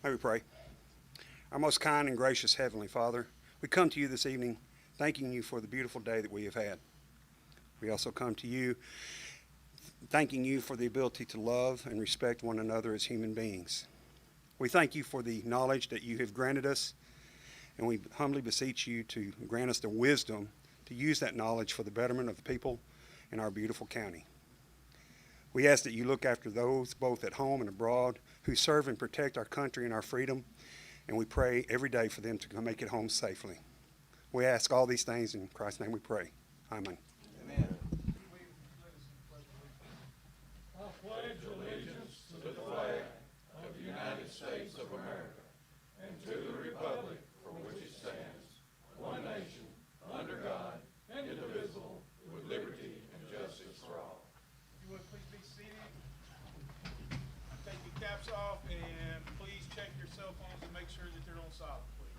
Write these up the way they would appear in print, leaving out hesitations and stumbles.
May we pray. Our most kind and gracious Heavenly Father, we come to you this evening thanking you for the beautiful day that we have had. We also come to you thanking you for the ability to love and respect one another as human beings. We thank you for the knowledge that you have granted us, and we humbly beseech you to grant us the wisdom to use that knowledge for the betterment of the people in our beautiful county. We ask that you look after those both at home and abroad who serve and protect our country and our freedom, and we pray every day for them to make it home safely. We ask all these things in Christ's name we pray. Amen. Amen. I pledge allegiance to the flag of the United States of America and to the republic for which it stands, one nation, under God, indivisible, with liberty and justice for all. If you would please be seated. Take your caps off and please check your cell phones and make sure that they're on silent, please.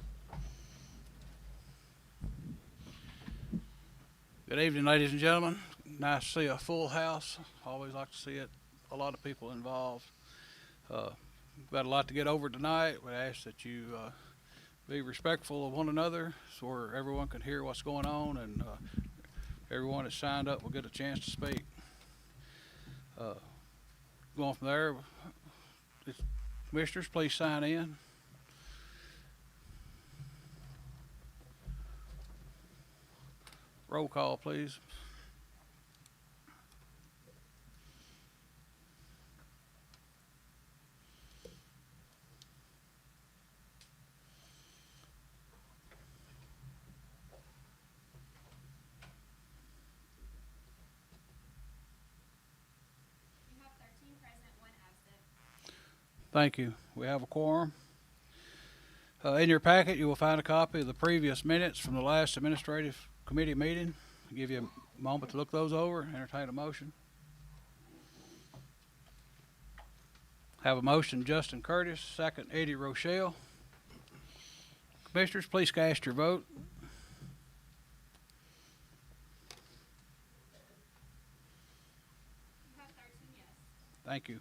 Good evening, ladies and gentlemen. Nice to see a full house. Always like to see it. A lot of people involved. We've got a lot to get over tonight. We ask that you be respectful of one another so everyone can hear what's going on, and everyone that's signed up will get a chance to speak. Going from there, commissioners, please sign in. Roll call, please. You have 13 present, 1 absent. Thank you. We have a quorum. In your packet, you will find a copy of the previous minutes from the last administrative committee meeting. I'll give you a moment to look those over. Entertain a motion. Have a motion, Justin Curtis, second, Eddie Rochelle. Commissioners, please cast your vote. You have 13 yes. Thank you.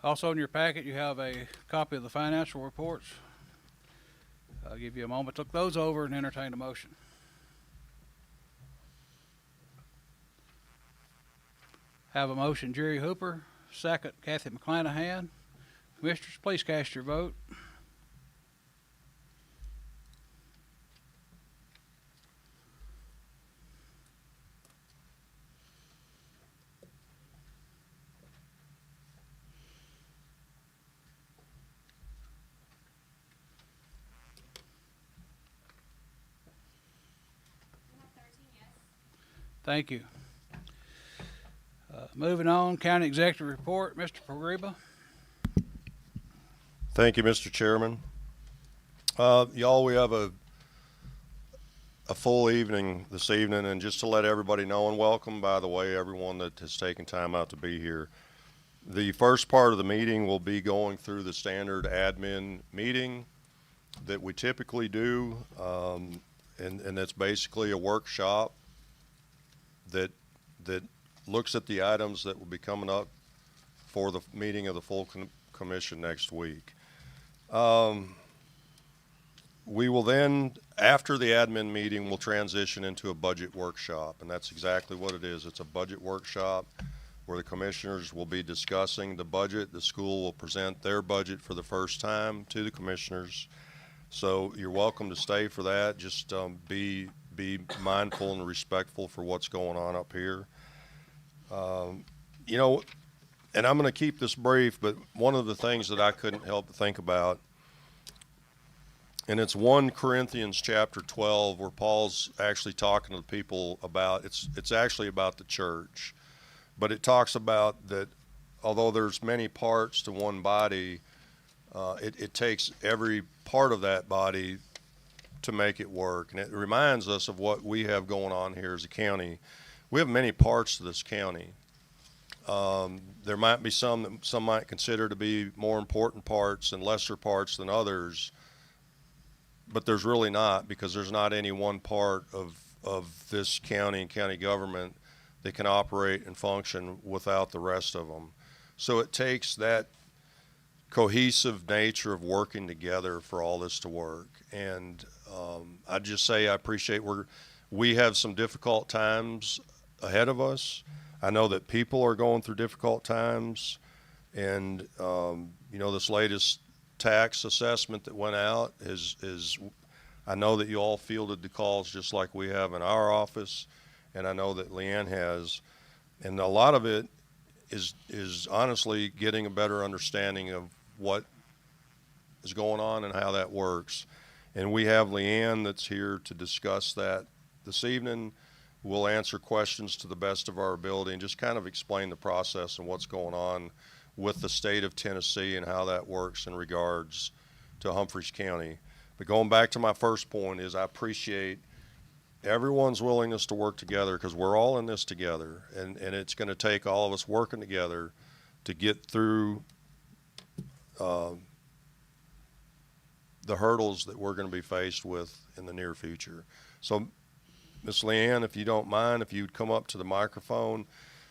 Also in your packet, you have a copy of the financial reports. I'll give you a moment to look those over and entertain a motion. Have a motion, Jerry Hooper, second, Kathy McClanahan. Commissioners, please cast your vote. You have 13 yes. Thank you. Moving on, County Executive Report, Mr. Pogriba. Thank you, Mr. Chairman. Y'all, we have a full evening this evening, and just to let everybody know, and welcome, by the way, everyone that has taken time out to be here. The first part of the meeting will be going through the standard admin meeting that we typically do, and that's basically a workshop that looks at the items that will be coming up for the meeting of the full commission next week. We will then, after the admin meeting, we'll transition into a budget workshop, and that's exactly what it is. It's a budget workshop where the commissioners will be discussing the budget. The school will present their budget for the first time to the commissioners. So you're welcome to stay for that. Just be mindful and respectful for what's going on up here. You know, and I'm going to keep this brief, but one of the things that I couldn't help but think about, and it's 1 Corinthians chapter 12, where Paul's actually talking to the people about, it's actually about the church, but it talks about that although there's many parts to one body, it takes every part of that body to make it work. And it reminds us of what we have going on here as a county. We have many parts to this county. There might be some that some might consider to be more important parts and lesser parts than others, but there's really not, because there's not any one part of this county and county government that can operate and function without the rest of them. So it takes that cohesive nature of working together for all this to work. And I'd just say I appreciate we have some difficult times ahead of us. I know that people are going through difficult times, and this latest tax assessment that went out is I know that you all fielded the calls just like we have in our office, and I know that Leanne has, and a lot of it is honestly getting a better understanding of what is going on and how that works. And we have Leanne that's here to discuss that this evening. We'll answer questions to the best of our ability and just kind of explain the process and what's going on with the state of Tennessee and how that works in regards to Humphreys County. But going back to my first point is I appreciate everyone's willingness to work together, because we're all in this together, and it's going to take all of us working together to get through the hurdles that we're going to be faced with in the near future. So, Ms. Leanne, if you don't mind, if you'd come up to the microphone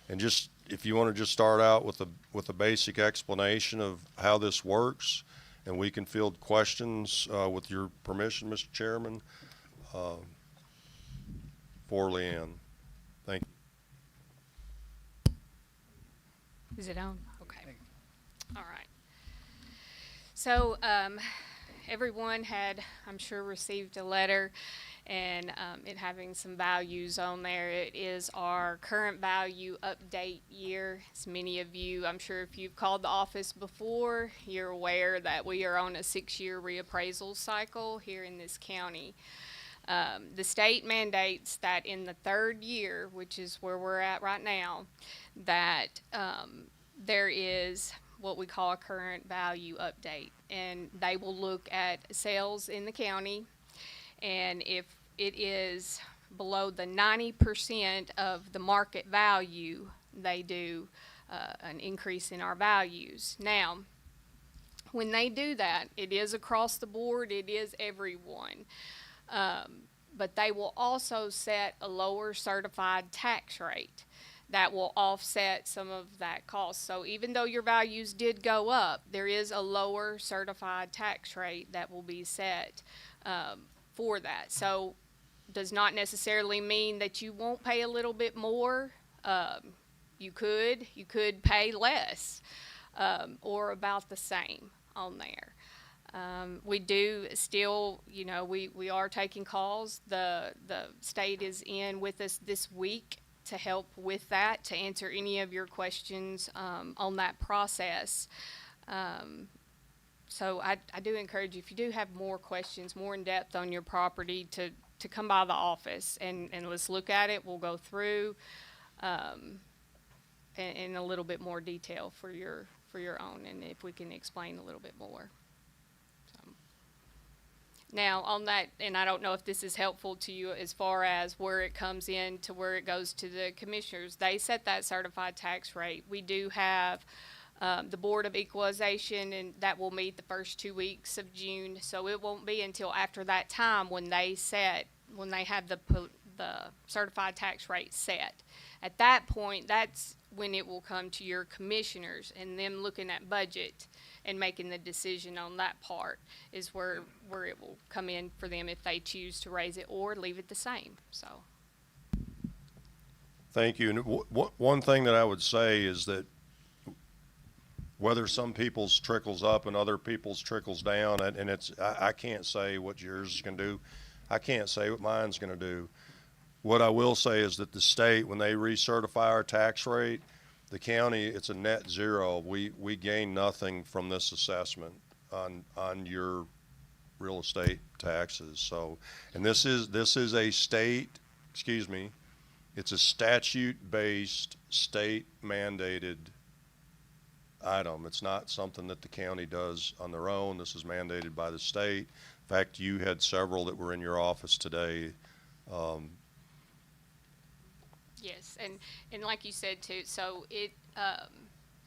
and just, if you want to just start out with a basic explanation of how this works, and we can field questions with your permission, Mr. Chairman, for Leanne. Thank you. Is it on? Okay. All right. So everyone had, I'm sure, received a letter, and it having some values on there. It is our current value update year. As many of you, I'm sure if you've called the office before, you're aware that we are on a 6-year reappraisal cycle here in this county. The state mandates that in the 3rd year, which is where we're at right now, that there is what we call a current value update, and they will look at sales in the county, and if it is below the 90% of the market value, they do an increase in our values. Now, when they do that, it is across the board, it is everyone. But they will also set a lower certified tax rate that will offset some of that cost. So even though your values did go up, there is a lower certified tax rate that will be set for that. So does not necessarily mean that you won't pay a little bit more. You could pay less or about the same on there. We do still, we are taking calls. The state is in with us this week to help with that, to answer any of your questions on that process. So I do encourage you, if you do have more questions, more in depth on your property, to come by the office and let's look at it. We'll go through in a little bit more detail for your own, and if we can explain a little bit more. Now, on that, and I don't know if this is helpful to you as far as where it comes in to where it goes to the commissioners. They set that certified tax rate. We do have the Board of Equalization, and that will meet the first 2 weeks of June. So it won't be until after that time when they have the certified tax rate set. At that point, that's when it will come to your commissioners, and them looking at budget and making the decision on that part is where it will come in for them if they choose to raise it or leave it the same. So. Thank you. And one thing that I would say is that whether some people's trickles up and other people's trickles down, and I can't say what yours is going to do. I can't say what mine's going to do. What I will say is that the state, when they recertify our tax rate, the county, it's a net zero. We gain nothing from this assessment on your real estate taxes. So, and this is a state, it's a statute-based, state-mandated item. It's not something that the county does on their own. This is mandated by the state. In fact, you had several that were in your office today. Yes, and like you said too, so it,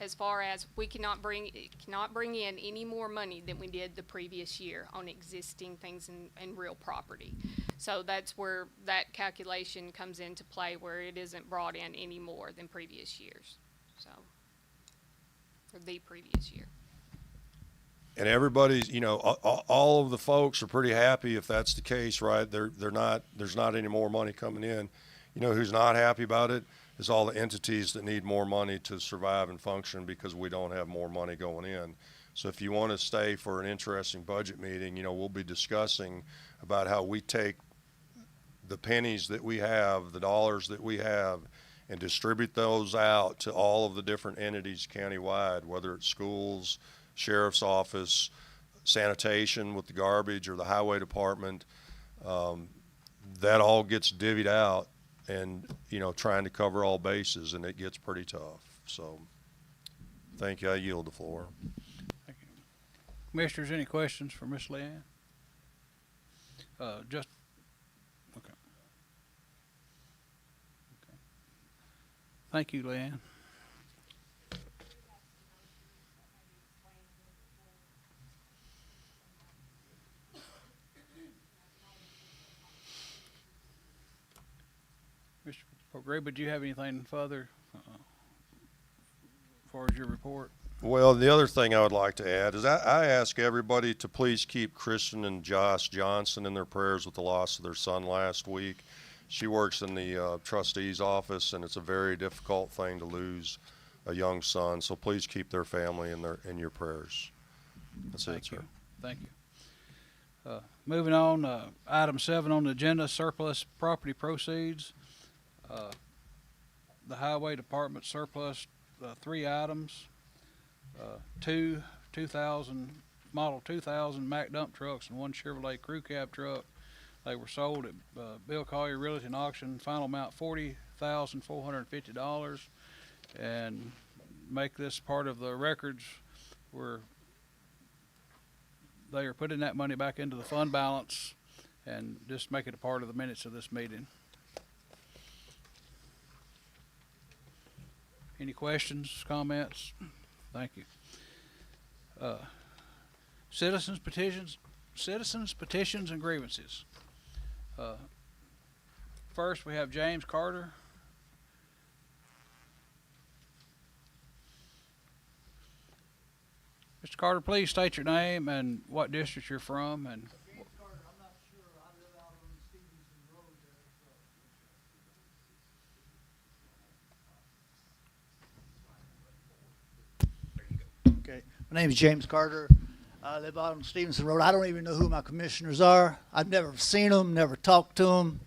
as far as we cannot bring in any more money than we did the previous year on existing things and real property. So that's where that calculation comes into play, where it isn't brought in any more than previous years. So, for the previous year. and everybody's, you know, all of the folks are pretty happy if that's the case, right? They're not, there's not any more money coming in. You know, who's not happy about it is all the entities that need more money to survive and function because we don't have more money going in. So if you want to stay for an interesting budget meeting, you know, we'll be discussing about how we take the pennies that we have, the dollars that we have, and distribute those out to all of the different entities countywide, whether it's schools, sheriff's office, sanitation with the garbage, or the highway department. That all gets divvied out, and, you know, trying to cover all bases, and it gets pretty tough. So thank you. I yield the floor. Thank you. Commissioners, any questions for Ms. Leanne? Just, okay. Okay. Thank you, Leanne. Mr. Pogreba, do you have anything further as far as your report? Well, the other thing I would like to add is I ask everybody to please keep Kristen and Josh Johnson in their prayers with the loss of their son last week. She works in the trustee's office, and it's a very difficult thing to lose a young son. So please keep their family in your prayers. That's it, sir. Thank you. Moving on, item 7 on the agenda, surplus property proceeds. The highway department surplus 3 items. 2 model 2000 Mack dump trucks and 1 Chevrolet crew cab truck. They were sold at Bill Collier Realty and Auction. Final amount $40,450. And make this part of the records where they are putting that money back into the fund balance, and just make it a part of the minutes of this meeting. Any questions, comments? Thank you. Citizens petitions and grievances. First, we have James Carter. Mr. Carter, please state your name and what district you're from. And James Carter, I'm not sure. I live out on Stevenson Road there. Okay, my name is James Carter. I live out on Stevenson Road. I don't even know who my commissioners are. I've never seen them, never talked to them.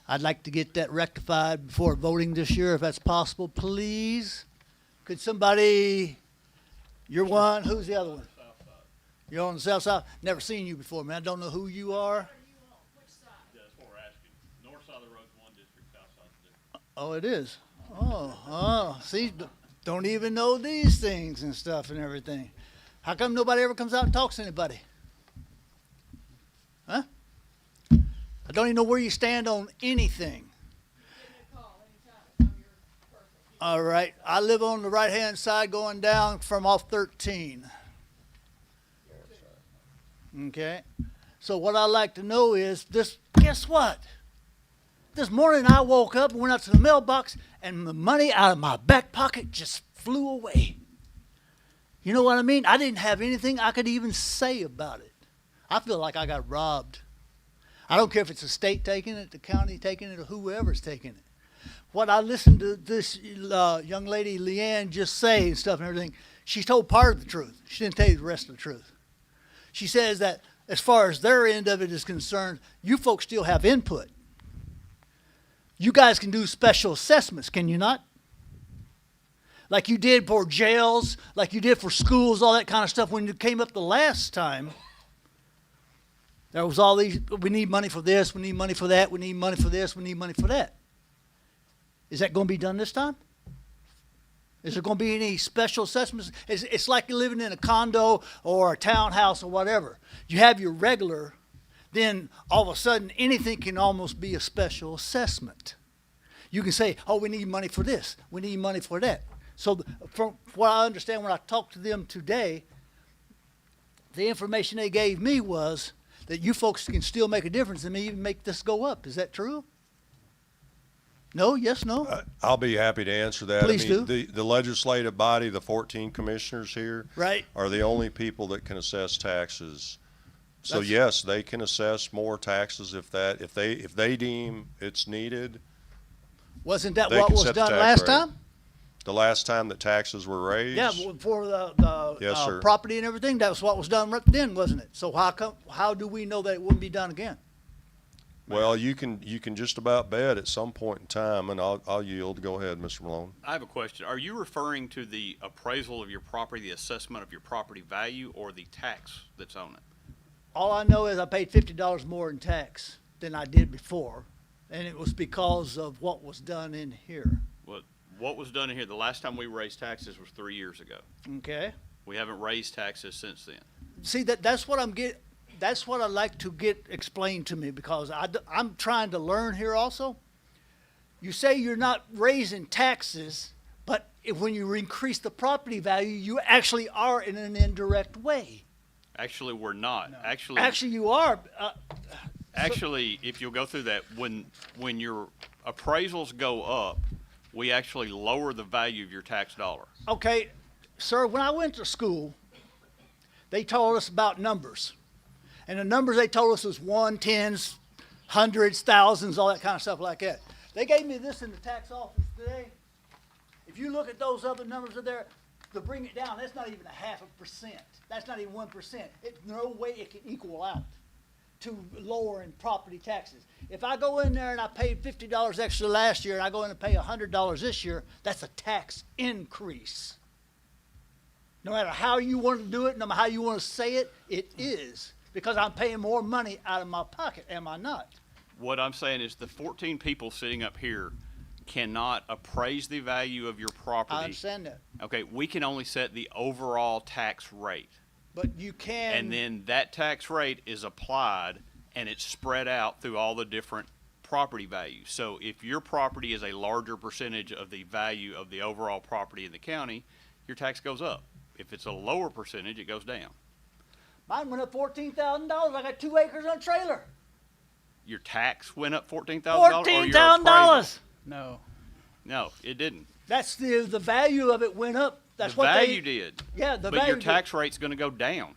I'd like to get that rectified before voting this year, if that's possible, please. Could somebody, you're one, who's the other one? You're on the south side? Never seen you before, man. I don't know who you are. Yeah, that's what we're asking. North side of the road's one district, south side's different. Oh, it is? Oh, see, don't even know these things and stuff and everything. How come nobody ever comes out and talks to anybody? Huh? I don't even know where you stand on anything. All right, I live on the right-hand side going down from off 13. Okay, so what I'd like to know is this, guess what? This morning I woke up and went out to the mailbox and the money out of my back pocket just flew away. You know what I mean? I didn't have anything I could even say about it. I feel like I got robbed. I don't care if it's the state taking it, the county taking it, or whoever's taking it. What I listened to this young lady, Leanne, just say and stuff and everything, she told part of the truth. She didn't tell you the rest of the truth. She says that as far as their end of it is concerned, you folks still have input. You guys can do special assessments, can you not? Like you did for jails, like you did for schools, all that kind of stuff. When you came up the last time, there was all these, we need money for this, we need money for that, we need money for this, we need money for that. Is that going to be done this time? Is there going to be any special assessments? It's like you're living in a condo or a townhouse or whatever. You have your regular, then all of a sudden anything can almost be a special assessment. You can say, oh, we need money for this, we need money for that. So from what I understand when I talked to them today, the information they gave me was that you folks can still make a difference and even make this go up. Is that true? No, yes, no? I'll be happy to answer that. Please do. The legislative body, the 14 commissioners here, Right. are the only people that can assess taxes. So That's- yes, they can assess more taxes if they deem it's needed. Wasn't that They what can was set the done tax last rate. time? The last time that taxes were raised. Yeah, for the Yes, sir. property and everything, that was what was done right then, wasn't it? So how do we know that it wouldn't be done again? Well, you can just about bet at some point in time, and I'll yield. Go ahead, Mr. Malone. I have a question. Are you referring to the appraisal of your property, the assessment of your property value, or the tax that's on it? All I know is I paid $50 more in tax than I did before, and it was because of what was done in here, What was done in here, the last time we raised taxes was 3 years ago. okay? We haven't raised taxes since then. See, that's what that's what I'd like to get explained to me, because I'm trying to learn here also. You say you're not raising taxes, but when you increase the property value, you actually are in an indirect way. Actually, we're not. Actually, you are. Actually, if you'll go through that, when your appraisals go up, we actually lower the value of your tax dollar. Okay, sir, when I went to school, they told us about numbers. And the numbers they told us was 1, 10s, hundreds, thousands, all that kind of stuff like that. They gave me this in the tax office today. If you look at those other numbers are there, to bring it down, that's not even 0.5%. That's not even 1%. It's no way it can equal out to lowering property taxes. If I go in there and I paid $50 extra last year and I go in and pay $100 this year, that's a tax increase. No matter how you want to do it, no matter how you want to say it, it is. Because I'm paying more money out of my pocket, am I not? What I'm saying is the 14 people sitting up here cannot appraise the value of your property. I understand that. Okay, we can only set the overall tax rate. But you can. And then that tax rate is applied and it's spread out through all the different property values. So if your property is a larger percentage of the value of the overall property in the county, your tax goes up. If it's a lower percentage, it goes down. Mine went up $14,000. I got 2 acres on a trailer. Your tax went up $14,000 or your appraisal? $14,000. No. No, it didn't. That's the value of it went up. That's The what value did. Yeah, the But value your tax rate's gonna go down.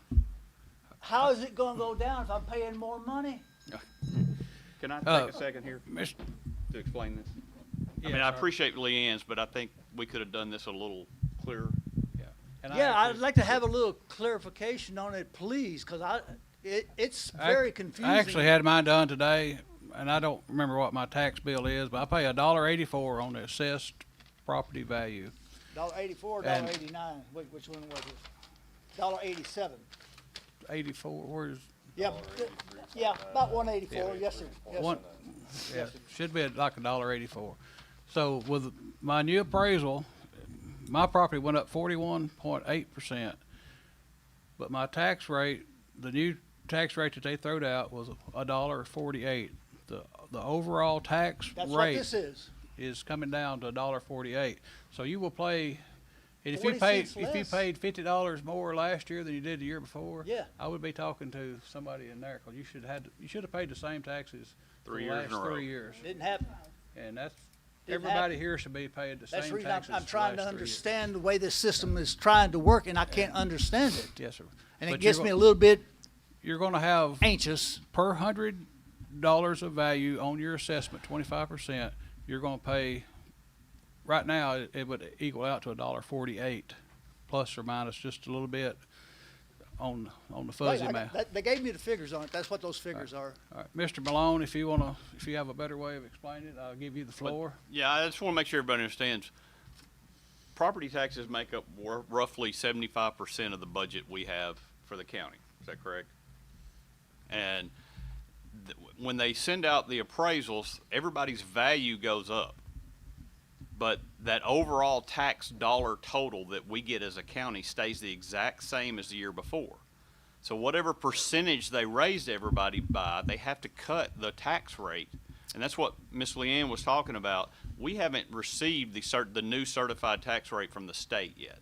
How is it going to go down if I'm paying more money? Can I Uh, take a second here Mr. to explain this? I Yes, mean, I sir. appreciate Leanne's, but I think we could have done this a little clearer. And Yeah, I'd actually- like to have a little clarification on it, please, because it's very confusing. I actually had mine done today, and I don't remember what my tax bill is, but I pay $1.84 on the assessed property value. $1.84, And- $1.89. Wait, which one was it? $1.87. 84, where's, Yeah, yeah, about 184. Yes, sir. Yes, one, sir. yeah, should be like $1.84. So with my new appraisal, my property went up 41.8%, but my tax rate, the new tax rate that they throwed out was $1.48. The overall tax That's what rate this is. coming down to $1.48. So you will pay, and if 40 you paid cents less. $50 more last year than you did the year before, Yeah. I would be talking to somebody in there, 'cause you should have paid the same taxes for 3 the years in last a row. 3 years. Didn't happen. And that's, Didn't everybody happen. here should be paid the That's the same reason taxes I'm for the trying to last 3 years. understand the way this system is trying to work, and I can't understand it. Yes, sir. And it But gets you're me a go- little bit You're gonna have anxious. per $100 of value on your assessment, 25%, you're gonna pay, right now, it would equal out to $1.48, plus or minus just a little bit on the Wait, fuzzy math. they gave me the figures on it. That's what those figures are. All right, Mr. Malone, if you have a better way of explaining it, I'll give you the floor. Yeah, I just want to make sure everybody understands. Property taxes make up roughly 75% of the budget we have for the county. Is that correct? And when they send out the appraisals, everybody's value goes up. But that overall tax dollar total that we get as a county stays the exact same as the year before. So whatever percentage they raised everybody by, they have to cut the tax rate. And that's what Ms. Leanne was talking about. We haven't received the new certified tax rate from the state yet.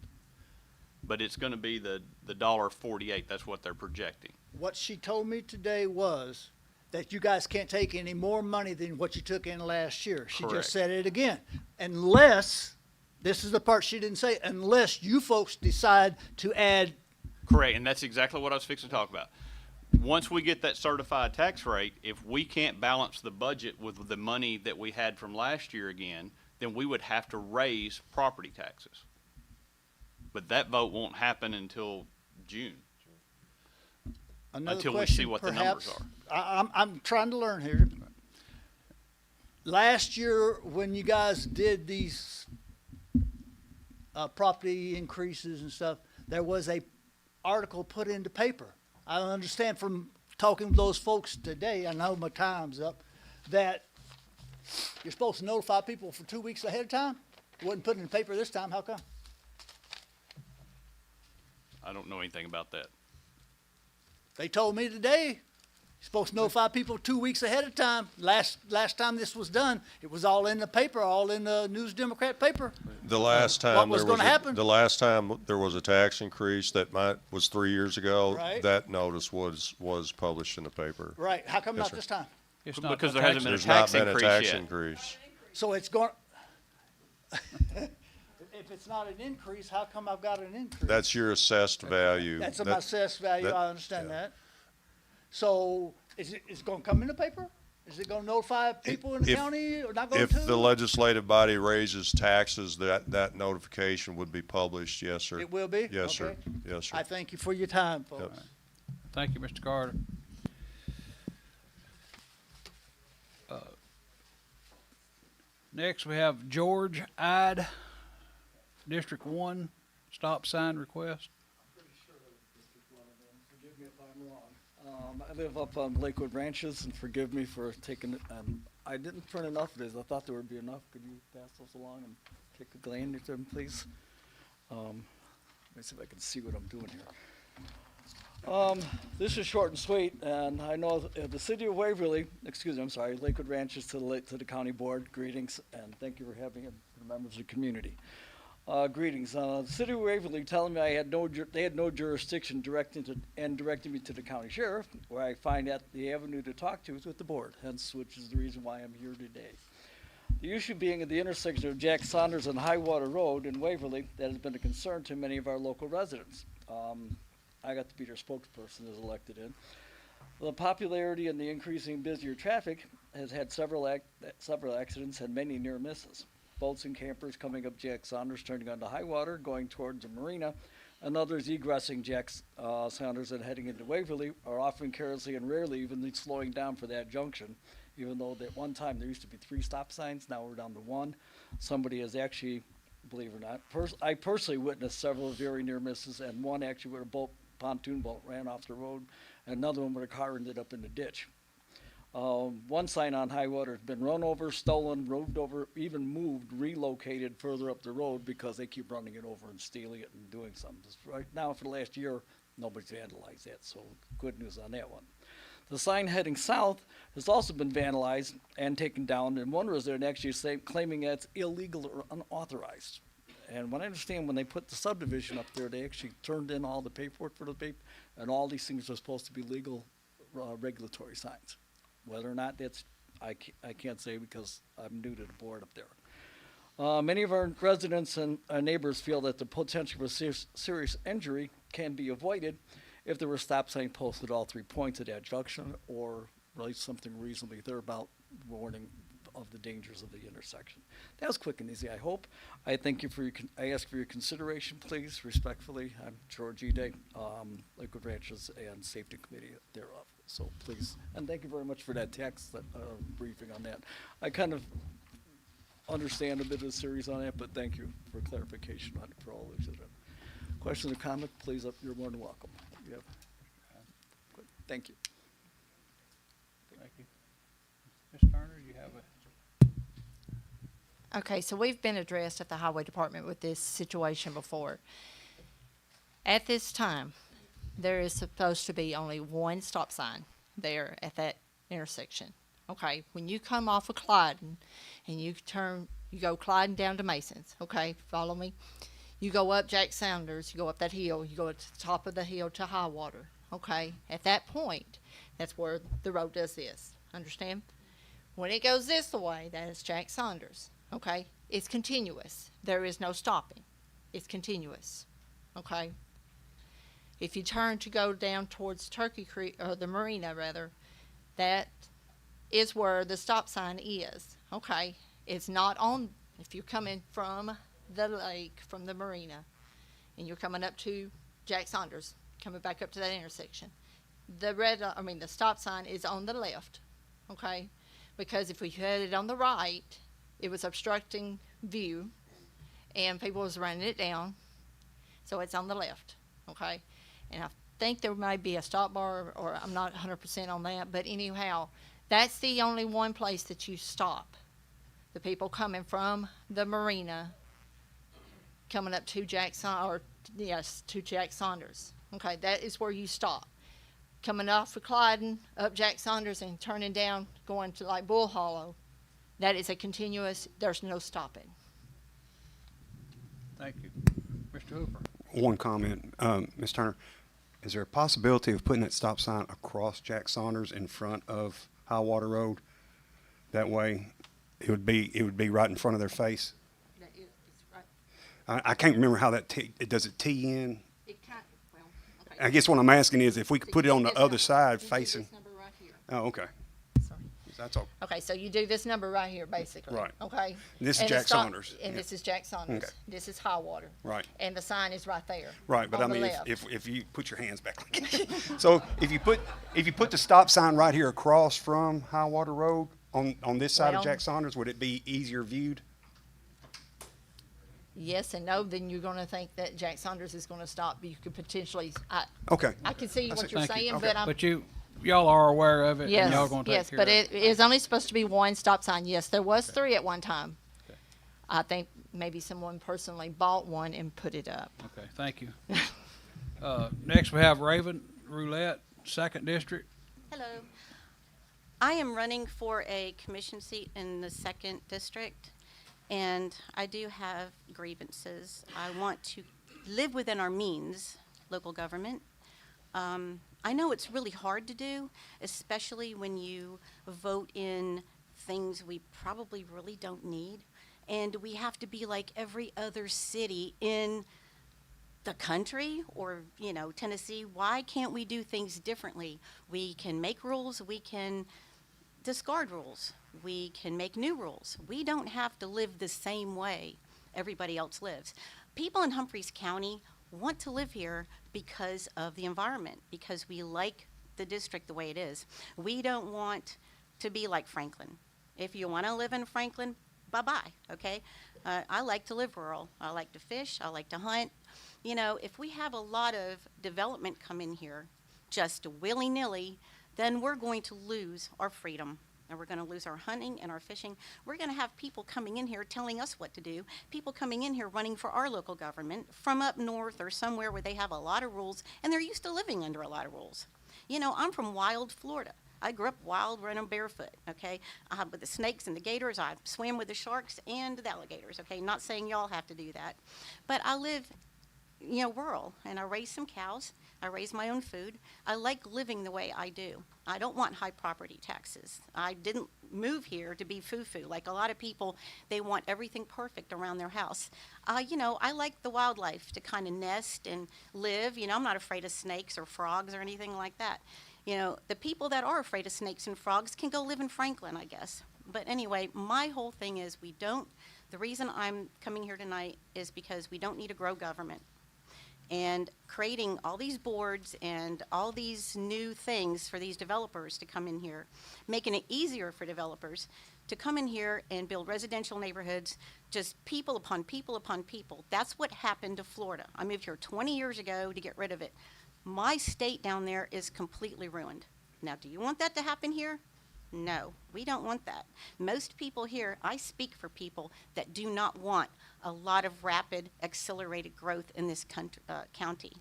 But it's going to be the $1.48. That's what they're projecting. What she told me today was that you guys can't take any more money than what you took in last year. She Correct. just said it again. Unless, this is the part she didn't say, unless you folks decide to add, Correct, and that's exactly what I was fixing to talk about. Once we get that certified tax rate, if we can't balance the budget with the money that we had from last year again, then we would have to raise property taxes. But that vote won't happen until June. another Until we question see what the numbers perhaps. are. I'm trying to learn here. Last year, when you guys did these property increases and stuff, there was a article put into paper. I understand from talking with those folks today, I know my time's up, that you're supposed to notify people for 2 weeks ahead of time. It wasn't put in the paper this time. How come? I don't know anything about that. They told me today, you're supposed to notify people 2 weeks ahead of time. Last time this was done, it was all in the paper, all in the News Democrat paper. The last time What was there was gonna happen? the last time there was a tax increase that was 3 years ago. Right. That notice was published in the paper. Right. How come Yes, not sir. this time? It's not Because a there hasn't been a There's not tax been a increase tax yet. increase. So it's going, if it's not an increase, how come I've got an increase? That's your assessed value. That's That- my assessed value, that- I understand yeah. that. So is it gonna come in the paper? Is it gonna notify people in the If- county or not going If to? the legislative body raises taxes, that notification would be published, yes, sir. It will be? Yes, sir. Okay. Yes, sir. I thank you for your time, folks. Yep. Thank you, Mr. Carter. Next, we have George Ide, District 1, stop sign request. Forgive me if I'm wrong. I live up on Lakewood Ranches, and forgive me for taking it. I didn't print enough of these. I thought there would be enough. Could you pass those along and take a glance at them, please? Let me see if I can see what I'm doing here. This is short and sweet, and I know the city of Waverly, excuse me, I'm sorry, Lakewood Ranches to the county board, greetings, and thank you for having it, the members of the community. Greetings. The city of Waverly telling me they had no jurisdiction directing me to the county sheriff, where I find that the avenue to talk to is with the board, hence which is the reason why I'm here today. The issue being at the intersection of Jack Saunders and Highwater Road in Waverly that has been a concern to many of our local residents. I got to be their spokesperson as elected in. The popularity and the increasing busier traffic has had several accidents and many near misses. Boats and campers coming up Jack Saunders, turning onto Highwater, going towards the marina, and others egressing Jack Saunders and heading into Waverly are often carelessly and rarely even slowing down for that junction, even though at one time there used to be 3 stop signs, now we're down to 1. Somebody has actually, believe it or not, I personally witnessed several very near misses, and one actually where a pontoon boat ran off the road, and another one where a car ended up in the ditch. One sign on Highwater has been run over, stolen, moved over, even moved, relocated further up the road because they keep running it over and stealing it and doing something. Just right now, for the last year, nobody's vandalized that, so good news on that one. The sign heading south has also been vandalized and taken down, and one resident actually claiming that it's illegal or unauthorized. And what I understand, when they put the subdivision up there, they actually turned in all the paperwork for the paper, and all these things are supposed to be legal regulatory signs. Whether or not that's, I can't say because I'm new to the board up there. Many of our residents and neighbors feel that the potential for serious injury can be avoided if there were stop sign posted at all 3 points of that junction, or really something reasonably there about warning of the dangers of the intersection. That was quick and easy, I hope. I thank you for I ask for your consideration, please, respectfully. I'm George Ide, Lakewood Ranches and Safety Committee thereof. So please, and thank you very much for that text briefing on that. I kind of understand a bit of the series on that, but thank you for clarification on it for all those. Questions or comments, please, you're more than welcome. Good. Thank you. Thank you. Ms. Turner, you have a, Okay, so we've been addressed at the Highway Department with this situation before. At this time, there is supposed to be only one stop sign there at that intersection. Okay, when you come off of Clyden and you go Clyden down to Masons, okay, follow me? You go up Jack Saunders, you go up that hill, you go to the top of the hill to Highwater, okay? At that point, That's where the road does this. Understand? When it goes this way, that is Jack Saunders. Okay? It's continuous. There is no stopping. It's continuous. Okay? If you turn to go down towards Turkey Creek, or the marina rather, that is where the stop sign is. Okay? It's not on, if you're coming from the lake, from the marina, and you're coming up to Jack Saunders, coming back up to that intersection. The stop sign is on the left. Okay? Because if we had it on the right, it was obstructing view, and people was running it down. So it's on the left, okay? And I think there might be a stop bar, or I'm not 100% on that, but anyhow, that's the only one place that you stop. The people coming from the marina, coming up to Jack Saunders. Okay, that is where you stop. Coming off of Clyden, up Jack Saunders, and turning down, going to like Bull Hollow, that is a continuous, there's no stopping. Thank you. Mr. Hooper. One comment, Ms. Turner, is there a possibility of putting that stop sign across Jack Saunders in front of High Water Road? That way, it would be right in front of their face. It's right. I can't remember how that does it tee in. It can't, well, okay. I guess what I'm asking is if we could So put it you on do the this other number. side You do facing. this number right here. Oh, okay. Sorry. That's all. Okay, so you do this number right here, basically. Right. Okay? This is And the Jack Saunders. And Yeah. this is Jack Saunders. Okay. This is High Water. Right. And the sign is right there. Right, but I on the mean, left. if you put your hands back like that. So if you put the stop sign right here across from High Water Road on this side of Well- Jack Saunders, would it be easier viewed? Yes and no, then you're gonna think that Jack Saunders is gonna stop. You could potentially, Okay. I can see That's what it. you're Thank you. saying, Okay. but I'm, But y'all are aware of it, yes, and y'all gonna take yes, care but of it. it is only supposed to be one stop sign. Yes, there was three at one time. I think maybe someone personally bought one and put it up. Okay, thank you. Next, we have Raven Roulette, Second District. Hello. I am running for a commission seat in the second district, and I do have grievances. I want to live within our means, local government. I know it's really hard to do, especially when you vote in things we probably really don't need. And we have to be like every other city in the country or, Tennessee. Why can't we do things differently? We can make rules, we can discard rules, we can make new rules. We don't have to live the same way everybody else lives. People in Humphreys County want to live here because of the environment, because we like the district the way it is. We don't want to be like Franklin. If you want to live in Franklin, bye-bye, okay? I like to live rural. I like to fish, I like to hunt. If we have a lot of development come in here, just willy-nilly, then we're going to lose our freedom. And we're going to lose our hunting and our fishing. We're going to have people coming in here telling us what to do, people coming in here running for our local government from up north or somewhere where they have a lot of rules, and they're used to living under a lot of rules. I'm from wild Florida. I grew up wild, running barefoot, okay? With the snakes and the gators, I swam with the sharks and the alligators, okay? Not saying y'all have to do that. But I live, rural, and I raise some cows. I raise my own food. I like living the way I do. I don't want high property taxes. I didn't move here to be foo-foo. Like a lot of people, they want everything perfect around their house. I like the wildlife to kind of nest and live. I'm not afraid of snakes or frogs or anything like that. The people that are afraid of snakes and frogs can go live in Franklin, I guess. But anyway, my whole thing is the reason I'm coming here tonight is because we don't need a grow government. And creating all these boards and all these new things for these developers to come in here, making it easier for developers to come in here and build residential neighborhoods, just people upon people upon people. That's what happened to Florida. I moved here 20 years ago to get rid of it. My state down there is completely ruined. Now, do you want that to happen here? No, we don't want that. Most people here, I speak for people that do not want a lot of rapid, accelerated growth in this county.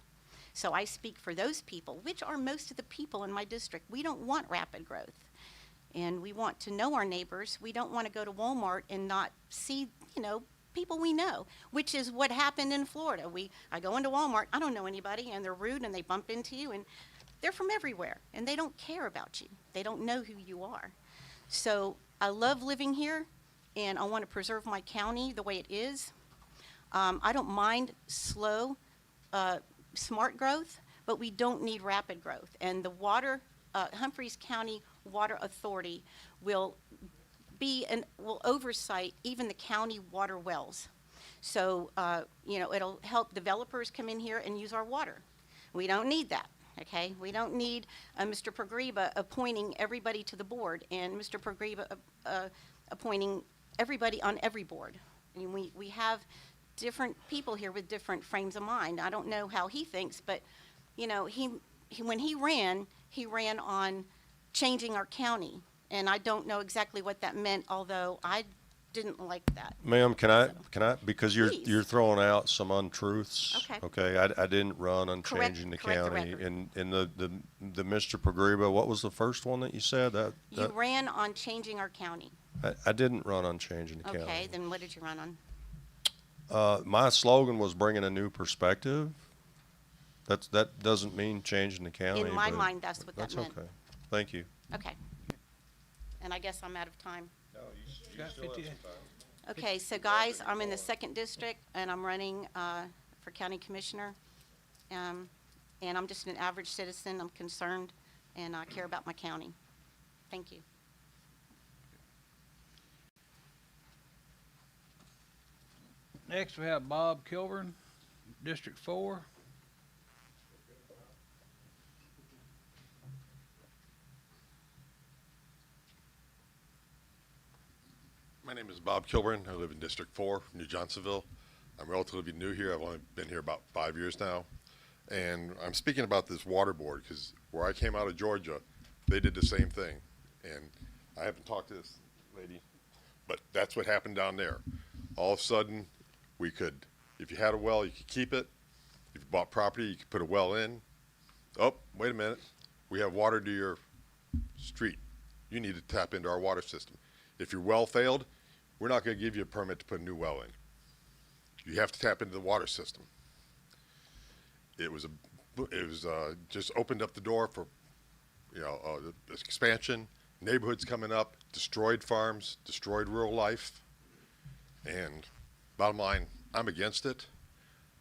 So I speak for those people, which are most of the people in my district. We don't want rapid growth. And we want to know our neighbors. We don't want to go to Walmart and not see, people we know, which is what happened in Florida. I go into Walmart, I don't know anybody, and they're rude and they bump into you, and they're from everywhere, and they don't care about you. They don't know who you are. So I love living here, and I want to preserve my county the way it is. I don't mind slow, smart growth, but we don't need rapid growth. And the Humphreys County Water Authority will oversight even the county water wells. So, it'll help developers come in here and use our water. We don't need that, okay? We don't need Mr. Progreba appointing everybody to the board and Mr. Progreba appointing everybody on every board. I mean, we have different people here with different frames of mind. I don't know how he thinks, but, when he ran on changing our county. And I don't know exactly what that meant, although I didn't like that. Ma'am, can I, because Please. you're throwing out some untruths. Okay. Okay, I didn't run on changing the correct the county. record. And the Mr. Progreba, what was the first one that you said? You ran on changing our county. I didn't run on changing the county. Okay, then what did you run on? My slogan was bringing a new perspective. That doesn't mean changing the county. In my but mind, that's what that That's meant. okay. Thank you. Okay. And I guess I'm out of time. Got 50 Okay, so guys, I'm in the 2nd District, and I'm running for County Commissioner. And I'm just an average citizen. I'm concerned, and I care about my county. Thank you. Next, we have Bob Kilburn, District 4. My name is Bob Kilburn. I live in District 4, New Johnsonville. I'm relatively new here. I've only been here about 5 years now. And I'm speaking about this water board because where I came out of Georgia, they did the same thing. And I haven't talked to this lady, but that's what happened down there. All of a sudden, we could, if you had a well, you could keep it. If you bought property, you could put a well in. Oh, wait a minute. We have water to your street. You need to tap into our water system. If your well failed, we're not going to give you a permit to put a new well in. You have to tap into the water system. It was just opened up the door for, this expansion, neighborhoods coming up, destroyed farms, destroyed rural life. And bottom line, I'm against it.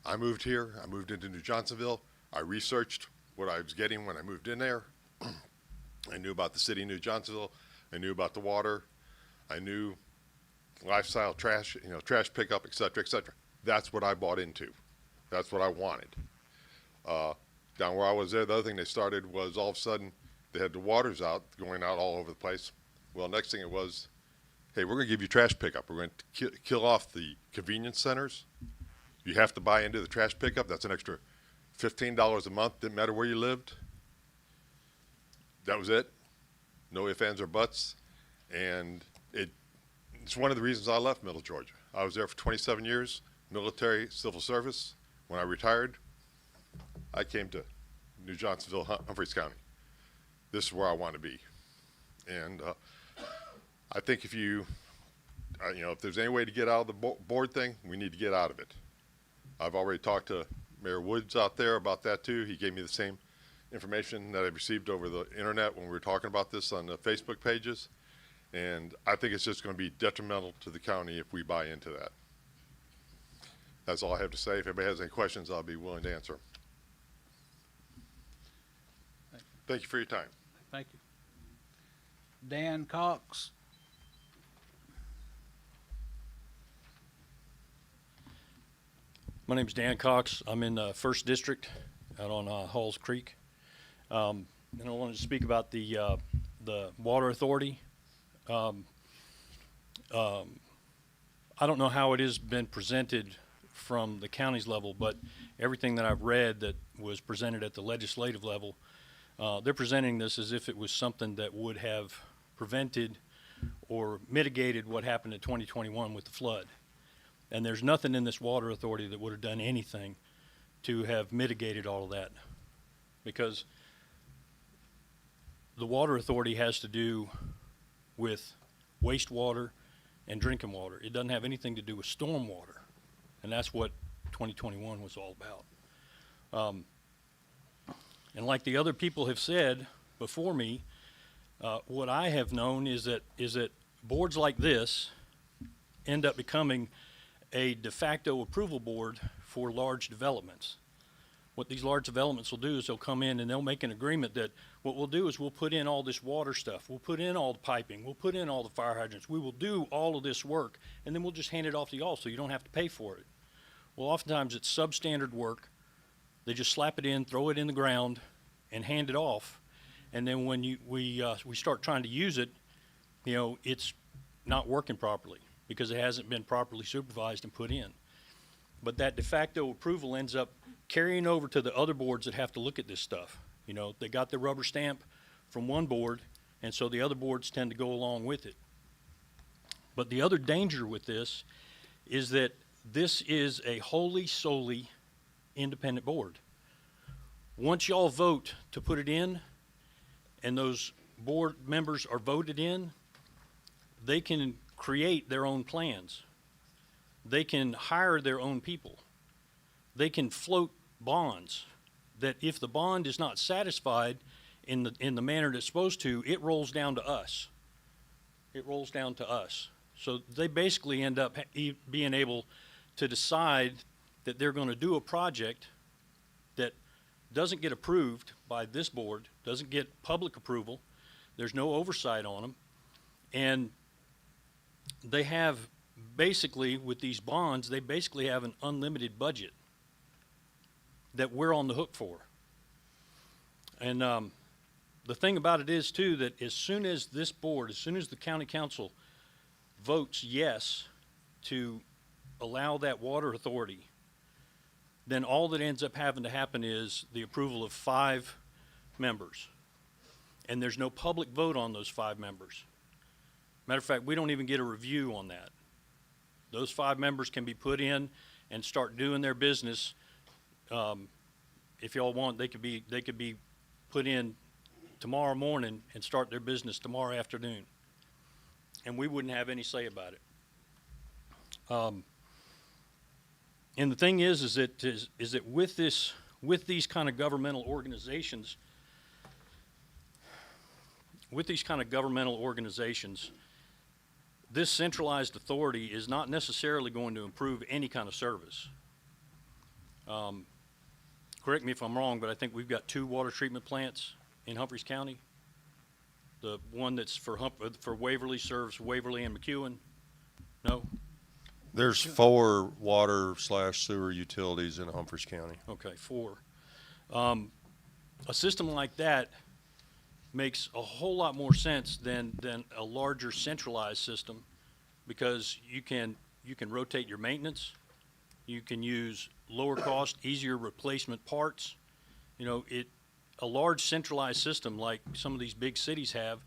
I moved here. I moved into New Johnsonville. I researched what I was getting when I moved in there. I knew about the city of New Johnsonville. I knew about the water. I knew lifestyle trash, trash pickup, et cetera, et cetera. That's what I bought into. That's what I wanted. Down where I was there, the other thing they started was all of a sudden they had the waters out, going out all over the place. Well, next thing it was, hey, we're going to give you trash pickup. We're going to kill off the convenience centers. You have to buy into the trash pickup. That's an extra $15 a month. Didn't matter where you lived. That was it. No ifs, ands, or buts. And it's one of the reasons I left Middle Georgia. I was there for 27 years, military, civil service. When I retired, I came to New Johnsonville, Humphreys County. This is where I want to be. And I think if if there's any way to get out of the board thing, we need to get out of it. I've already talked to Mayor Woods out there about that too. He gave me the same information that I received over the internet when we were talking about this on the Facebook pages. And I think it's just going to be detrimental to the county if we buy into that. That's all I have to say. If anybody has any questions, I'll be willing to answer. Thank you for your time. Thank you. Dan Cox. My name's Dan Cox. I'm in the 1st District out on Halls Creek. And I wanted to speak about the Water Authority. I don't know how it has been presented from the county's level, but everything that I've read that was presented at the legislative level, they're presenting this as if it was something that would have prevented or mitigated what happened in 2021 with the flood. And there's nothing in this Water Authority that would have done anything to have mitigated all of that, because the Water Authority has to do with wastewater and drinking water. It doesn't have anything to do with stormwater, and that's what 2021 was all about. And like the other people have said before me, what I have known is that boards like this end up becoming a de facto approval board for large developments. What these large developments will do is they'll come in and they'll make an agreement that what we'll do is we'll put in all this water stuff, we'll put in all the piping, we'll put in all the fire hydrants, we will do all of this work, and then we'll just hand it off to y'all so you don't have to pay for it. Well, oftentimes it's substandard work. They just slap it in, throw it in the ground, and hand it off. And then when we start trying to use it, you know, it's not working properly because it hasn't been properly supervised and put in. But that de facto approval ends up carrying over to the other boards that have to look at this stuff. You know, they got their rubber stamp from one board, and so the other boards tend to go along with it. But the other danger with this is that this is a wholly, solely independent board. Once y'all vote to put it in, and those board members are voted in, they can create their own plans. They can hire their own people. They can float bonds that if the bond is not satisfied in the manner that it's supposed to, it rolls down to us. It rolls down to us. So they basically end up being able to decide that they're going to do a project that doesn't get approved by this board, doesn't get public approval, there's no oversight on them, and they have basically, with these bonds, they basically have an unlimited budget that we're on the hook for. And the thing about it is, too, that as soon as this board, as soon as the county council votes yes to allow that water authority, then all that ends up having to happen is the approval of 5 members. And there's no public vote on those 5 members. Matter of fact, we don't even get a review on that. Those 5 members can be put in and start doing their business. If y'all want, they could be put in tomorrow morning and start their business tomorrow afternoon. And we wouldn't have any say about it. And the thing is that with these kind of governmental organizations, this centralized authority is not necessarily going to improve any kind of service. Correct me if I'm wrong, but I think we've got 2 water treatment plants in Humphreys County. The one that's for Waverly serves Waverly and McEwen. No? There's 4 water/sewer utilities in Humphreys County. Okay, 4. A system like that makes a whole lot more sense than a larger centralized system, because you can rotate your maintenance, you can use lower cost, easier replacement parts. You know, a large centralized system like some of these big cities have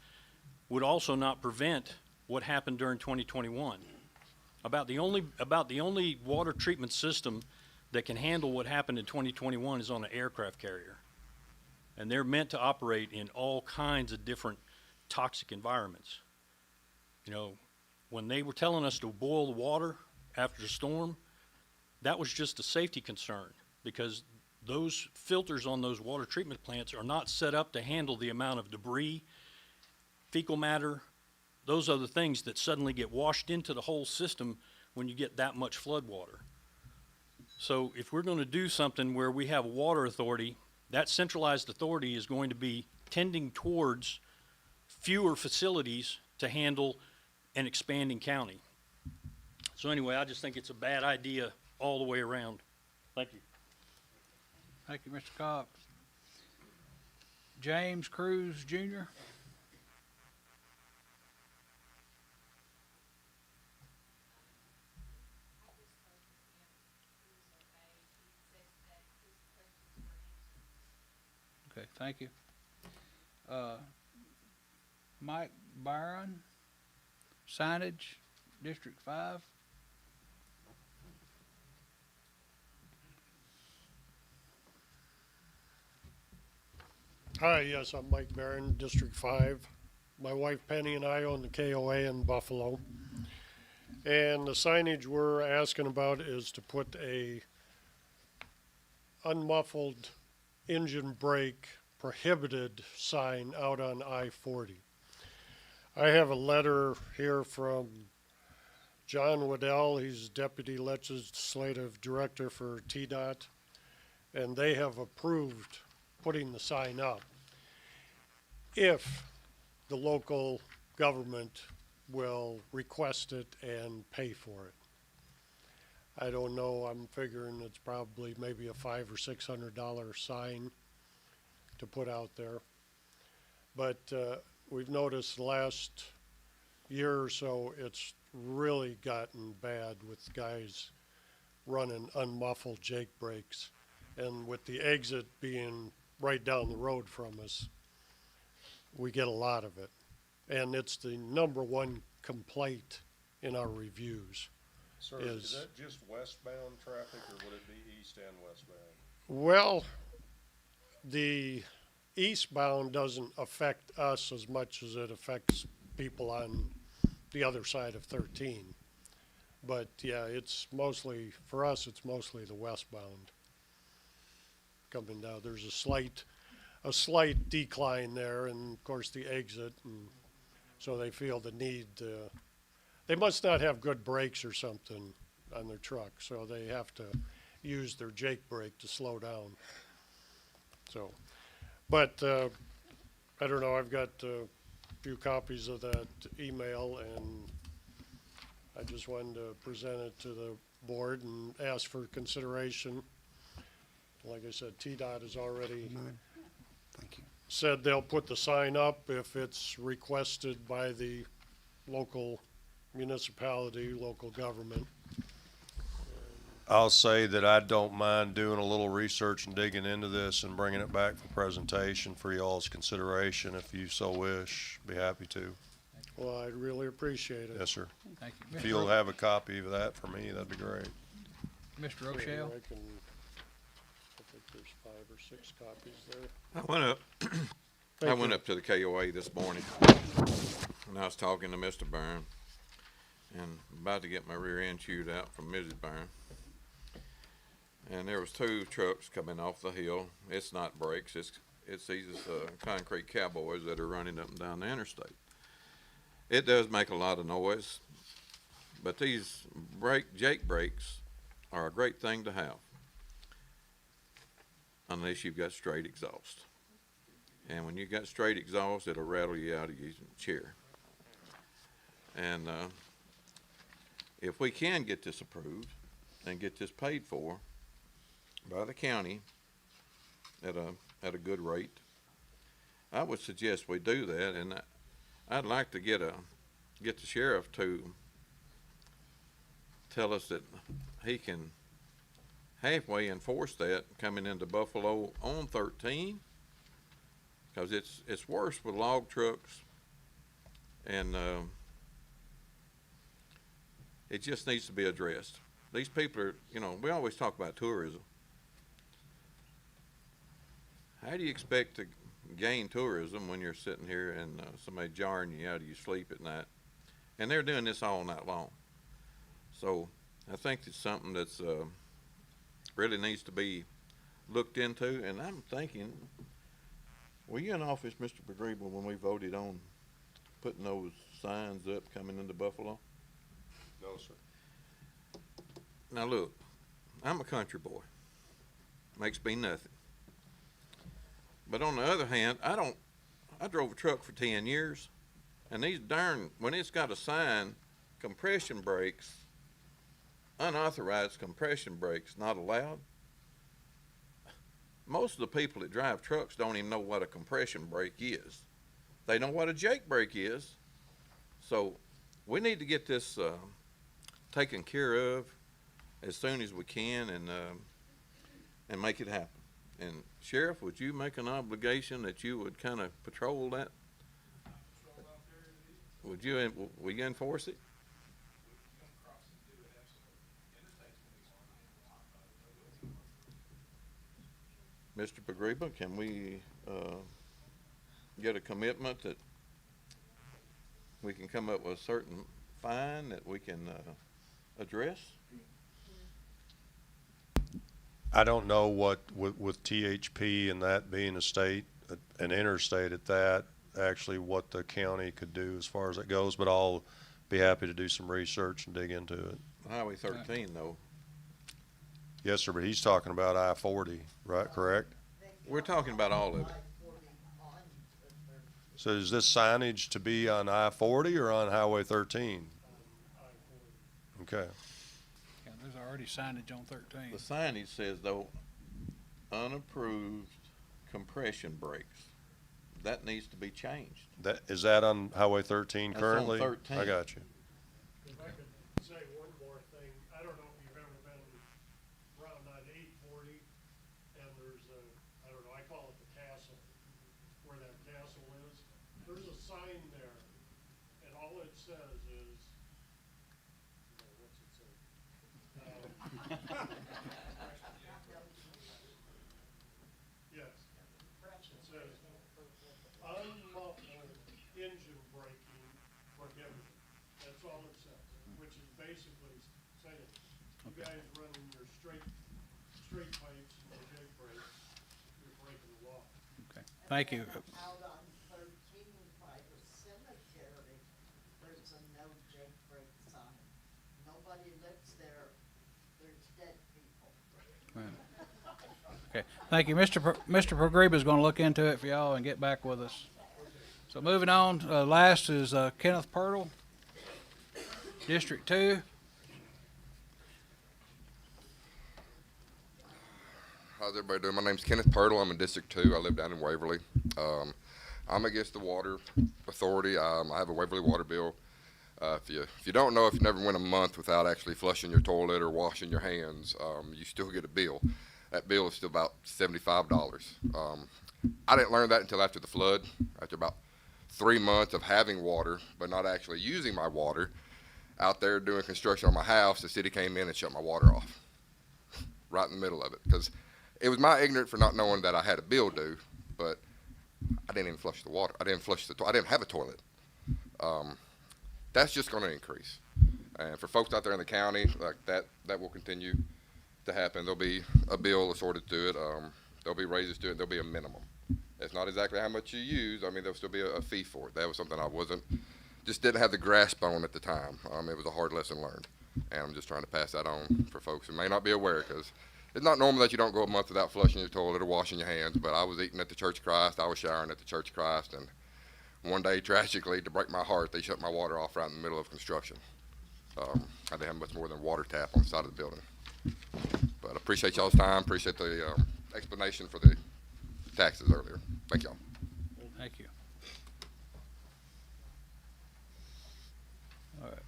would also not prevent what happened during 2021. About the only water treatment system that can handle what happened in 2021 is on an aircraft carrier. And they're meant to operate in all kinds of different toxic environments. You know, when they were telling us to boil the water after the storm, that was just a safety concern, because those filters on those water treatment plants are not set up to handle the amount of debris, fecal matter, those other things that suddenly get washed into the whole system when you get that much flood water. So if we're going to do something where we have a water authority, that centralized authority is going to be tending towards fewer facilities to handle an expanding county. So anyway, I just think it's a bad idea all the way around. Thank you. Thank you, Mr. Cox. James Cruz Jr. Okay, thank you. Mike Byron, signage, District 5. Hi, yes, I'm Mike Barron, District 5. My wife Penny and I own the KOA in Buffalo. And the signage we're asking about is to put a unmuffled engine brake prohibited sign out on I-40. I have a letter here from John Waddell. He's Deputy Legislative Director for TDOT, and they have approved putting the sign up if the local government will request it and pay for it. I don't know, I'm figuring it's probably maybe a $500 or $600 sign to put out there. But we've noticed the last year or so, it's really gotten bad with guys running unmuffled Jake brakes. And with the exit being right down the road from us, we get a lot of it. And it's the #1 complaint in our reviews. Sir, is- is that just westbound traffic, or would it be east and westbound? Well, the eastbound doesn't affect us as much as it affects people on the other side of 13. But yeah, it's mostly, for us, it's mostly the westbound coming down. There's a slight decline there, and of course the exit, and so they feel the need to, they must not have good brakes or something on their truck, so they have to use their Jake brake to slow down. So, but I don't know, I've got a few copies of that email, and I just wanted to present it to the board and ask for consideration. Like I said, TDOT has already Thank you. said they'll put the sign up if it's requested by the local municipality, local government. I'll say that I don't mind doing a little research and digging into this and bringing it back for presentation for y'all's consideration if you so wish. Be happy to. Well, I'd really appreciate it. Yes, sir. Thank you. If you'll have a copy of that for me, that'd be great. Mr. Rochelle? I think there's 5 or 6 copies there. I went up, I Thank went you. up to the KOA this morning, and I was talking to Mr. Byrne, and about to get my rear end chewed out from Mrs. Byrne. And there was 2 trucks coming off the hill. It's not brakes, it's these concrete cowboys that are running up and down the interstate. It does make a lot of noise, but these Jake brakes are a great thing to have, unless you've got straight exhaust. And when you've got straight exhaust, it'll rattle you out of your chair. And if we can get this approved and get this paid for by the county at a good rate, I would suggest we do that. And I'd like to get the sheriff to tell us that he can halfway enforce that coming into Buffalo on 13, because it's worse with log trucks, and it just needs to be addressed. These people are, we always talk about tourism. How do you expect to gain tourism when you're sitting here and somebody jarring you out of your sleep at night? And they're doing this all night long. So I think it's something that's really needs to be looked into. And I'm thinking, were you in office, Mr. Begreble, when we voted on putting those signs up coming into Buffalo? No, sir. Now look, I'm a country boy. Makes me nothing. But on the other hand, I drove a truck for 10 years, and when it's got a sign, compression brakes, unauthorized compression brakes not allowed. Most of the people that drive trucks don't even know what a compression brake is. They know what a Jake brake is. So we need to get this taken care of as soon as we can, and make it happen. And Sheriff, would you make an obligation that you would kind of patrol that? Will you enforce it? Mr. Pagriba, can we get a commitment that we can come up with a certain fine that we can address? I don't know what, with THP and that being a state, an interstate at that, actually what the county could do as far as that goes, but I'll be happy to do some research and dig into it. Highway 13 though. Yes, sir, but he's talking about I-40, right, correct? We're talking about all of it. So is this signage to be on I-40 or on Highway 13? Okay. Yeah, there's already signage on 13. The signage says though, unapproved compression brakes. That needs to be changed. Is that on Highway 13 That's on currently? 13. I got you. If I could say one more thing, I don't know if you've ever been around on 840, and there's a, I don't know, I call it the castle, where that castle is. There's a sign there, and all it says is, what's it say? Yes. It says, unmuffled engine braking prohibited. That's all it says, which is basically saying, you guys running your straight pipes and your jig brakes, you're breaking the law. Okay, thank you. Out on 13 by the cemetery, there's a no jake break sign. Nobody lives there, there's dead people. Okay, thank you. Mr. Progreba is going to look into it for y'all and get back with us. So moving on, last is Kenneth Pirtle, District 2. How's everybody doing? My name's Kenneth Pirtle. I'm in District 2. I live down in Waverly. I'm against the water authority. I have a Waverly water bill. If you don't know, if you never went a month without actually flushing your toilet or washing your hands, you still get a bill. That bill is still about $75. I didn't learn that until after the flood, after about 3 months of having water, but not actually using my water. Out there doing construction on my house, the city came in and shut my water off right in the middle of it. Because it was my ignorance for not knowing that I had a bill due, but I didn't even flush the water. I didn't flush I didn't have a toilet. That's just going to increase. And for folks out there in the county, like that will continue to happen. There'll be a bill assorted to it. There'll be raises to it. There'll be a minimum. It's not exactly how much you use. I mean, there'll still be a fee for it. That was something I just didn't have the grasp on at the time. It was a hard lesson learned. And I'm just trying to pass that on for folks who may not be aware, because it's not normal that you don't go a month without flushing your toilet or washing your hands, but I was eating at the Church of Christ. I was showering at the Church of Christ, and one day, tragically, to break my heart, they shut my water off right in the middle of construction. I didn't have much more than a water tap on the side of the building. But I appreciate y'all's time, appreciate the explanation for the taxes earlier. Thank y'all. Thank you. All right.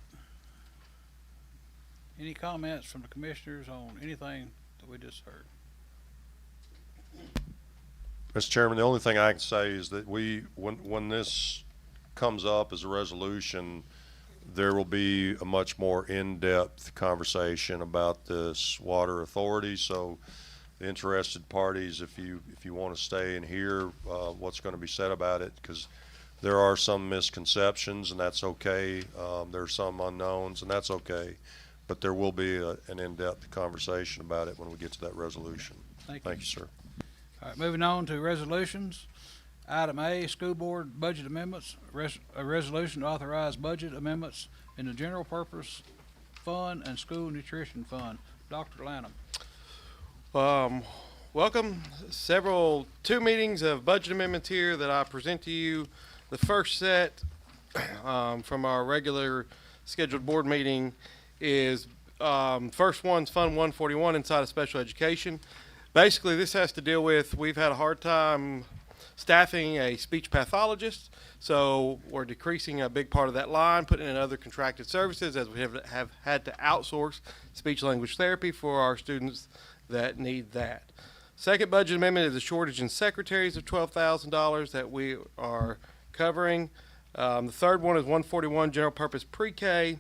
Any comments from the commissioners on anything that we just heard? Mr. Chairman, the only thing I can say is that when this comes up as a resolution, there will be a much more in-depth conversation about this water authority. So the interested parties, if you want to stay and hear what's going to be said about it, because there are some misconceptions, and that's okay. There are some unknowns, and that's okay. But there will be an in-depth conversation about it when we get to that resolution. Thank you, sir. All right, moving on to resolutions. Item A, school board budget amendments. A resolution to authorize budget amendments in the general purpose fund and school nutrition fund. Dr. Lanham. Welcome. Two meetings of budget amendments here that I present to you. The first set from our regular scheduled board meeting is first one's Fund 141 inside of special education. Basically, this has to deal with, we've had a hard time staffing a speech pathologist, so we're decreasing a big part of that line, putting in other contracted services, as we have had to outsource speech language therapy for our students that need that. Second budget amendment is a shortage in secretaries of $12,000 that we are covering. The third one is 141 general purpose pre-K,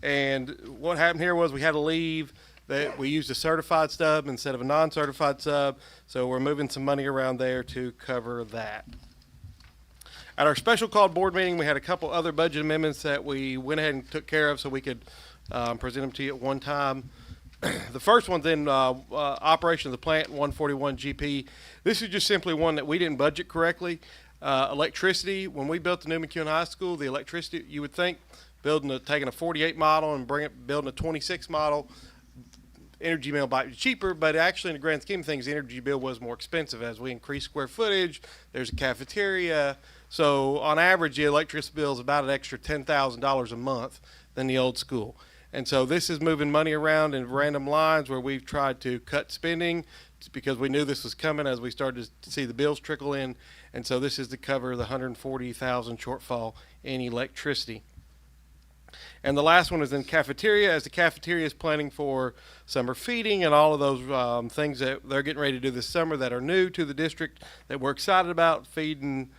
and what happened here was we had to leave that we used a certified sub instead of a non-certified sub, so we're moving some money around there to cover that. At our special called board meeting, we had a couple other budget amendments that we went ahead and took care of so we could present them to you at one time. The first one's in operation of the plant, 141 GP. This is just simply one that we didn't budget correctly. Electricity, when we built the new McEwen High School, the electricity, you would think taking a 48 model and building a 26 model, energy bill might be cheaper, but actually in the grand scheme of things, the energy bill was more expensive as we increased square footage. There's a cafeteria. So on average, the electricity bill is about an extra $10,000 a month than the old school. And so this is moving money around in random lines where we've tried to cut spending because we knew this was coming as we started to see the bills trickle in. And so this is to cover the $140,000 shortfall in electricity. And the last one is in cafeteria, as the cafeteria is planning for summer feeding and all of those things that they're getting ready to do this summer that are new to the district that we're excited about, feeding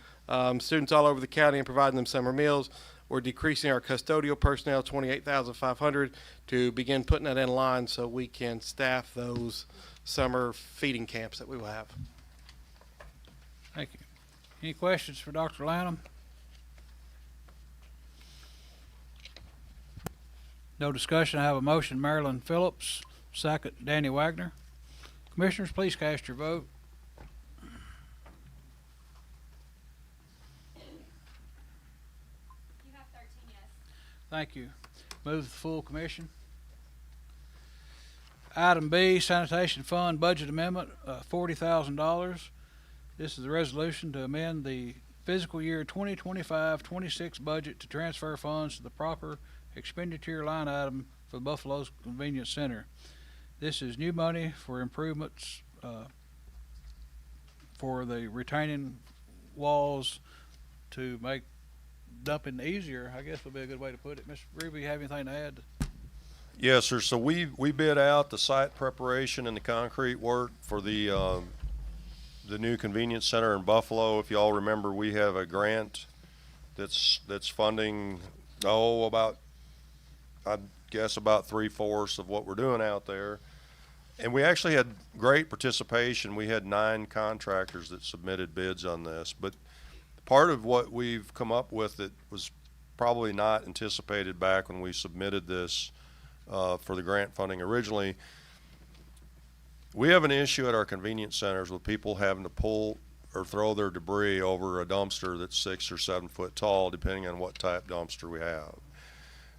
students all over the county and providing them summer meals. We're decreasing our custodial personnel, 28,500, to begin putting that in line so we can staff those summer feeding camps that we will have. Thank you. Any questions for Dr. Lanham? No discussion. I have a motion. Marilyn Phillips, second. Danny Wagner. Commissioners, please cast your vote. Thank you. Move the full commission. Item B, Sanitation Fund Budget Amendment, $40,000. This is a resolution to amend the fiscal year 2025-26 budget to transfer funds to the proper expenditure line item for the Buffalo's Convenience Center. This is new money for improvements for the retaining walls to make dumping easier, I guess would be a good way to put it. Mr. Ruby, you have anything to add? Yes, sir. So we bid out the site preparation and the concrete work for the new convenience center in Buffalo. If y'all remember, we have a grant that's funding about, I guess, about 3/4 of what we're doing out there. And we actually had great participation. We had 9 contractors that submitted bids on this, but part of what we've come up with that was probably not anticipated back when we submitted this for the grant funding originally, we have an issue at our convenience centers with people having to pull or throw their debris over a dumpster that's 6 or 7 foot tall, depending on what type dumpster we have.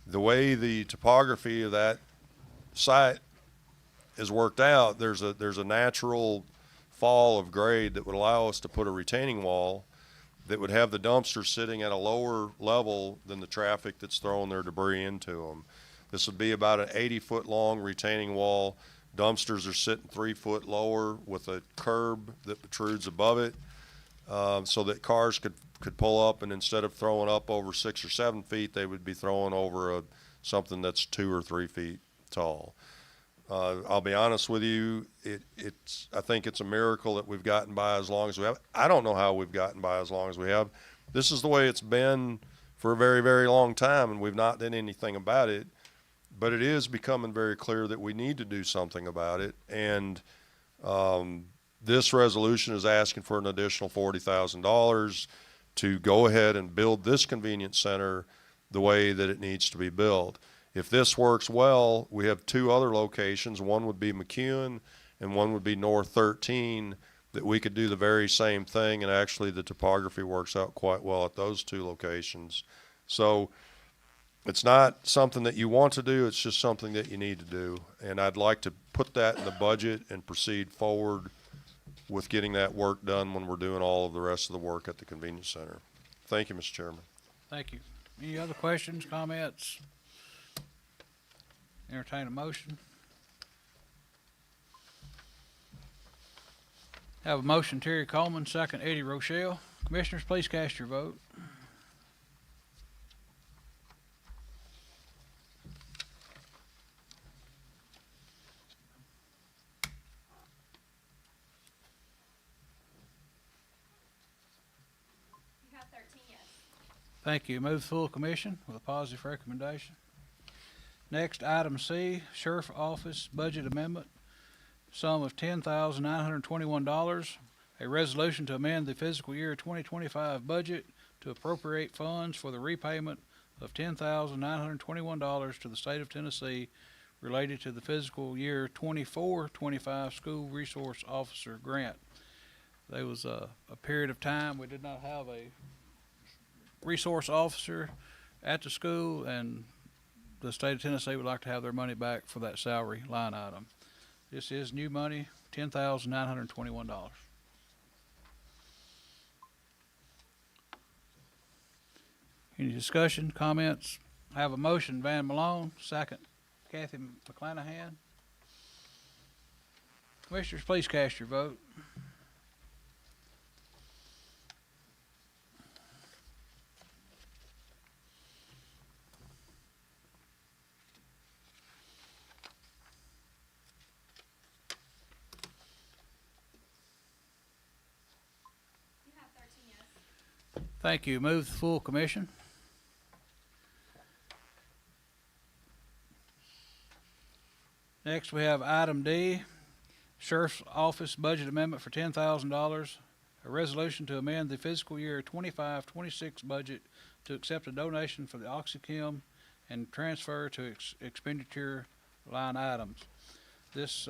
The way the topography of that site is worked out, there's a natural fall of grade that would allow us to put a retaining wall that would have the dumpster sitting at a lower level than the traffic that's throwing their debris into them. This would be about an 80-foot long retaining wall. Dumpsters are sitting 3 foot lower with a curb that protrudes above it, so that cars could pull up, and instead of throwing up over 6 or 7 feet, they would be throwing over something that's 2 or 3 feet tall. I'll be honest with you, I think it's a miracle that we've gotten by as long as we have. I don't know how we've gotten by as long as we have. This is the way it's been for a very, very long time, and we've not done anything about it. But it is becoming very clear that we need to do something about it. And this resolution is asking for an additional $40,000 to go ahead and build this convenience center the way that it needs to be built. If this works well, we have 2 other locations. One would be McEwen and one would be North 13, that we could do the very same thing, and actually the topography works out quite well at those 2 locations. So it's not something that you want to do, it's just something that you need to do. And I'd like to put that in the budget and proceed forward with getting that work done when we're doing all of the rest of the work at the convenience center. Thank you, Mr. Chairman. Thank you. Any other questions, comments? Entertain a motion. Have a motion, Terry Coleman, second, Eddie Rochelle. Commissioners, please cast your vote. You have 13 yes. Thank you. Move the full commission with a positive recommendation. Next, item C, Sheriff Office Budget Amendment, sum of $10,921. A resolution to amend the fiscal year 2025 budget to appropriate funds for the repayment of $10,921 to the state of Tennessee related to the fiscal year 24-25 school resource officer grant. There was a period of time we did not have a resource officer at the school, and the state of Tennessee would like to have their money back for that salary line item. This is new money, $10,921. Any discussion, comments? I have a motion, Van Malone, second, Kathy McClanahan. Commissioners, please cast your vote. Thank you. Move the full commission. Next, we have item D, Sheriff's Office Budget Amendment for $10,000. A resolution to amend the fiscal year 25-26 budget to accept a donation for the OxyChem and transfer to expenditure line items. This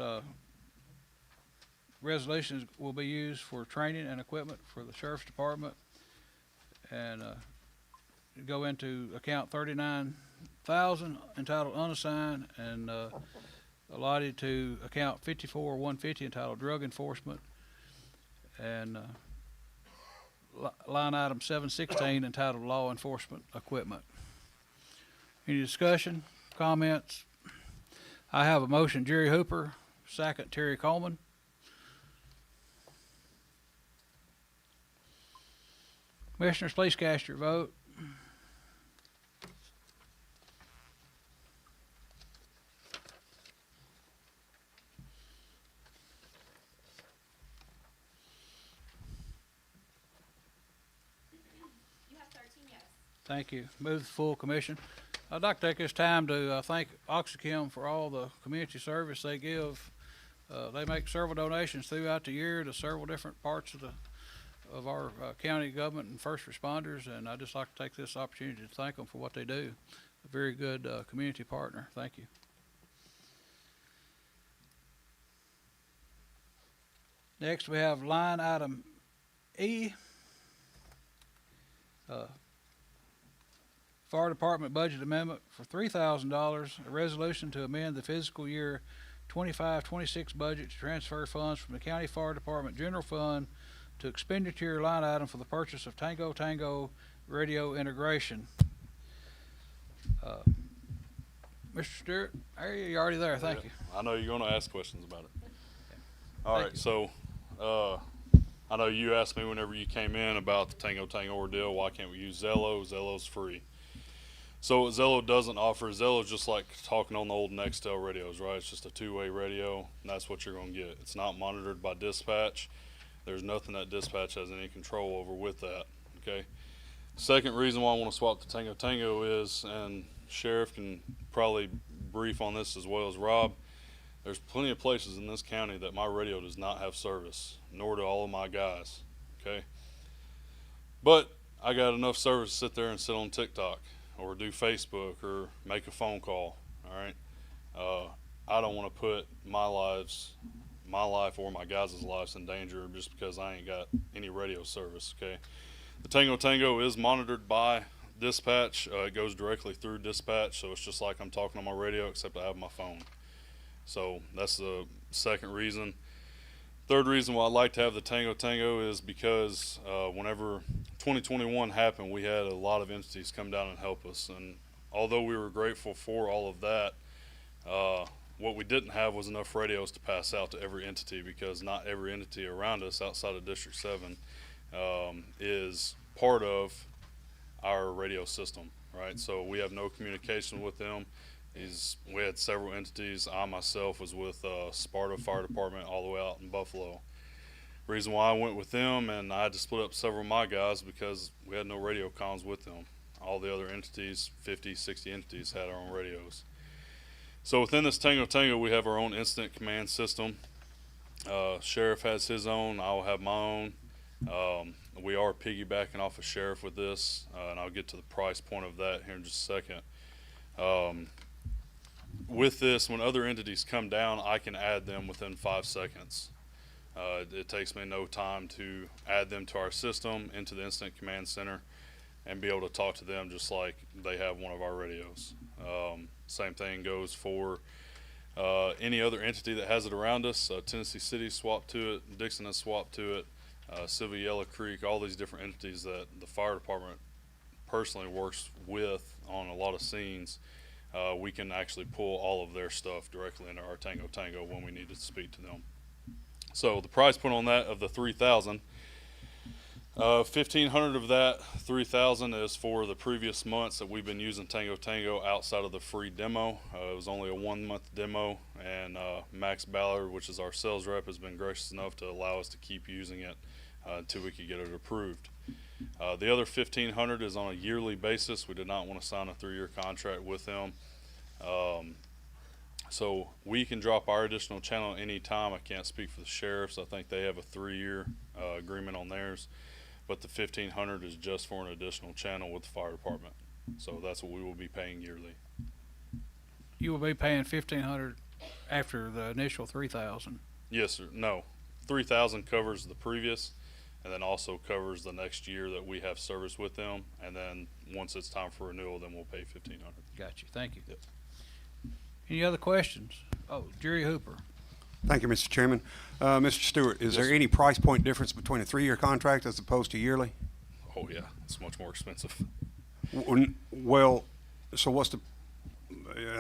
resolution will be used for training and equipment for the Sheriff's Department, and go into account 39,000 entitled unassigned, and allotted to account 54-150 entitled drug enforcement, and line item 716 entitled law enforcement equipment. Any discussion, comments? I have a motion, Jerry Hooper, second, Terry Coleman. Commissioners, please cast your vote. You have 13 yes. Thank you. Move the full commission. I'd like to take this time to thank OxyChem for all the community service they give. They make several donations throughout the year to several different parts of our county government and first responders, and I'd just like to take this opportunity to thank them for what they do. A very good community partner. Thank you. Next, we have line item E, Fire Department Budget Amendment for $3,000, a resolution to amend the fiscal year 25-26 budget to transfer funds from the County Fire Department General Fund to expenditure line item for the purchase of Tango Tango radio integration. Mr. Stewart, you're already there. Thank you. I know you're going to ask questions about it. All right, so I know you asked me whenever you came in about the Tango Tango ordeal. Why can't we use Zello? Zello's free. So what Zello doesn't offer, Zello's just like talking on the old Nextel radios, right? It's just a two-way radio, and that's what you're going to get. It's not monitored by dispatch. There's nothing that dispatch has any control over with that, okay? Second reason why I want to swap to Tango Tango is, and Sheriff can probably brief on this as well as Rob, there's plenty of places in this county that my radio does not have service, nor do all of my guys, okay? But I got enough service to sit there and sit on TikTok or do Facebook or make a phone call, all right? I don't want to put my life or my guys' lives in danger just because I ain't got any radio service, okay? The Tango Tango is monitored by dispatch. It goes directly through dispatch, so it's just like I'm talking on my radio, except I have my phone. So that's the second reason. Third reason why I like to have the Tango Tango is because whenever 2021 happened, we had a lot of entities come down and help us, and although we were grateful for all of that, what we didn't have was enough radios to pass out to every entity, because not every entity around us outside of District 7 is part of our radio system, right? So we have no communication with them. We had several entities. I myself was with Sparta Fire Department all the way out in Buffalo. Reason why I went with them, and I had to split up several of my guys because we had no radio comms with them. All the other entities, 50, 60 entities, had our own radios. So within this Tango Tango, we have our own incident command system. Sheriff has his own. I'll have my own. We are piggybacking off of Sheriff with this, and I'll get to the price point of that here in just a second. with this, when other entities come down, I can add them within 5 seconds. It takes me no time to add them to our system, into the incident command center, and be able to talk to them just like they have one of our radios. Same thing goes for any other entity that has it around us. Tennessee City swapped to it, Dixon has swapped to it, Sylvia Yellow Creek, all these different entities that the fire department personally works with on a lot of scenes. We can actually pull all of their stuff directly into our Tango Tango when we need to speak to them. So the price put on that of the 3,000, 1,500 of that 3,000 is for the previous months that we've been using Tango Tango outside of the free demo. It was only a 1-month demo, and Max Ballard, which is our sales rep, has been gracious enough to allow us to keep using it until we could get it approved. The other 1,500 is on a yearly basis. We did not want to sign a 3-year contract with them. So we can drop our additional channel anytime. I can't speak for the sheriffs. I think they have a 3-year agreement on theirs. But the 1,500 is just for an additional channel with the fire department. So that's what we will be paying yearly. You will be paying 1,500 after the initial 3,000. Yes, sir. No, 3,000 covers the previous, and then also covers the next year that we have service with them. And then once it's time for renewal, then we'll pay 1,500. Got you. Thank you. Yep. Any other questions? Oh, Jerry Hooper. Thank you, Mr. Chairman. Mr. Stewart, is there any price point difference between a 3-year contract as opposed to yearly? Oh yeah, it's much more expensive. Well, so what's the,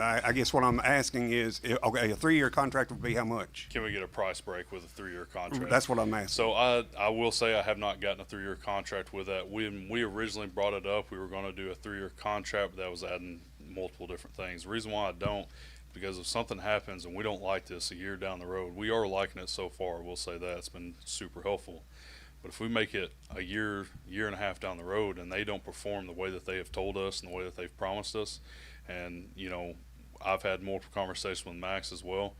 I guess what I'm asking is, okay, a 3-year contract would be how much? Can we get a price break with a 3-year contract? That's what I'm asking. So I will say I have not gotten a 3-year contract with that. When we originally brought it up, we were going to do a 3-year contract, but that was adding multiple different things. The reason why I don't, because if something happens and we don't like this a year down the road, we are liking it so far, we'll say that. It's been super helpful. But if we make it a year, year and a half down the road and they don't perform the way that they have told us and the way that they've promised us, and, you know, I've had multiple conversations with Max as well,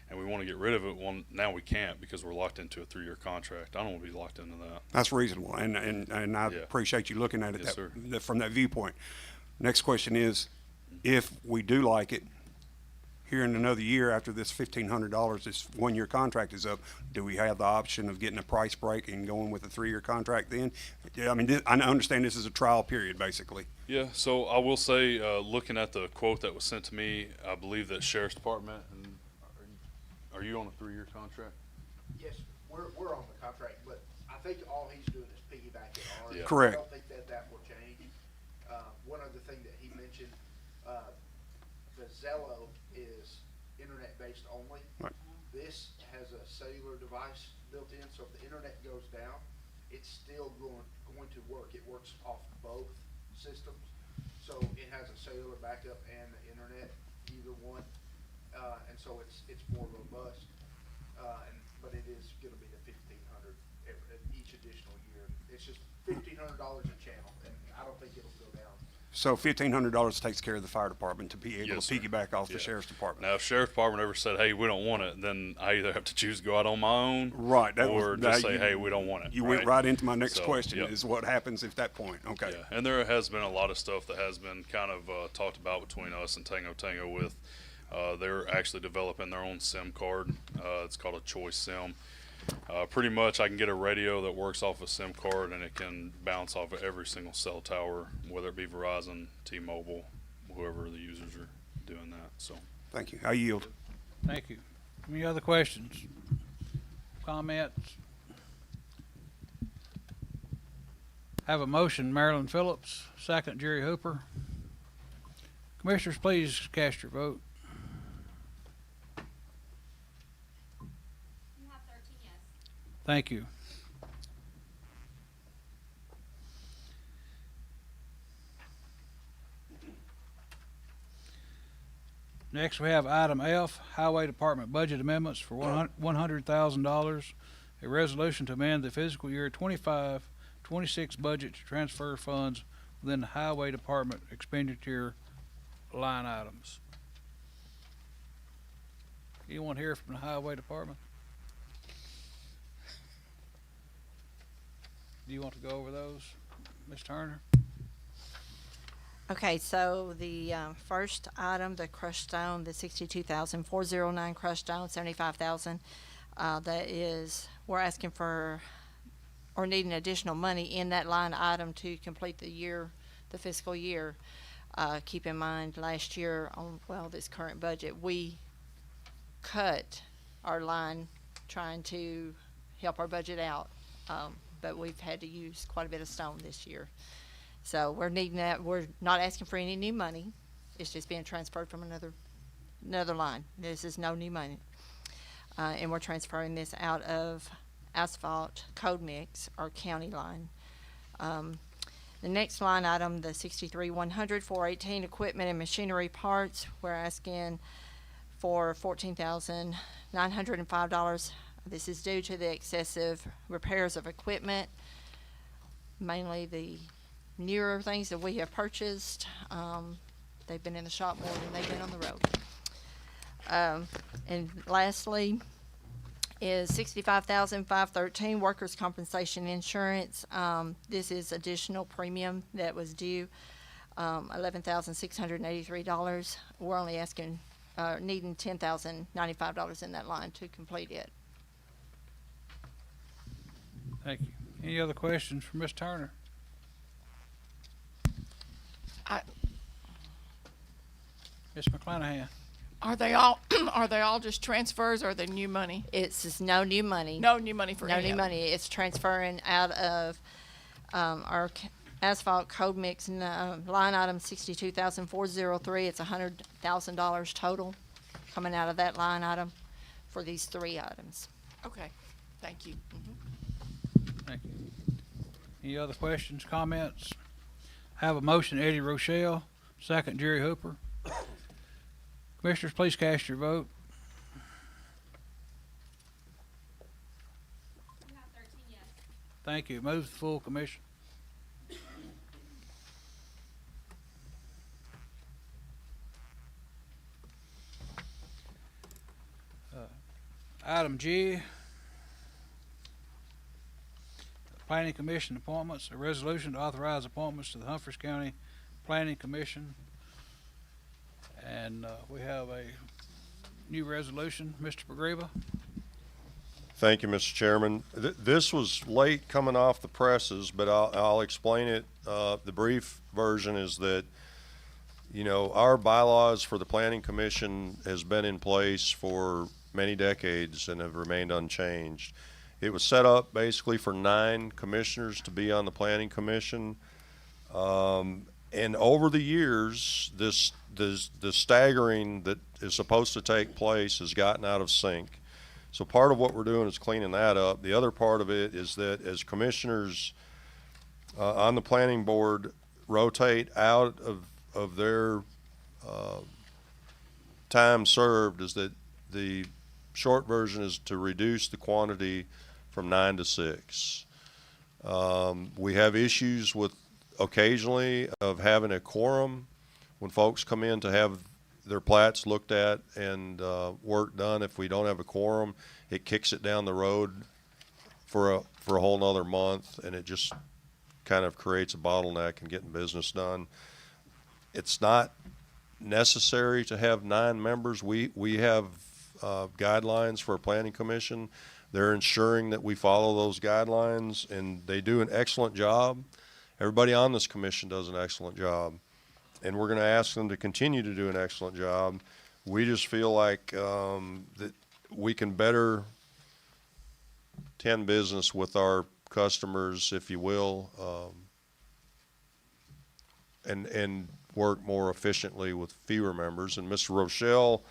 and we want to get rid of it, well, now we can't because we're locked into a 3-year contract. I don't want to be locked into that. That's reasonable, and I appreciate you looking at it Yes, from that viewpoint. Next question is, if we do like it, here in another year after this $1,500, this 1-year contract is up, do we have the option of getting a price break and going with a 3-year contract then? I mean, I understand this is a trial period, basically. Yeah, so I will say, looking at the quote that was sent to me, I believe that Sheriff's Department, and are you on a 3-year contract? Yes, we're on the contract, but I think all he's doing is piggybacking ours. Yeah. Correct. I don't think that will change. One other thing that he mentioned, the Zello is internet-based only. Right. This has a cellular device built in, so if the internet goes down, it's still going to work. It works off both systems, so it has a cellular backup and the internet, either one, and so it's more robust. But it is going to be the 1,500 each additional year. It's just $1,500 a channel, and I don't think it'll go down. So $1,500 takes care of the fire department to be able Yes, to sir. piggyback off the Yeah. sheriff's department. Now, if Sheriff's Department ever said, hey, we don't want it, then I either have to choose to go out on my own, Right. or just say, hey, we don't want it. You went right into my next So, question, yep. is what happens at that point. Okay. Yeah, and there has been a lot of stuff that has been kind of talked about between us and Tango Tango with. They're actually developing their own SIM card. It's called a Choice SIM. Pretty much I can get a radio that works off a SIM card and it can bounce off of every single cell tower, whether it be Verizon, T-Mobile, whoever the users are doing that. So Thank you. I yield. Thank you. Any other questions? Comments? Have a motion, Marilyn Phillips, second, Jerry Hooper. Commissioners, please cast your vote. Thank you. Next, we have item F, Highway Department budget amendments for $100,000. A resolution to amend the fiscal year 25-26 budget to transfer funds within the Highway Department expenditure line items. Anyone here from the Highway Department? Do you want to go over those, Ms. Turner? Okay, so the first item, the crushed stone, the 62,409 crushed stone, 75,000. That is, we're asking for or needing additional money in that line item to complete the year, the fiscal year. Keep in mind, last year on this current budget, we cut our line trying to help our budget out, but we've had to use quite a bit of stone this year. So we're needing that. We're not asking for any new money. It's just being transferred from another line. This is no new money. And we're transferring this out of asphalt code mix, or county line. The next line item, the 63,100, 418 equipment and machinery parts, we're asking for $14,905. This is due to the excessive repairs of equipment, mainly the newer things that we have purchased. They've been in the shop more than they've been on the road. And lastly is 65,513 workers' compensation insurance. This is additional premium that was due, $11,683. We're only asking, needing $10,095 in that line to complete it. Thank you. Any other questions for Ms. Turner? Ms. McClanahan? Are they all are they all just transfers, or are they new money? It's just no new money. No new money for no any new of money. It's transferring out of our asphalt code mix line item 62,403. It's $100,000 total coming out of that line item for these three items. Okay, thank you. Thank you. Any other questions, comments? Have a motion, Eddie Rochelle. Second, Jerry Hooper. Commissioners, please cast your vote. We have 13 yes. Thank you. Move the full commission. Item G, Planning Commission appointments. A resolution to authorize appointments to the Humphreys County Planning Commission. And we have a new resolution. Mr. Pagreba? Thank you, Mr. Chairman. This was late coming off the presses, but I'll explain it. The brief version is that, you know, our bylaws for the Planning Commission has been in place for many decades and have remained unchanged. It was set up basically for 9 commissioners to be on the Planning Commission. And over the years, the staggering that is supposed to take place has gotten out of sync. So part of what we're doing is cleaning that up. The other part of it is that as commissioners on the planning board rotate out of their time served, is that the short version is to reduce the quantity from 9 to 6. We have issues with occasionally of having a quorum when folks come in to have their plats looked at and work done. If we don't have a quorum, it kicks it down the road for a whole nother month, and it just kind of creates a bottleneck in getting business done. It's not necessary to have 9 members. We have guidelines for a planning commission. They're ensuring that we follow those guidelines, and they do an excellent job. Everybody on this commission does an excellent job, and we're going to ask them to continue to do an excellent job. We just feel like that we can better tend business with our customers, if you will, and work more efficiently with fewer members. And Mr. Rochelle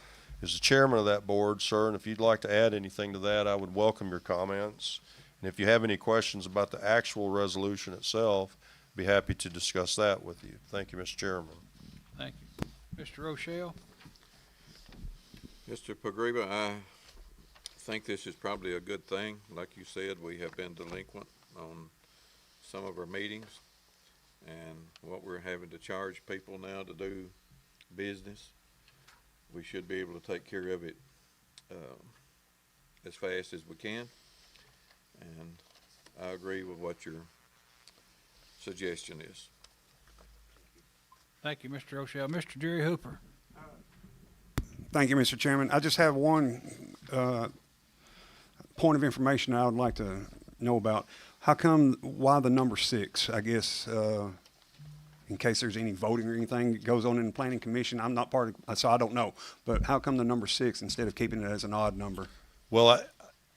is the chairman of that board, sir, and if you'd like to add anything to that, I would welcome your comments. And if you have any questions about the actual resolution itself, be happy to discuss that with you. Thank you, Mr. Chairman. Thank you. Mr. Rochelle? Mr. Pagreba, I think this is probably a good thing. Like you said, we have been delinquent on some of our meetings, and what we're having to charge people now to do business, we should be able to take care of it as fast as we can. And I agree with what your suggestion is. Thank you, Mr. Rochelle. Mr. Jerry Hooper. Thank you, Mr. Chairman. I just have one point of information I would like to know about. Why the number 6? I guess in case there's any voting or anything that goes on in the planning commission. I'm not part of, so I don't know. But how come the number 6 instead of keeping it as an odd number? Well,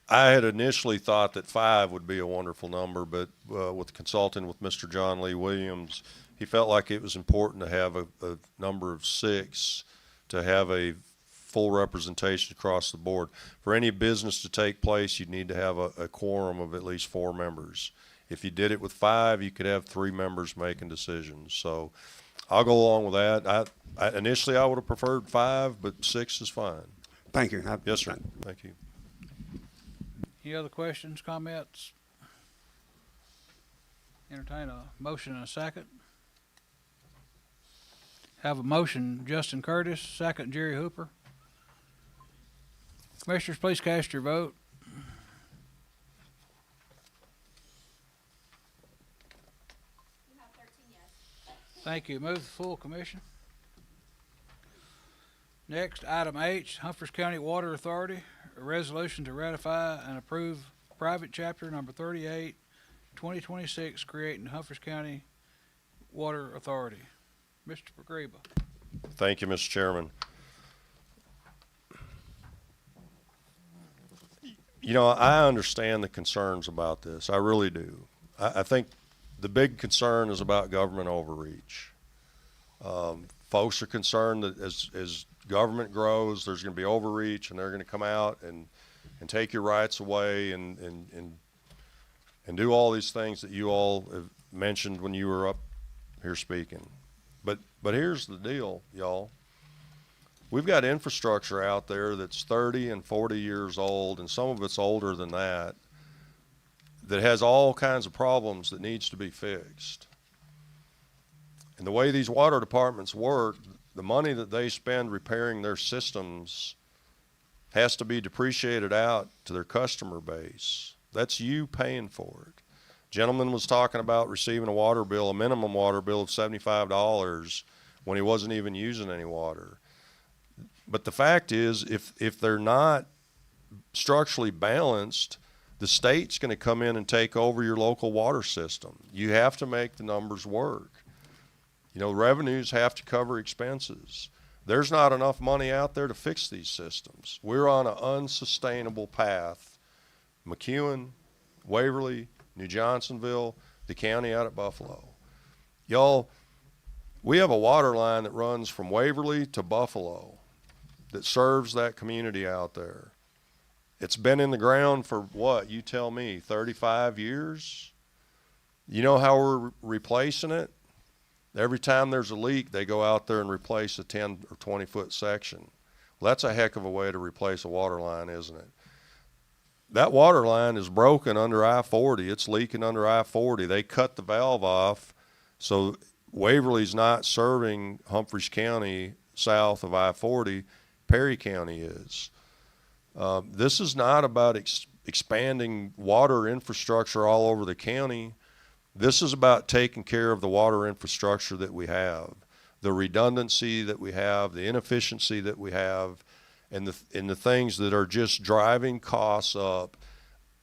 I had initially thought that 5 would be a wonderful number, but with consulting with Mr. John Lee Williams, he felt like it was important to have a number of 6 to have a full representation across the board. For any business to take place, you'd need to have a quorum of at least 4 members. If you did it with 5, you could have 3 members making decisions. So I'll go along with that. Initially, I would have preferred 5, but 6 is fine. Thank you. Yes, sir. Thank you. Any other questions, comments? Entertain a motion and a second. Have a motion, Justin Curtis, second, Jerry Hooper. Commissioners, please cast your vote. You have 13 yes. Thank you. Move the full commission. Next, item H, Humphreys County Water Authority, a resolution to ratify and approve private chapter number 38, 2026, creating Humphreys County Water Authority. Mr. Greba. Thank you, Mr. Chairman. You know, I understand the concerns about this. I really do. I think the big concern is about government overreach. Folks are concerned that as government grows, there's going to be overreach, and they're going to come out and take your rights away and do all these things that you all have mentioned when you were up here speaking. But here's the deal, y'all. We've got infrastructure out there that's 30 and 40 years old, and some of it's older than that has all kinds of problems that needs to be fixed. And the way these water departments work, the money that they spend repairing their systems has to be depreciated out to their customer base. That's you paying for it. Gentleman was talking about receiving a minimum water bill of $75 when he wasn't even using any water. But the fact is, if they're not structurally balanced, the state's going to come in and take over your local water system. You have to make the numbers work. You know, revenues have to cover expenses. There's not enough money out there to fix these systems. We're on an unsustainable path. McEwen, Waverly, New Johnsonville, the county out at Buffalo. Y'all, we have a water line that runs from Waverly to Buffalo that serves that community out there. It's been in the ground for what, you tell me, 35 years? You know how we're replacing it? Every time there's a leak, they go out there and replace a 10 or 20-foot section. Well, that's a heck of a way to replace a water line, isn't it? That water line is broken under I-40. It's leaking under I-40. They cut the valve off, so Waverly's not serving Humphreys County south of I-40. Perry County is. This is not about expanding water infrastructure all over the county. This is about taking care of the water infrastructure that we have, the redundancy that we have, the inefficiency that we have, and the things that are just driving costs up.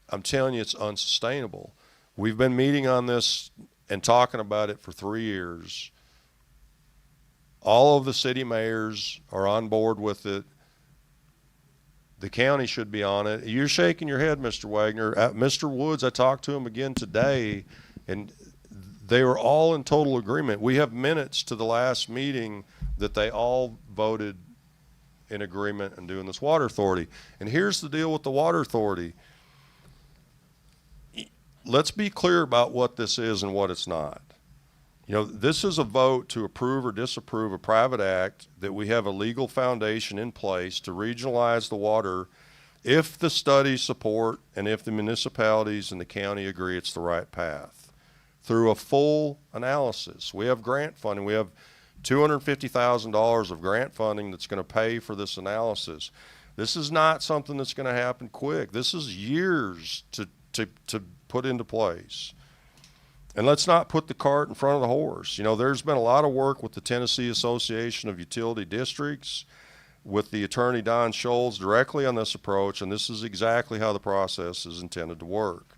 I'm telling you, it's unsustainable. We've been meeting on this and talking about it for 3 years. All of the city mayors are on board with it. The county should be on it. You're shaking your head, Mr. Wagner. Mr. Woods, I talked to him again today, and they were all in total agreement. We have minutes to the last meeting that they all voted in agreement on doing this water authority. And here's the deal with the water authority. Let's be clear about what this is and what it's not. You know, this is a vote to approve or disapprove a private act that we have a legal foundation in place to regionalize the water if the studies support and if the municipalities and the county agree it's the right path. Through a full analysis. We have grant funding. We have $250,000 of grant funding that's going to pay for this analysis. This is not something that's going to happen quick. This is years to put into place. And let's not put the cart in front of the horse. You know, there's been a lot of work with the Tennessee Association of Utility Districts, with the attorney Don Scholes directly on this approach, and this is exactly how the process is intended to work.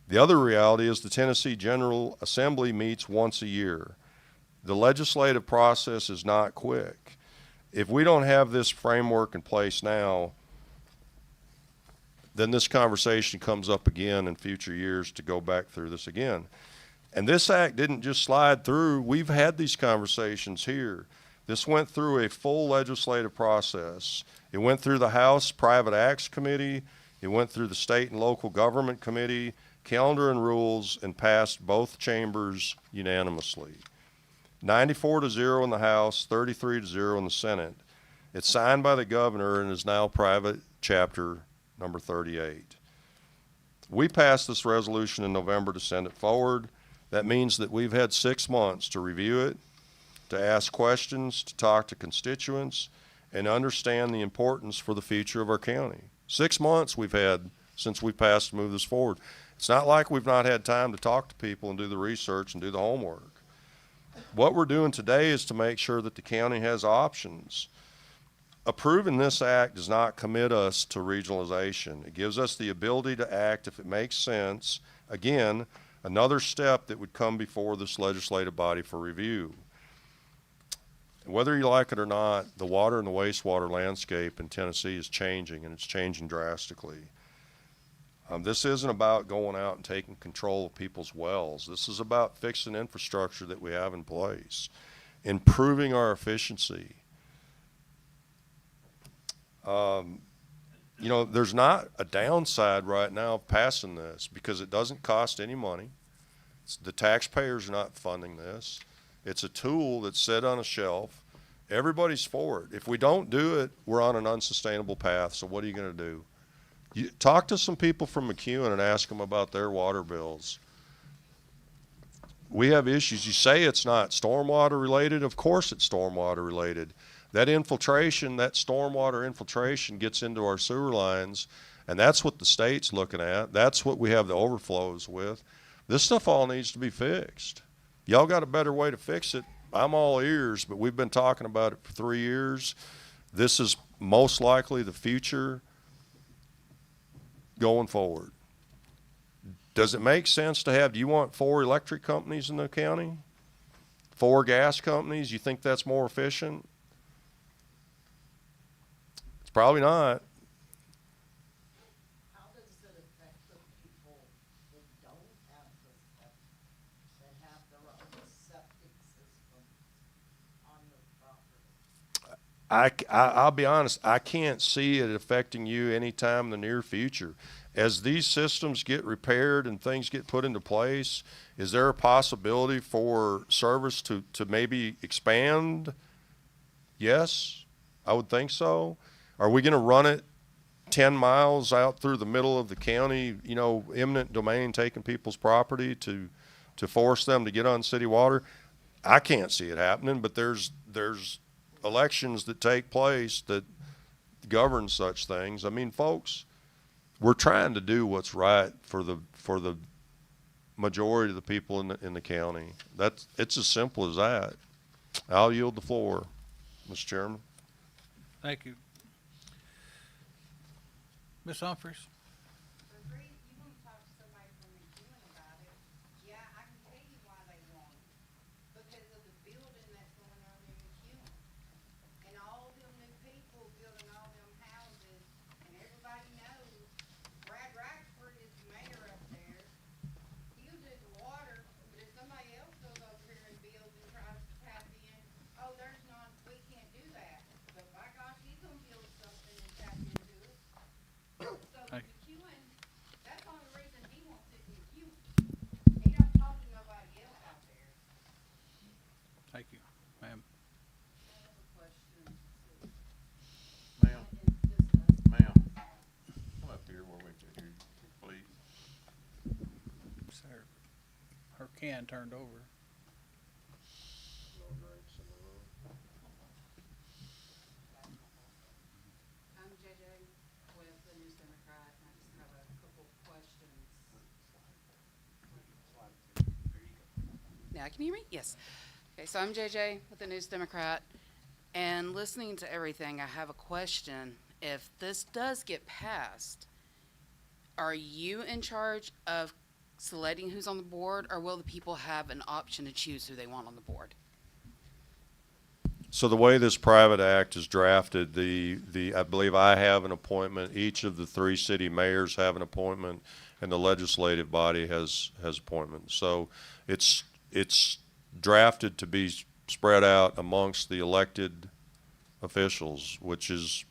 The other reality is the Tennessee General Assembly meets once a year. The legislative process is not quick. If we don't have this framework in place now, then this conversation comes up again in future years to go back through this again. And this act didn't just slide through. We've had these conversations here. This went through a full legislative process. It went through the House Private Acts Committee. It went through the State and Local Government Committee, Calendar and Rules, and passed both chambers unanimously. 94-0 in the House, 33-0 in the Senate. It's signed by the governor and is now private chapter number 38. We passed this resolution in November to send it forward. That means that we've had 6 months to review it, to ask questions, to talk to constituents, and understand the importance for the future of our county. 6 months we've had since we passed to move this forward. It's not like we've not had time to talk to people and do the research and do the homework. What we're doing today is to make sure that the county has options. Approving this act does not commit us to regionalization. It gives us the ability to act if it makes sense. Again, another step that would come before this legislative body for review. Whether you like it or not, the water and the wastewater landscape in Tennessee is changing, and it's changing drastically. This isn't about going out and taking control of people's wells. This is about fixing infrastructure that we have in place, improving our efficiency. You know, there's not a downside right now of passing this because it doesn't cost any money. The taxpayers are not funding this. It's a tool that's set on a shelf. Everybody's for it. If we don't do it, we're on an unsustainable path. So what are you going to do? You talk to some people from McEwen and ask them about their water bills. We have issues. You say it's not stormwater related. Of course it's stormwater related. That infiltration, that stormwater infiltration gets into our sewer lines, and that's what the state's looking at. That's what we have the overflows with. This stuff all needs to be fixed. Y'all got a better way to fix it. I'm all ears, but we've been talking about it for 3 years. This is most likely the future going forward. Does it make sense to have, do you want 4 electric companies in the county? 4 gas companies? You think that's more efficient? It's probably not. How does it affect the people that don't have the septic, that have their own septic systems on their property? I'll be honest, I can't see it affecting you anytime in the near future. As these systems get repaired and things get put into place, is there a possibility for service to maybe expand? Yes, I would think so. Are we going to run it 10 miles out through the middle of the county, you know, eminent domain, taking people's property to force them to get on city water? I can't see it happening, but there's elections that take place that govern such things. I mean, folks, we're trying to do what's right for the majority of the people in the county. It's as simple as that. I'll yield the floor, Mr. Chairman. Thank you. Ms. Humphries? Thank you, ma'am. Ma'am, come up here where we can hear you, please. Her can turned over. I'm JJ with the News Democrat, and I just have a couple questions. Now, can you hear me? Yes. Okay, so I'm JJ with the News Democrat, and listening to everything, I have a question. If this does get passed, are you in charge of selecting who's on the board, or will the people have an option to choose who they want on the board? So the way this private act is drafted, I believe I have an appointment, each of the 3 city mayors have an appointment, and the legislative body has appointments. So it's drafted to be spread out amongst the elected officials, which is,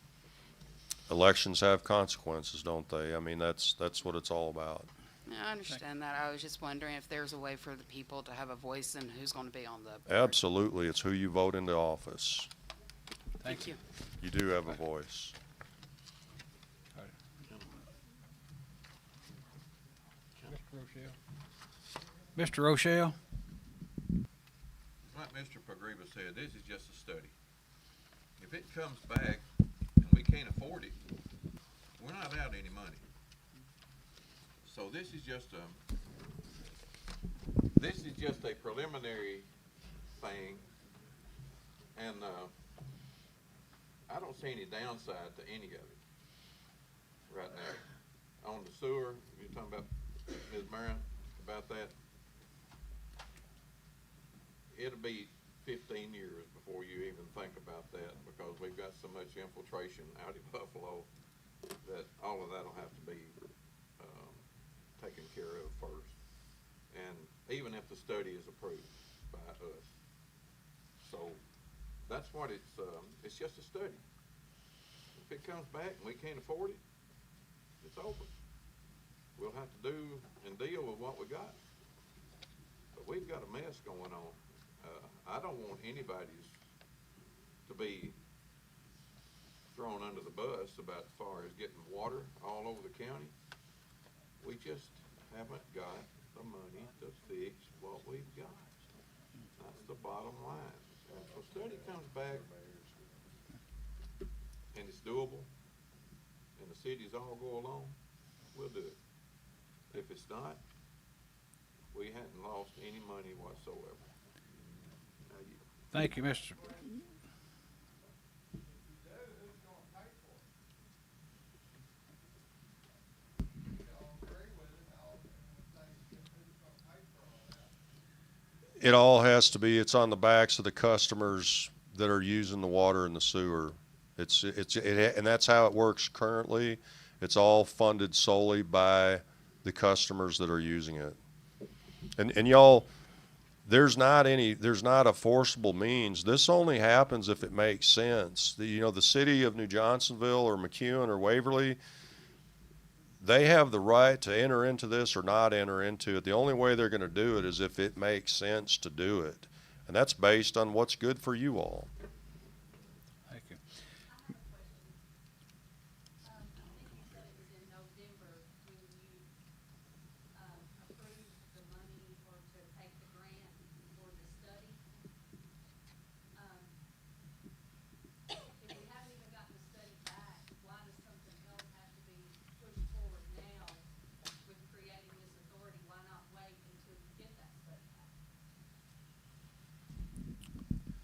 elections have consequences, don't they? I mean, that's what it's all about. I understand that. I was just wondering if there's a way for the people to have a voice in who's going to be on the board. Absolutely, it's who you vote into office. Thank you. You do have a voice. Mr. Rochelle? Like Mr. Pagriba said, this is just a study. If it comes back and we can't afford it, we're not out any money. So this is just a preliminary thing, and I don't see any downside to any of it right now. On the sewer, you're talking about Ms. Marin about that. It'll be 15 years before you even think about that, because we've got so much infiltration out in Buffalo that all of that'll have to be taken care of first. And even if the study is approved by us. So that's what it's just a study. If it comes back and we can't afford it, it's over. We'll have to do and deal with what we got. But we've got a mess going on. I don't want anybody's to be thrown under the bus about as far as getting water all over the county. We just haven't got the money to fix what we've got. That's the bottom line. And if a study comes back and it's doable and the cities all go along, we'll do it. If it's not, we hadn't lost any money whatsoever. Now you. Thank you, Mr. It all has to be, it's on the backs of the customers that are using the water and the sewer. And that's how it works currently. It's all funded solely by the customers that are using it. And y'all, there's not a forcible means. This only happens if it makes sense. The city of New Johnsonville or McEwen or Waverly, they have the right to enter into this or not enter into it. The only way they're going to do it is if it makes sense to do it. And that's based on what's good for you all. Thank you.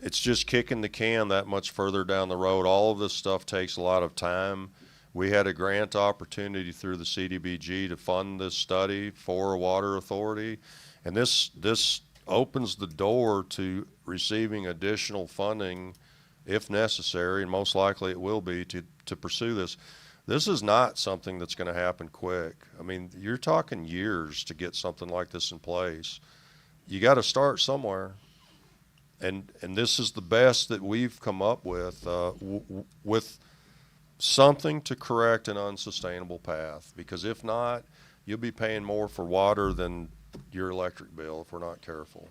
It's just kicking the can that much further down the road. All of this stuff takes a lot of time. We had a grant opportunity through the CDBG to fund this study for a water authority, and this opens the door to receiving additional funding if necessary, and most likely it will be, to pursue this. This is not something that's going to happen quick. I mean, you're talking years to get something like this in place. You got to start somewhere. And this is the best that we've come up with, with something to correct an unsustainable path. Because if not, you'll be paying more for water than your electric bill if we're not careful.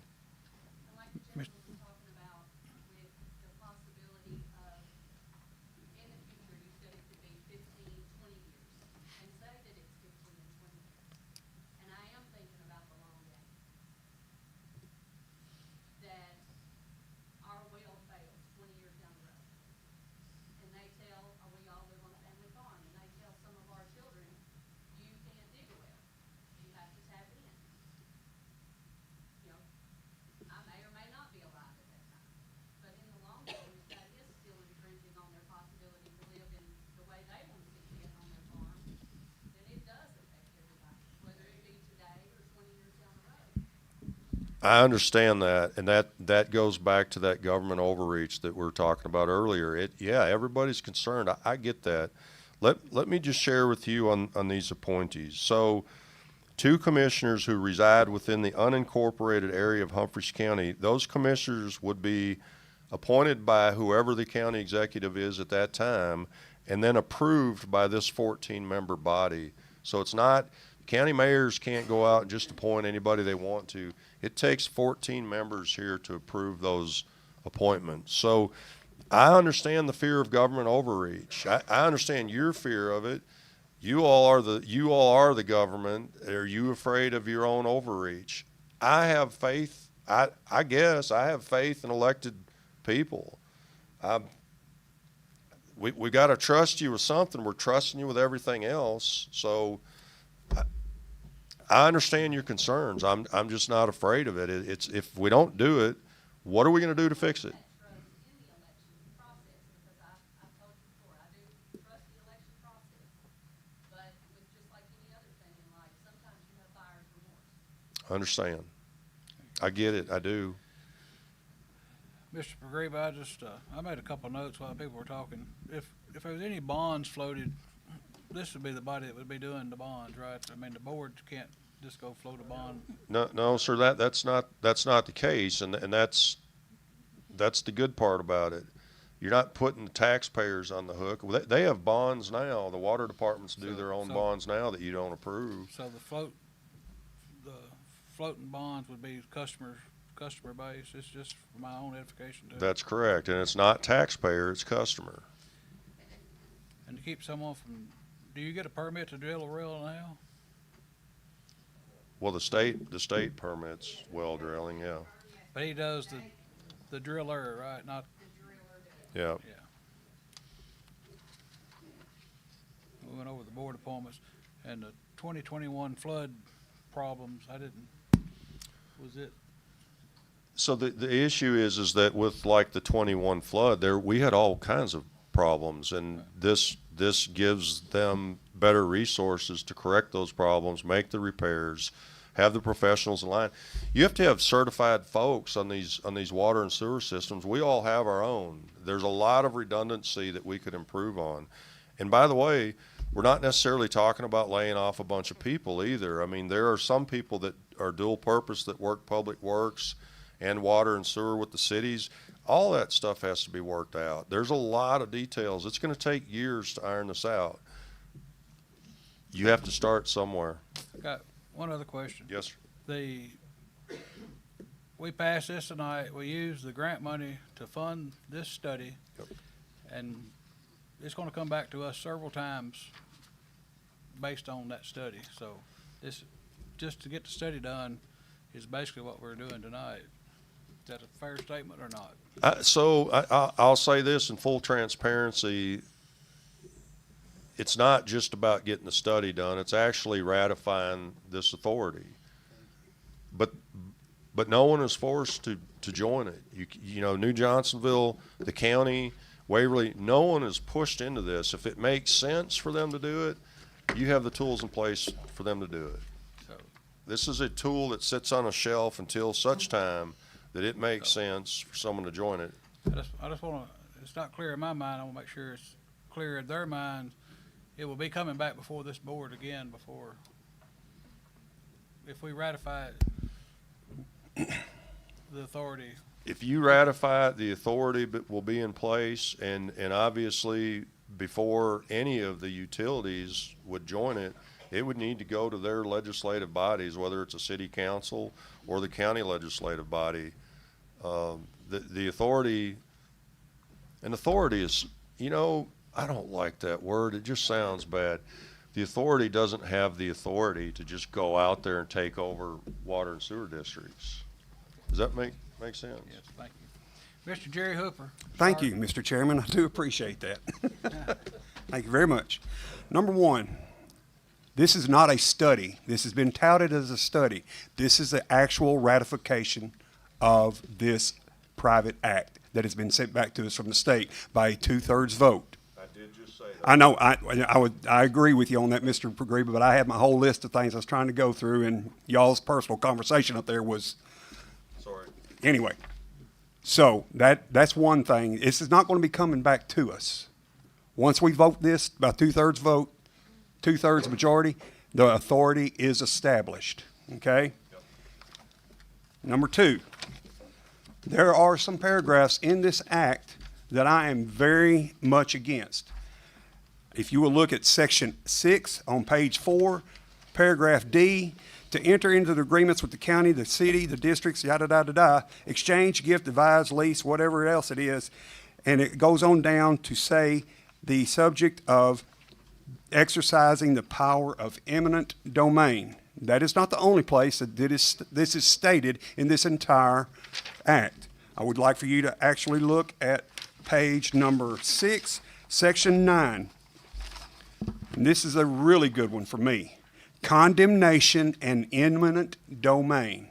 I understand that, and that goes back to that government overreach that we were talking about earlier. Yeah, everybody's concerned. I get that. Let me just share with you on these appointees. So, 2 commissioners who reside within the unincorporated area of Humphreys County, those commissioners would be appointed by whoever the county executive is at that time, and then approved by this 14-member body. So it's not, county mayors can't go out and just appoint anybody they want to. It takes 14 members here to approve those appointments. So I understand the fear of government overreach. I understand your fear of it. You all are the government. Are you afraid of your own overreach? I have faith. I guess I have faith in elected people. We got to trust you with something. We're trusting you with everything else. So I understand your concerns. I'm just not afraid of it. It's if we don't do it, what are we going to do to fix it? I understand. I get it. I do. Mr. Pagriba, I made a couple of notes while people were talking. If there was any bonds floated, this would be the body that would be doing the bonds, right? I mean, the board can't just go float a bond. No, sir. That's not the case, and that's the good part about it. You're not putting the taxpayers on the hook. They have bonds now. The water departments do their own bonds now that you don't approve. So the floating bonds would be customer base. It's just for my own edification too. That's correct, and it's not taxpayer, it's customer. And to keep someone from, do you get a permit to drill a well now? Well, the state permits well drilling, yeah. But he does the driller, right? Not. Yeah. Yeah. We went over the board appointments and the 2021 flood problems. Was it? So the issue is that with like the 21 flood, we had all kinds of problems, and this gives them better resources to correct those problems, make the repairs, have the professionals in line. You have to have certified folks on these water and sewer systems. We all have our own. There's a lot of redundancy that we could improve on. And by the way, we're not necessarily talking about laying off a bunch of people either. I mean, there are some people that are dual purpose that work public works and water and sewer with the cities. All that stuff has to be worked out. There's a lot of details. It's going to take years to iron this out. You have to start somewhere. Got one other question. Yes, sir. We passed this tonight. We used the grant money to fund this study. Yep. And it's going to come back to us several times based on that study. So this, just to get the study done, is basically what we're doing tonight. Is that a fair statement or not? I'll say this in full transparency. It's not just about getting the study done. It's actually ratifying this authority. But no one is forced to join it. You know, New Johnsonville, the county, Waverly, no one is pushed into this. If it makes sense for them to do it, you have the tools in place for them to do it. So this is a tool that sits on a shelf until such time that it makes sense for someone to join it. I just want to, it's not clear in my mind. I want to make sure it's clear in their minds. It will be coming back before this board again before, if we ratify it, the authority. If you ratify it, the authority will be in place, and obviously before any of the utilities would join it, it would need to go to their legislative bodies, whether it's a city council or the county legislative body. The authority, and authority is, you know, I don't like that word. It just sounds bad. The authority doesn't have the authority to just go out there and take over water and sewer districts. Does that make sense? Yes, thank you. Mr. Jerry Hooper. Thank you, Mr. Chairman. I do appreciate that. Thank you very much. Number one, this is not a study. This has been touted as a study. This is the actual ratification of this private act that has been sent back to us from the state by a 2/3 vote. I did just say that. I know. I agree with you on that, Mr. Pagriba, but I had my whole list of things I was trying to go through, and y'all's personal conversation up there was Anyway, so that's one thing. This is not going to be coming back to us. Once we vote this by 2/3 vote, 2/3 majority, the authority is established. Okay? Number two, there are some paragraphs in this act that I am very much against. If you will look at section 6 on page 4, paragraph D, to enter into the agreements with the county, the city, the districts, yada, yada, yada, exchange, gift, devise, lease, whatever else it is, and it goes on down to say the subject of exercising the power of eminent domain. That is not the only place that this is stated in this entire act. I would like for you to actually look at page number 6, section 9. And this is a really good one for me. Condemnation and eminent domain.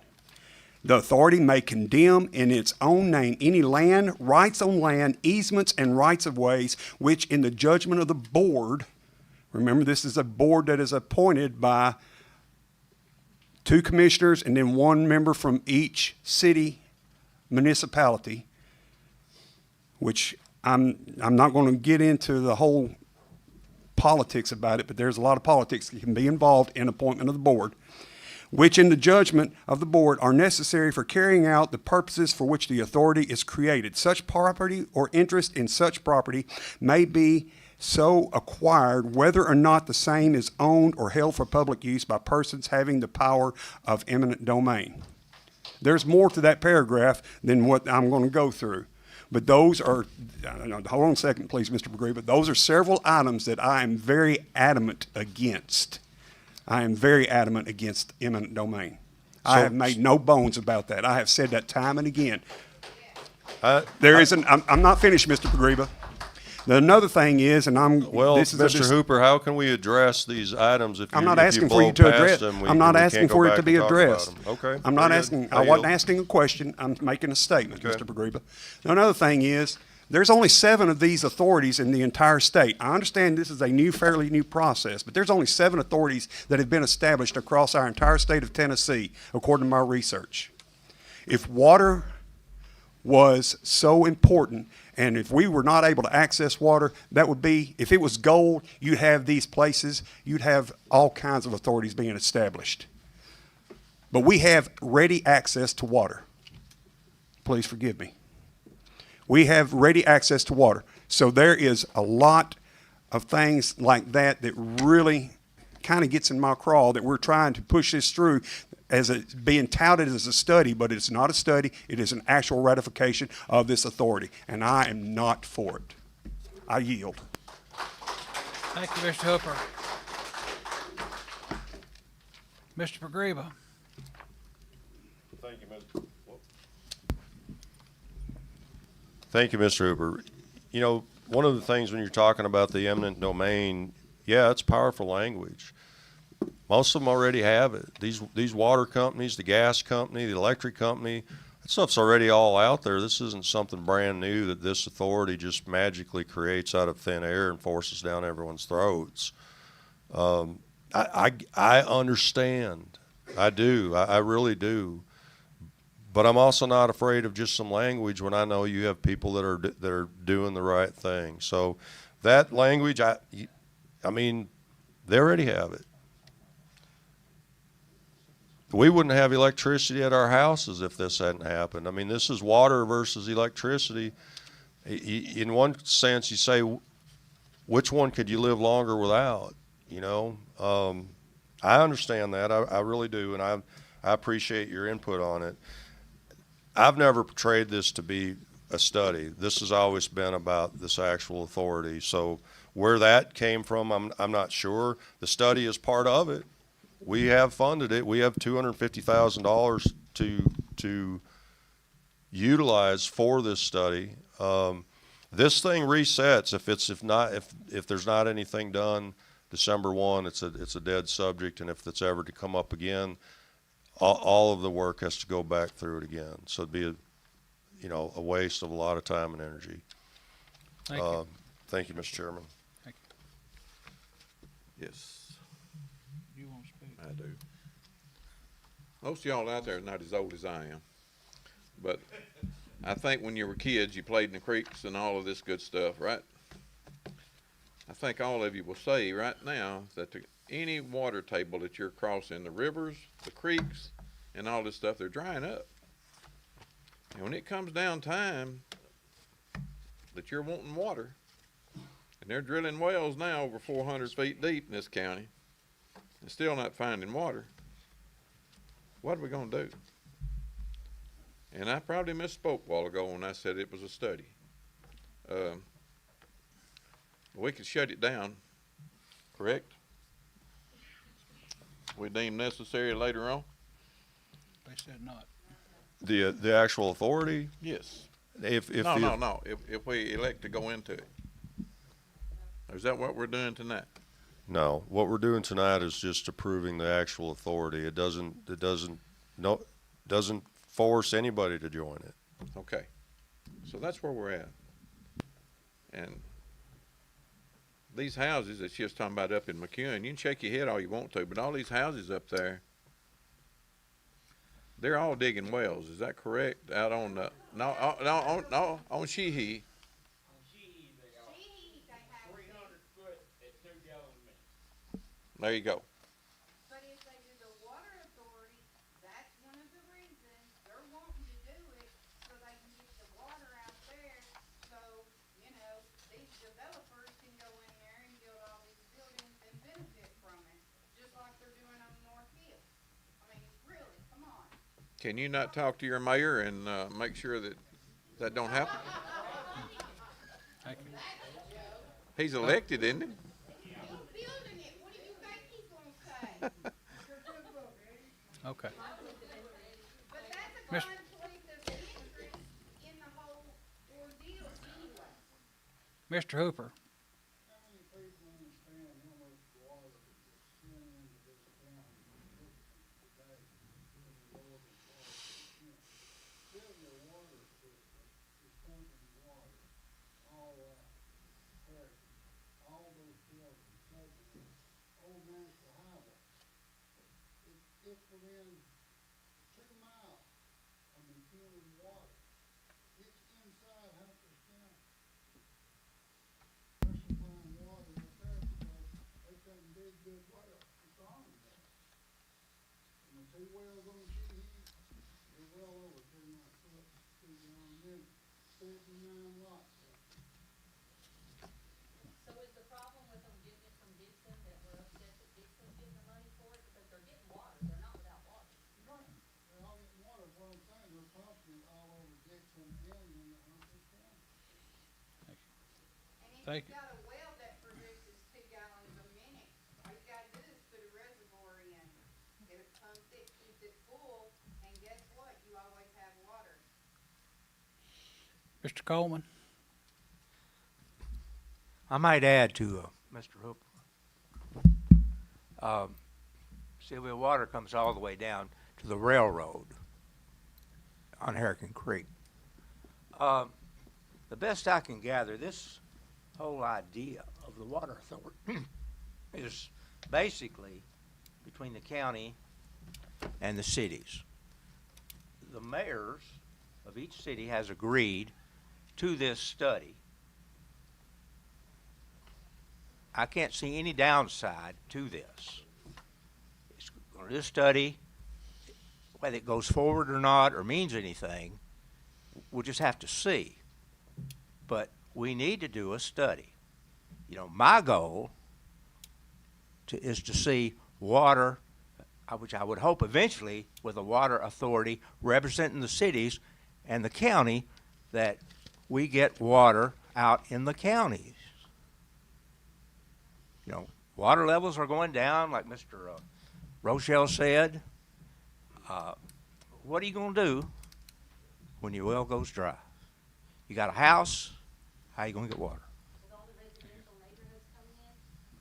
The authority may condemn in its own name any land, rights on land, easements, and rights of ways, which in the judgment of the board, remember this is a board that is appointed by 2 commissioners and then 1 member from each city municipality, which I'm not going to get into the whole politics about it, but there's a lot of politics that can be involved in appointment of the board, which in the judgment of the board are necessary for carrying out the purposes for which the authority is created. Such property or interest in such property may be so acquired whether or not the same is owned or held for public use by persons having the power of eminent domain. There's more to that paragraph than what I'm going to go through. But those are, hold on a second, please, Mr. McGree, but those are several items that I am very adamant against. I am very adamant against eminent domain. I have made no bones about that. I have said that time and again. I'm not finished, Mr. McGree. Another thing is, and Mr. Hooper, how can we address these items if I'm not asking for you to address them? I'm not asking for it to be addressed. Okay. I'm not asking. I wasn't asking a question. I'm making a statement, Mr. Bagriba. Another thing is, there's only 7 of these authorities in the entire state. I understand this is a fairly new process, but there's only 7 authorities that have been established across our entire state of Tennessee, according to my research. If water was so important, and if we were not able to access water, that would be, if it was gold, you'd have these places, you'd have all kinds of authorities being established. But we have ready access to water. Please forgive me. We have ready access to water. So there is a lot of things like that that really kind of gets in my craw, that we're trying to push this through as it's being touted as a study, but it's not a study. It is an actual ratification of this authority, and I am not for it. I yield. Thank you, Mr. Hooper. Mr. Pagreba. Thank you, Thank you, Mr. Hooper. You know, one of the things when you're talking about the eminent domain, yeah, it's powerful language. Most of them already have it. These water companies, the gas company, the electric company, that stuff's already all out there. This isn't something brand new that this authority just magically creates out of thin air and forces down everyone's throats. I understand. I do. I really do. But I'm also not afraid of just some language when I know you have people that are doing the right thing. So that language, I mean, they already have it. We wouldn't have electricity at our houses if this hadn't happened. I mean, this is water versus electricity. In one sense, you say, which one could you live longer without? You know, I understand that. I really do, and I appreciate your input on it. I've never portrayed this to be a study. This has always been about this actual authority. So where that came from, I'm not sure. The study is part of it. We have funded it. We have $250,000 to utilize for this study. This thing resets if there's not anything done December 1. It's a dead subject, and if it's ever to come up again, all of the work has to go back through it again. So it'd be a waste of a lot of time and energy. Thank you. Thank you, Mr. Chairman. Thank you. Yes. You want to speak? I do. Most of y'all out there are not as old as I am. but I think when you were kids, you played in the creeks and all of this good stuff, right? I think all of you will say right now that any water table that you're crossing, the rivers, the creeks, and all this stuff, they're drying up. And when it comes down time that you're wanting water, and they're drilling wells now over 400 feet deep in this county, and still not finding water, what are we gonna do? And I probably misspoke a while ago when I said it was a study. We could shut it down, correct? We deem necessary later on? They said not. The actual authority? Yes. If we elect to go into it. Is that what we're doing tonight? No, what we're doing tonight is just approving the actual authority. It doesn't force anybody to join it. Okay. So that's where we're at. And these houses that she was talking about up in McEwen, you can shake your head all you want to, but all these houses up there, they're all digging wells. Is that correct? Out on the on Sheehy. There you go. But if they do the water authority, that's one of the reasons they're wanting to do it, so they can get the water out there, so, you know, these developers can go in there and build all these buildings and benefit from it, just like they're doing on North Hill. I mean, really, come on. Can you not talk to your mayor and make sure that that don't happen? Thank you. He's elected, isn't he? Okay. But that's a Mr. conflict of interest in the whole ordeal anyway. Mr. Hooper. It's within 2 miles of McEwen water. It's inside Humphreys County. They're supplying water up there because they couldn't dig good wells. It's on there. And the 2 wells on Sheehy, they're well over 2 foot, 2 gallon minute, 79 lots. So is the problem with them getting it from Dixon that we're upset that Dixon's getting the money for it? Because they're getting water, they're not without water. Right, they're all getting water, is what I'm saying, they're pumping it all over Dixon and in the Humphreys County. And if Thank you've got a well that produces 2 gallons a minute, all you gotta do is put a reservoir in. It pumps it, keeps it full, and guess what? You always have water. Mr. Coleman. I might add to Mr. Hooper. Sylvia water comes all the way down to the railroad on Hurricane Creek. The best I can gather, this whole idea of the water authority is basically between the county and the cities. The mayors of each city has agreed to this study. I can't see any downside to this. It's going to do a study, whether it goes forward or not or means anything, we'll just have to see. But we need to do a study. You know, my goal is to see water, which I would hope eventually with a water authority representing the cities and the county, that we get water out in the counties. You know, water levels are going down, like Mr. Rochelle said. What are you going to do when your well goes dry? You got a house, how are you going to get water? With all the residential neighborhoods coming in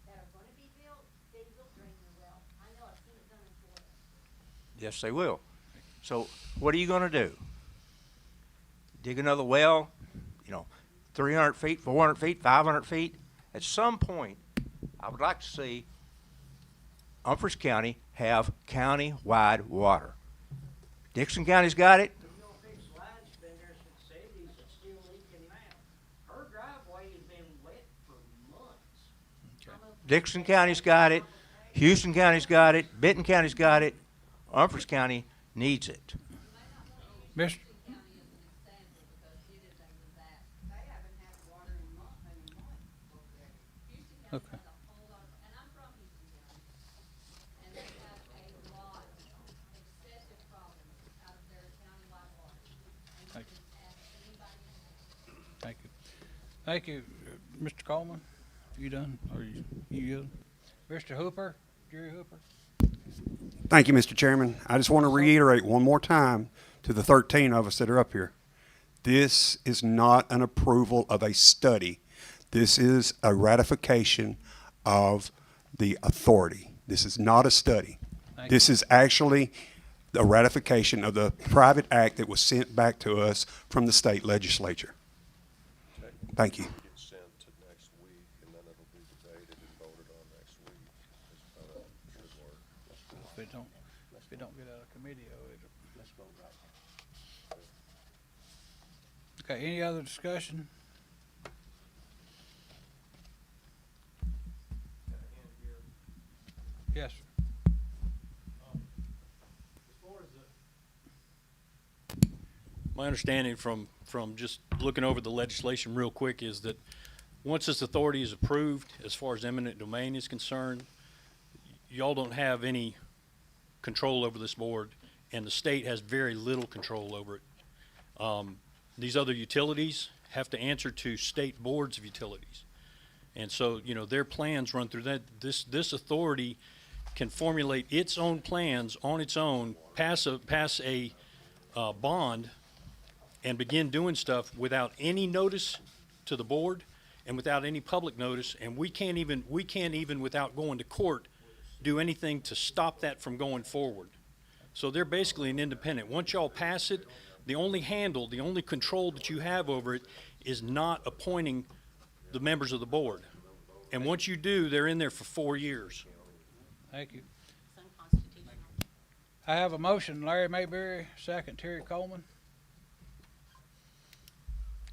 that are gonna be built, they will drain their well. I know, I've seen it done in Florida. Yes, they will. So what are you going to do? Dig another well, you know, 300 feet, 400 feet, 500 feet? At some point, I would like to see Humphreys County have county-wide water. Dixon County's got it. Dixon County's got it, Houston County's got it, Benton County's got it, Humphreys County needs it. Mr. Okay. Thank you. Thank you. Thank you, Mr. Coleman. You done? Or you good? Mr. Hooper, Jerry Hooper? Thank you, Mr. Chairman. I just want to reiterate one more time to the 13 of us that are up here. This is not an approval of a study. This is a ratification of the authority. This is not a study. This is actually a ratification of the private act that was sent back to us from the state legislature. Thank you. It's sent to next week, and then it'll be debated and voted on next week. That's how that should work. If it don't get out of committee, let's go right. Okay, any other discussion? Yes, sir. My understanding from just looking over the legislation real quick is that once this authority is approved, as far as eminent domain is concerned, y'all don't have any control over this board, and the state has very little control over it. These other utilities have to answer to state boards of utilities. And so, you know, their plans run through that. This authority can formulate its own plans on its own, pass a bond, and begin doing stuff without any notice to the board and without any public notice. And we can't even without going to court do anything to stop that from going forward. So they're basically an independent. Once y'all pass it, the only control that you have over it is not appointing the members of the board. And once you do, they're in there for 4 years. Thank you. I have a motion, Larry Mayberry, second, Terry Coleman.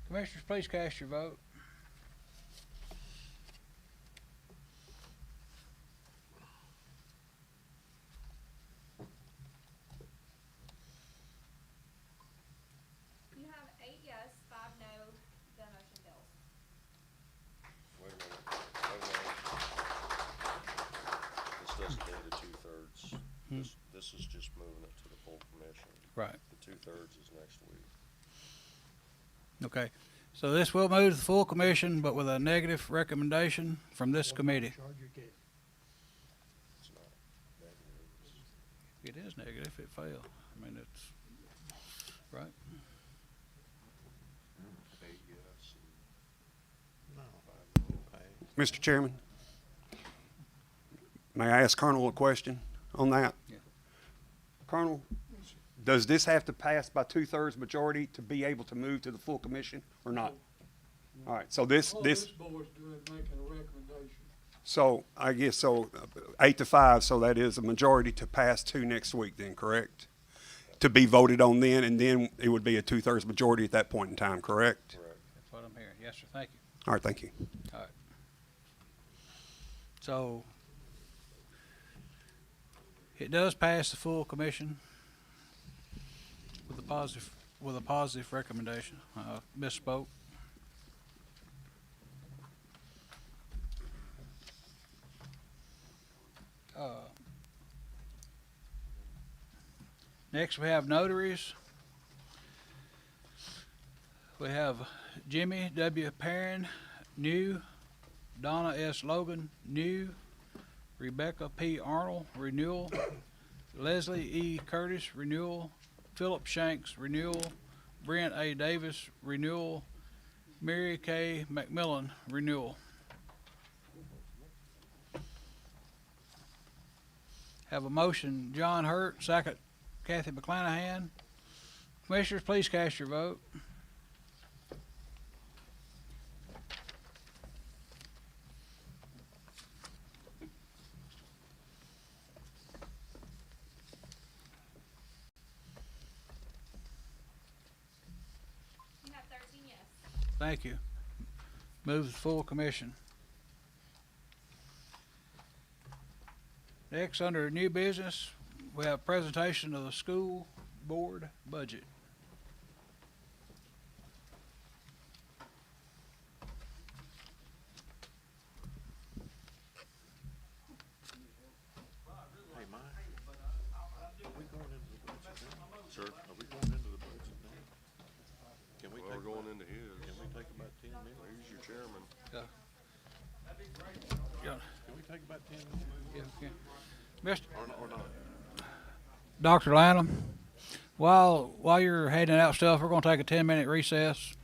Commissioners, please cast your vote. You have 8 yes, 5 no, the motion fails. Wait a minute. This doesn't need a two-thirds. This is just moving it to the full commission. Right. The two-thirds is next week. Okay, so this will move to the full commission, but with a negative recommendation from this committee. It's not negative. It is negative, it failed. I mean, it's, right? 8 yes and 5 no. Mr. Chairman, may I ask Colonel a question on that? Yeah. Colonel, does this have to pass by 2/3 majority to be able to move to the full commission or not? All right, so this board's doing, making a recommendation. so I guess so 8-5, so that is a majority to pass to next week then, correct? To be voted on then, and then it would be a 2/3 majority at that point in time, correct? Correct. That's what I'm hearing. Yes, sir, thank you. All right, thank you. All right. So, it does pass the full commission with a positive recommendation. Misspoke. Next, we have notaries. We have Jimmy W. Perrin, new. Donna S. Logan, new. Rebecca P. Arnold, renewal. Leslie E. Curtis, renewal. Philip Shanks, renewal. Brent A. Davis, renewal. Mary K. McMillan, renewal. Have a motion, John Hurt, second, Kathy McClanahan. Commissioners, please cast your vote. You have 13 yes. Thank you. Move the full commission. Next, under new business, we have presentation of the school board budget. Hey, Mike, are we going into the budget now? Sir, are we going into the budget now? Can we Well, take we're going into his. Can we take about 10 minutes? He's your chairman. Yeah. Can we take about 10 minutes? Yeah, okay. Mr. Or not? Dr. Lanham, while you're handing out stuff, we're gonna take a 10-minute recess.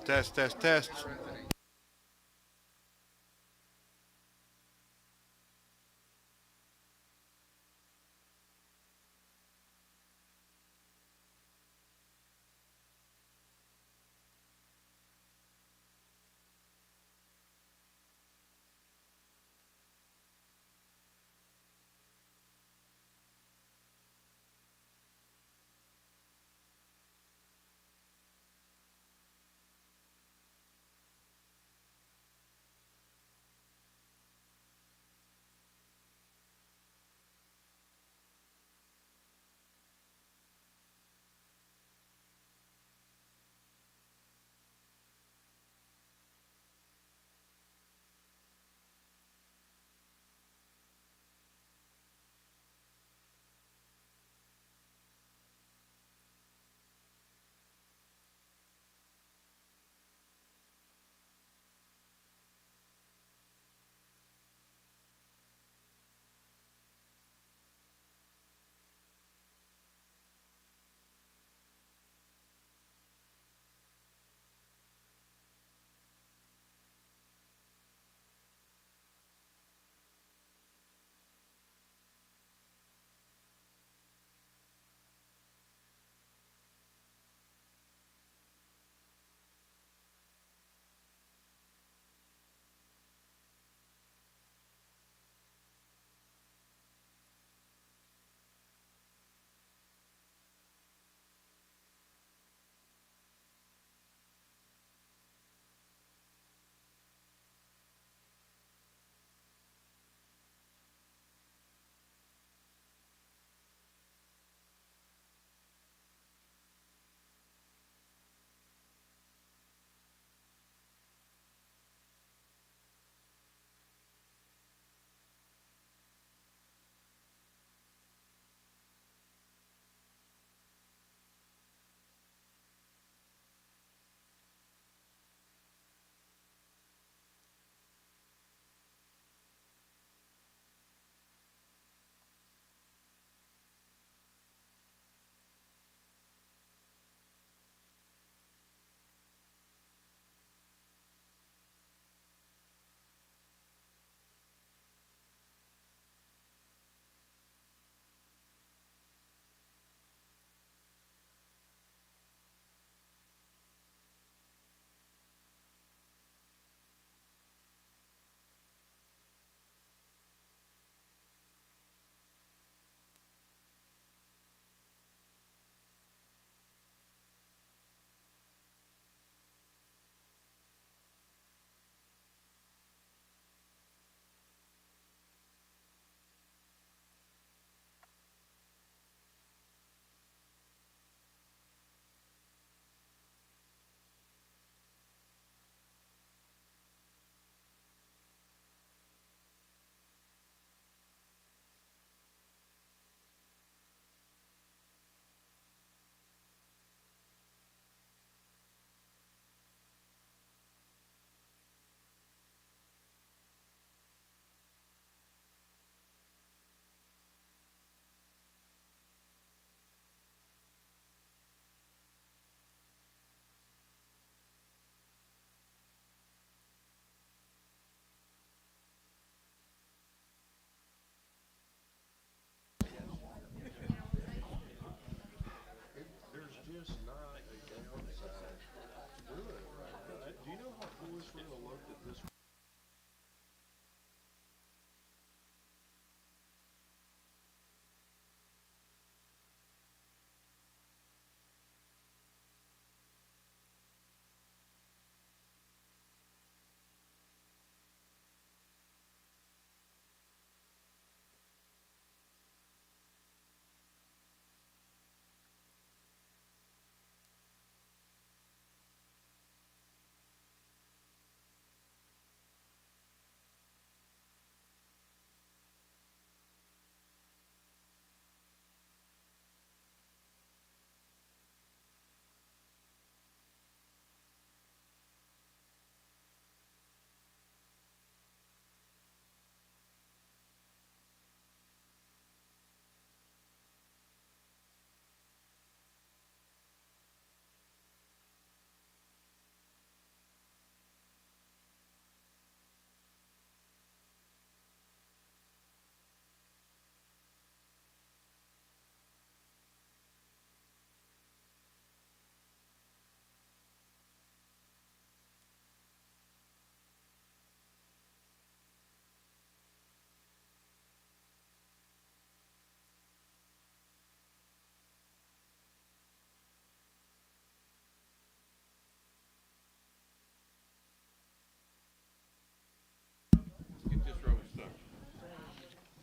Test, test, test.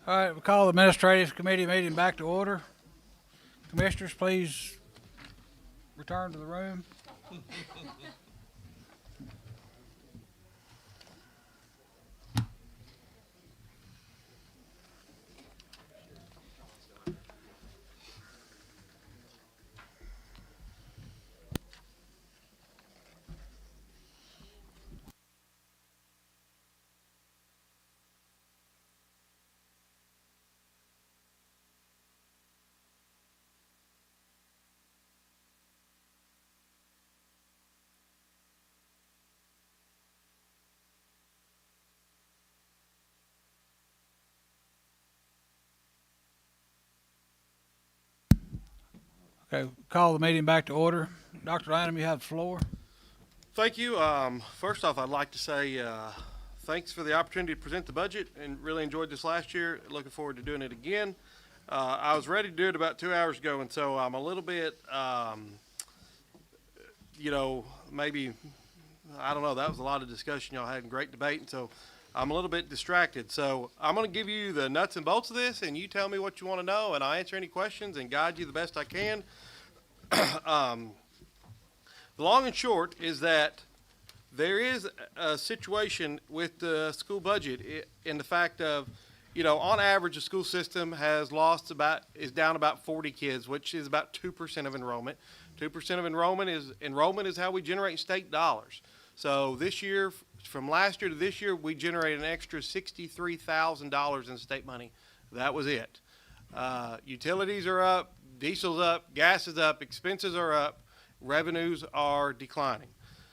All right, we call the Administrative Committee meeting back to order. Commissioners, please return to the room. Okay, call the meeting back to order. Dr. Lanham, you have the floor. Thank you. First off, I'd like to say thanks for the opportunity to present the budget, and really enjoyed this last year. Looking forward to doing it again. I was ready to do it about 2 hours ago, and so I'm a little bit, maybe, I don't know, that was a lot of discussion. Y'all had a great debate, and so I'm a little bit distracted. So I'm going to give you the nuts and bolts of this, and you tell me what you want to know, and I'll answer any questions and guide you the best I can. The long and short is that there is a situation with the school budget in the fact of, on average, the school system is down about 40 kids, which is about 2% of enrollment. 2% of enrollment is how we generate state dollars. So this year, from last year to this year, we generated an extra $63,000 in state money. That was it. Utilities are up, diesel's up, gas is up, expenses are up, revenues are declining.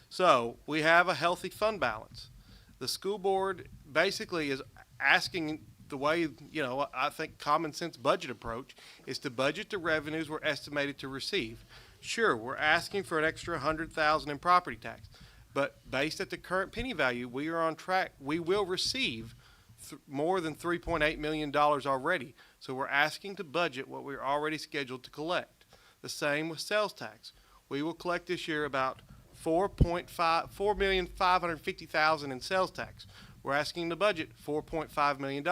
So we have a healthy fund balance. The school board basically is asking the way, I think common sense budget approach is to budget the revenues we're estimated to receive. Sure, we're asking for an extra $100,000 in property tax, but based at the current penny value, we are on track. We will receive more than $3.8 million already. So we're asking to budget what we're already scheduled to collect. The same with sales tax. We will collect this year about $4,550,000 in sales tax. We're asking to budget $4.5 million.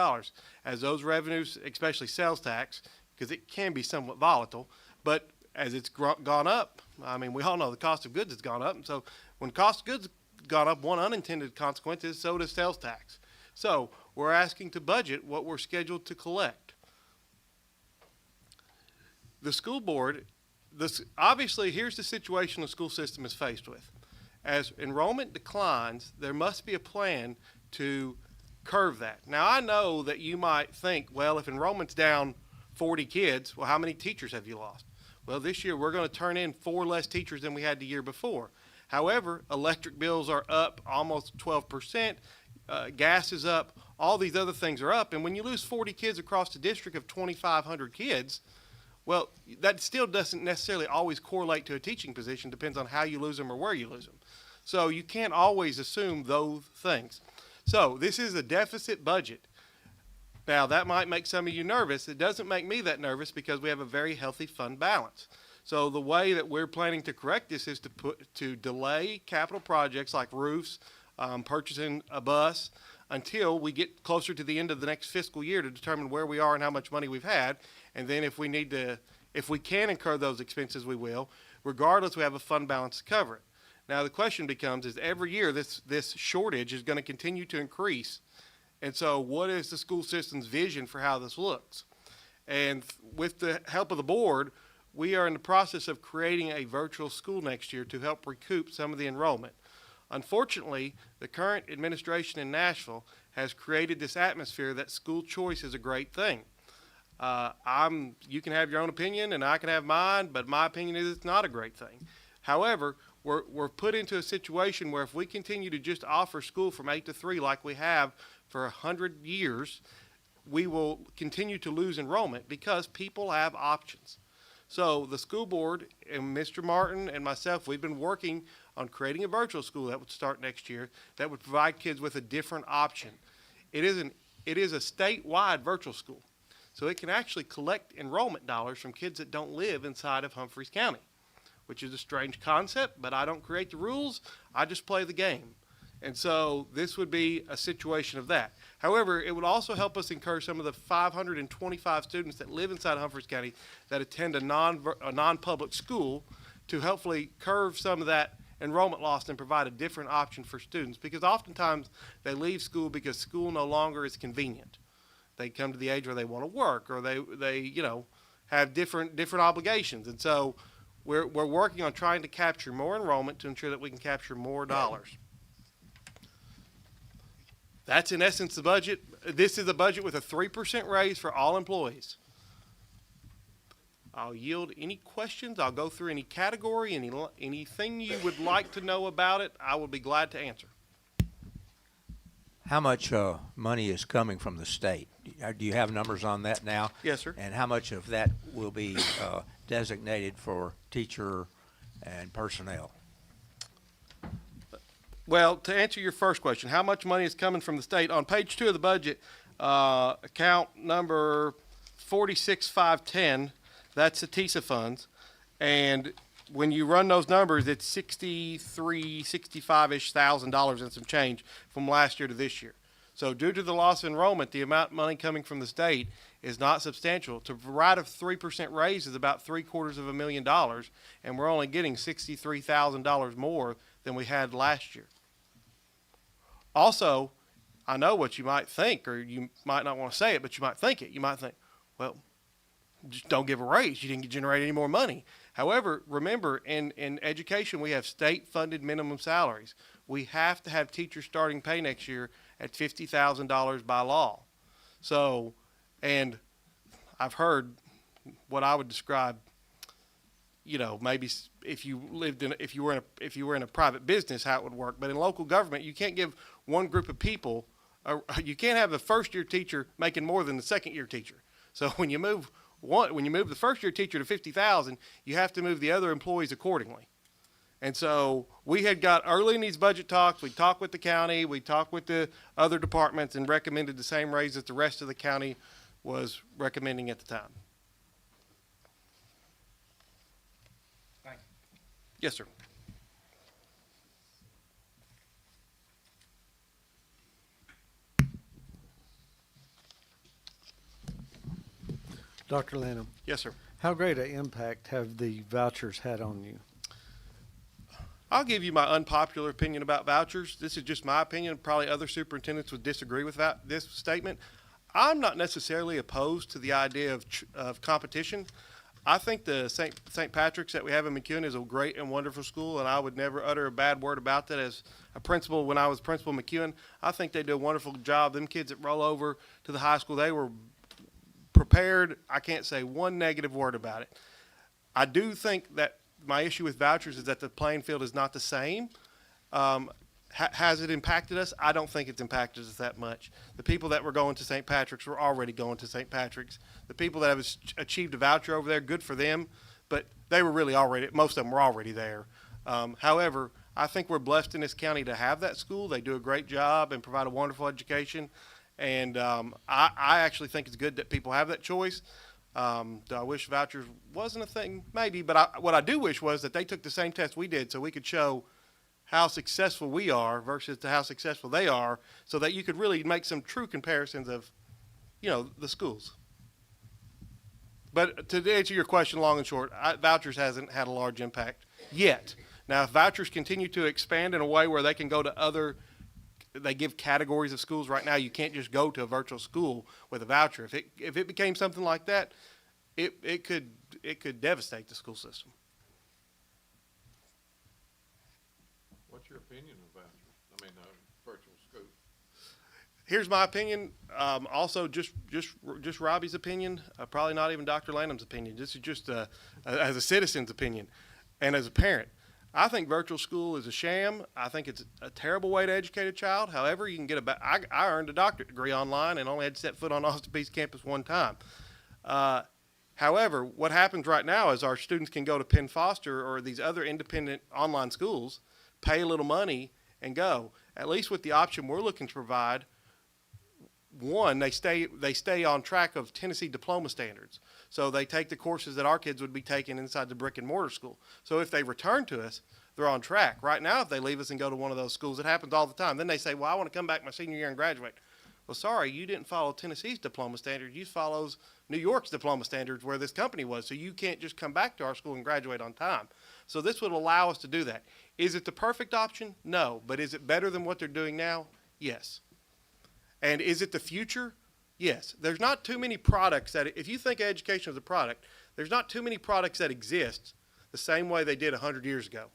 As those revenues, especially sales tax, because it can be somewhat volatile, but as it's gone up, we all know the cost of goods has gone up. And so when cost of goods gone up, one unintended consequence is so does sales tax. So we're asking to budget what we're scheduled to collect. The school board, obviously, here's the situation the school system is faced with. As enrollment declines, there must be a plan to curve that. Now, I know that you might think, well, if enrollment's down 40 kids, well, how many teachers have you lost? Well, this year we're going to turn in 4 less teachers than we had the year before. However, electric bills are up almost 12%, gas is up, all these other things are up, and when you lose 40 kids across the district of 2,500 kids, well, that still doesn't necessarily always correlate to a teaching position. Depends on how you lose them or where you lose them. So you can't always assume those things. So this is a deficit budget. Now, that might make some of you nervous. It doesn't make me that nervous because we have a very healthy fund balance. So the way that we're planning to correct this is to delay capital projects like roofs, purchasing a bus, until we get closer to the end of the next fiscal year to determine where we are and how much money we've had. And then if we can incur those expenses, we will. Regardless, we have a fund balance to cover it. Now, the question becomes is every year this shortage is going to continue to increase. And so what is the school system's vision for how this looks? And with the help of the board, we are in the process of creating a virtual school next year to help recoup some of the enrollment. Unfortunately, the current administration in Nashville has created this atmosphere that school choice is a great thing. You can have your own opinion and I can have mine, but my opinion is it's not a great thing. However, we're put into a situation where if we continue to just offer school from 8 to 3 like we have for 100 years, we will continue to lose enrollment because people have options. So the school board and Mr. Martin and myself, we've been working on creating a virtual school that would start next year that would provide kids with a different option. It is a statewide virtual school. So it can actually collect enrollment dollars from kids that don't live inside of Humphreys County, which is a strange concept, but I don't create the rules. I just play the game. And so this would be a situation of that. However, it would also help us encourage some of the 525 students that live inside Humphreys County that attend a non-public school to hopefully curve some of that enrollment loss and provide a different option for students, because oftentimes they leave school because school no longer is convenient. They come to the age where they want to work, or they you know, have different obligations. And so we're working on trying to capture more enrollment to ensure that we can capture more dollars. That's in essence the budget. This is a budget with a 3% raise for all employees. I'll yield any questions. I'll go through any category, anything you would like to know about it. I will be glad to answer. How much money is coming from the state? Do you have numbers on that now? Yes, sir. And how much of that will be designated for teacher and personnel? Well, to answer your first question, how much money is coming from the state? On page 2 of the budget, account number 46510, that's the TISA funds. And when you run those numbers, it's $65-ish thousand and some change from last year to this year. So due to the loss of enrollment, the amount of money coming from the state is not substantial. To provide a 3% raise is about $750,000, and we're only getting $63,000 more than we had last year. Also, I know what you might think, or you might not want to say it, but you might think it. You might think, well, just don't give a raise. You didn't generate any more money. However, remember, in education, we have state-funded minimum salaries. We have to have teachers starting pay next year at $50,000 by law. So, and I've heard what I would describe, you know, maybe if you were in a private business, how it would work. But in local government, you can't give one group of people, you can't have the first-year teacher making more than the second-year teacher. So when you move the first-year teacher to $50,000, you have to move the other employees accordingly. And so we had got early in these budget talks, we talked with the county, we talked with the other departments, and recommended the same raise that the rest of the county was recommending at the time. Thank you. Yes, sir. Dr. Lanham. Yes, sir. How great an impact have the vouchers had on you? I'll give you my unpopular opinion about vouchers. This is just my opinion. Probably other superintendents would disagree with this statement. I'm not necessarily opposed to the idea of competition. I think the St. Patrick's that we have in McEwen is a great and wonderful school, and I would never utter a bad word about that as a principal. When I was principal at McEwen, I think they do a wonderful job. Them kids that roll over to the high school, they were prepared. I can't say one negative word about it. I do think that my issue with vouchers is that the playing field is not the same. Has it impacted us? I don't think it's impacted us that much. The people that were going to St. Patrick's were already going to St. Patrick's. The people that have achieved a voucher over there, good for them, but they were really already, most of them were already there. However, I think we're blessed in this county to have that school. They do a great job and provide a wonderful education. And I actually think it's good that people have that choice. Do I wish vouchers wasn't a thing? Maybe, but what I do wish was that they took the same test we did so we could show how successful we are versus to how successful they are, so that you could really make some true comparisons of, you know, the schools. But to answer your question long and short, vouchers hasn't had a large impact yet. Now, if vouchers continue to expand in a way where they can go to they give categories of schools right now. You can't just go to a virtual school with a voucher. If it became something like that, it could devastate the school system. What's your opinion of vouchers? I mean, virtual school. Here's my opinion. Also, just Robbie's opinion. Probably not even Dr. Lanham's opinion. This is just as a citizen's opinion, and as a parent. I think virtual school is a sham. I think it's a terrible way to educate a child. However, you can get I earned a doctorate degree online and only had to set foot on Austin Peay's campus one time. However, what happens right now is our students can go to Penn Foster or these other independent online schools, pay a little money, and go. At least with the option we're looking to provide, one, they stay on track of Tennessee diploma standards. So they take the courses that our kids would be taking inside the brick and mortar school. So if they return to us, they're on track. Right now, if they leave us and go to one of those schools, it happens all the time. Then they say, well, I want to come back my senior year and graduate. Well, sorry, you didn't follow Tennessee's diploma standards. You follows New York's diploma standards where this company was. So you can't just come back to our school and graduate on time. So this would allow us to do that. Is it the perfect option? No. But is it better than what they're doing now? Yes. And is it the future? Yes. There's not too many products that, if you think education is a product, there's not too many products that exist the same way they did 100 years ago.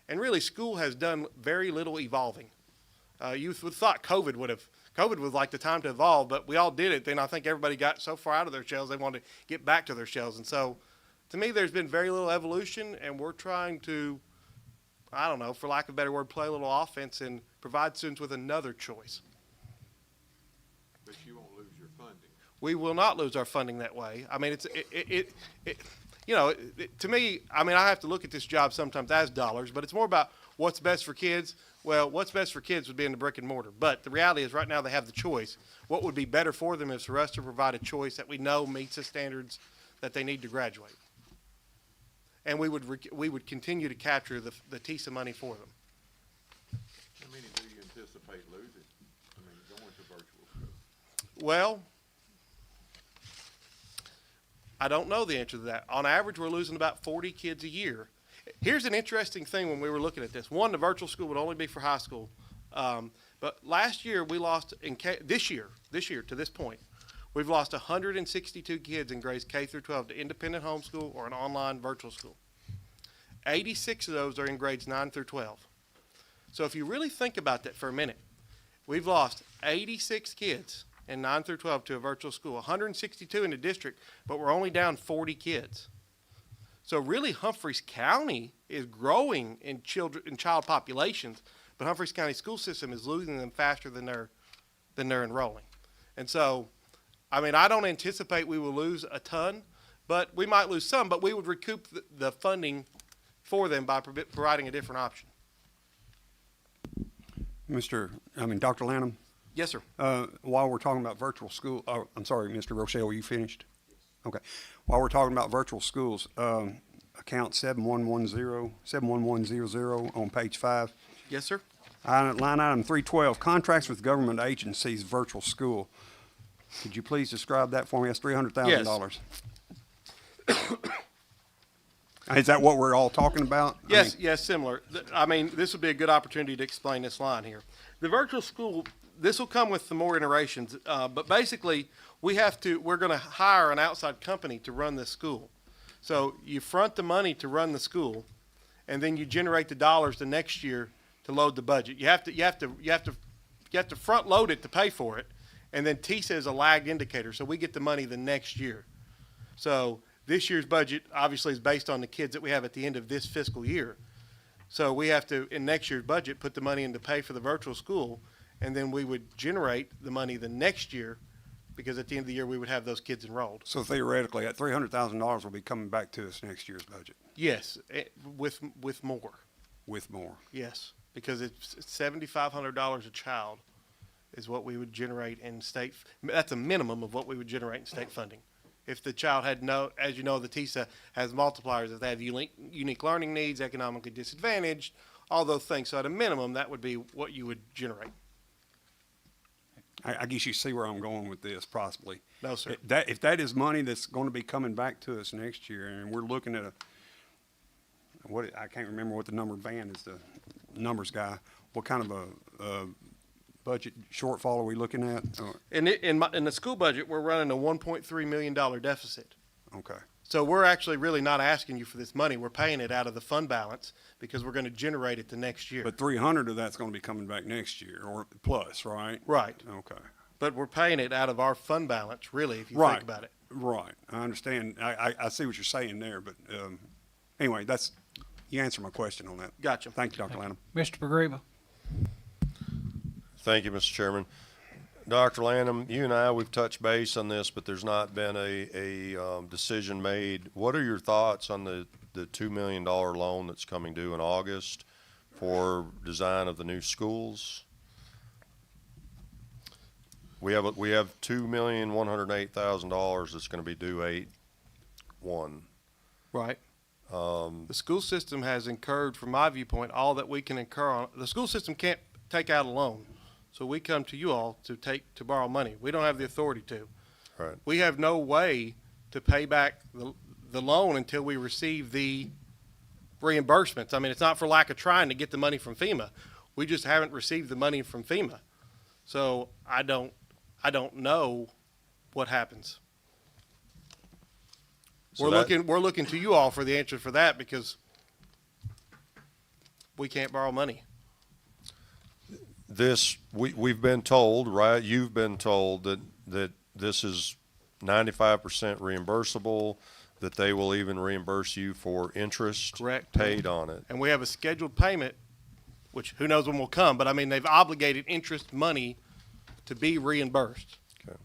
And really, school has done very little evolving. You would thought COVID was like the time to evolve, but we all did it. Then I think everybody got so far out of their shells, they wanted to get back to their shells. And so, to me, there's been very little evolution, and we're trying to, I don't know, for lack of a better word, play a little offense and provide students with another choice. But you won't lose your funding. We will not lose our funding that way. I mean, to me, I mean, I have to look at this job sometimes as dollars, but it's more about what's best for kids. Well, what's best for kids would be in the brick and mortar. But the reality is right now they have the choice. What would be better for them is for us to provide a choice that we know meets the standards that they need to graduate. And we would continue to capture the TISA money for them. How many do you anticipate losing? I mean, going to virtual school? Well, I don't know the answer to that. On average, we're losing about 40 kids a year. Here's an interesting thing when we were looking at this. One, the virtual school would only be for high school. But last year, we lost, this year to this point, we've lost 162 kids in grades K through 12 to independent homeschool or an online virtual school. 86 of those are in grades 9 through 12. So if you really think about that for a minute, we've lost 86 kids in 9 through 12 to a virtual school, 162 in the district, but we're only down 40 kids. So really, Humphreys County is growing in child populations, but Humphreys County school system is losing them faster than they're enrolling. And so, I mean, I don't anticipate we will lose a ton, but we might lose some, but we would recoup the funding for them by providing a different option. Dr. Lanham? Yes, sir. While we're talking about virtual school, I'm sorry, Mr. Rochelle, were you finished? Okay. While we're talking about virtual schools, account 7110 on page 5. Yes, sir. Line item 312, contracts with government agencies, virtual school. Could you please describe that for me? That's $300,000. Yes. Is that what we're all talking about? Yes, yes, similar. I mean, this would be a good opportunity to explain this line here. The virtual school, this will come with some more iterations, but basically, we're going to hire an outside company to run this school. So you front the money to run the school, and then you generate the dollars the next year to load the budget. You have to front load it to pay for it, and then TISA is a lagged indicator, so we get the money the next year. So this year's budget obviously is based on the kids that we have at the end of this fiscal year. So we have to, in next year's budget, put the money in to pay for the virtual school, and then we would generate the money the next year, because at the end of the year we would have those kids enrolled. So theoretically, that $300,000 will be coming back to us next year's budget. Yes, with more. With more. Yes, because it's $7,500 a child is what we would generate in state. That's a minimum of what we would generate in state funding. If the child had as you know, the TISA has multipliers. If they have unique learning needs, economically disadvantaged, all those things. So at a minimum, that would be what you would generate. I guess you see where I'm going with this, possibly. No, sir. If that is money that's going to be coming back to us next year, and we're looking at I can't remember what the number band is, the numbers guy. What kind of a budget shortfall are we looking at? In the school budget, we're running a $1.3 million deficit. Okay. So we're actually really not asking you for this money. We're paying it out of the fund balance because we're going to generate it the next year. But 300 of that's going to be coming back next year, or plus, right? Right. Okay. But we're paying it out of our fund balance, really, if you think about it. Right. I understand. I see what you're saying there, but anyway, you answered my question on that. Gotcha. Thank you, Dr. Lanham. Mr. Pagriba. Thank you, Mr. Chairman. Dr. Lanham, you and I, we've touched base on this, but there's not been a decision made. What are your thoughts on the $2 million loan that's coming due in August for design of the new schools? we have $2,108,000 that's going to be due 8/1. Right. The school system has incurred, from my viewpoint, all that we can incur on. The school system can't take out a loan, so we come to you all to borrow money. We don't have the authority to. Right. We have no way to pay back the loan until we receive the reimbursements. I mean, it's not for lack of trying to get the money from FEMA. We just haven't received the money from FEMA. So I don't know what happens. So We're looking to you all for the answer for that, because we can't borrow money. We've been told, right? You've been told that this is 95% reimbursable, that they will even reimburse you for interest Correct. paid on it. And we have a scheduled payment, which who knows when will come, but I mean, they've obligated interest money to be reimbursed. Okay.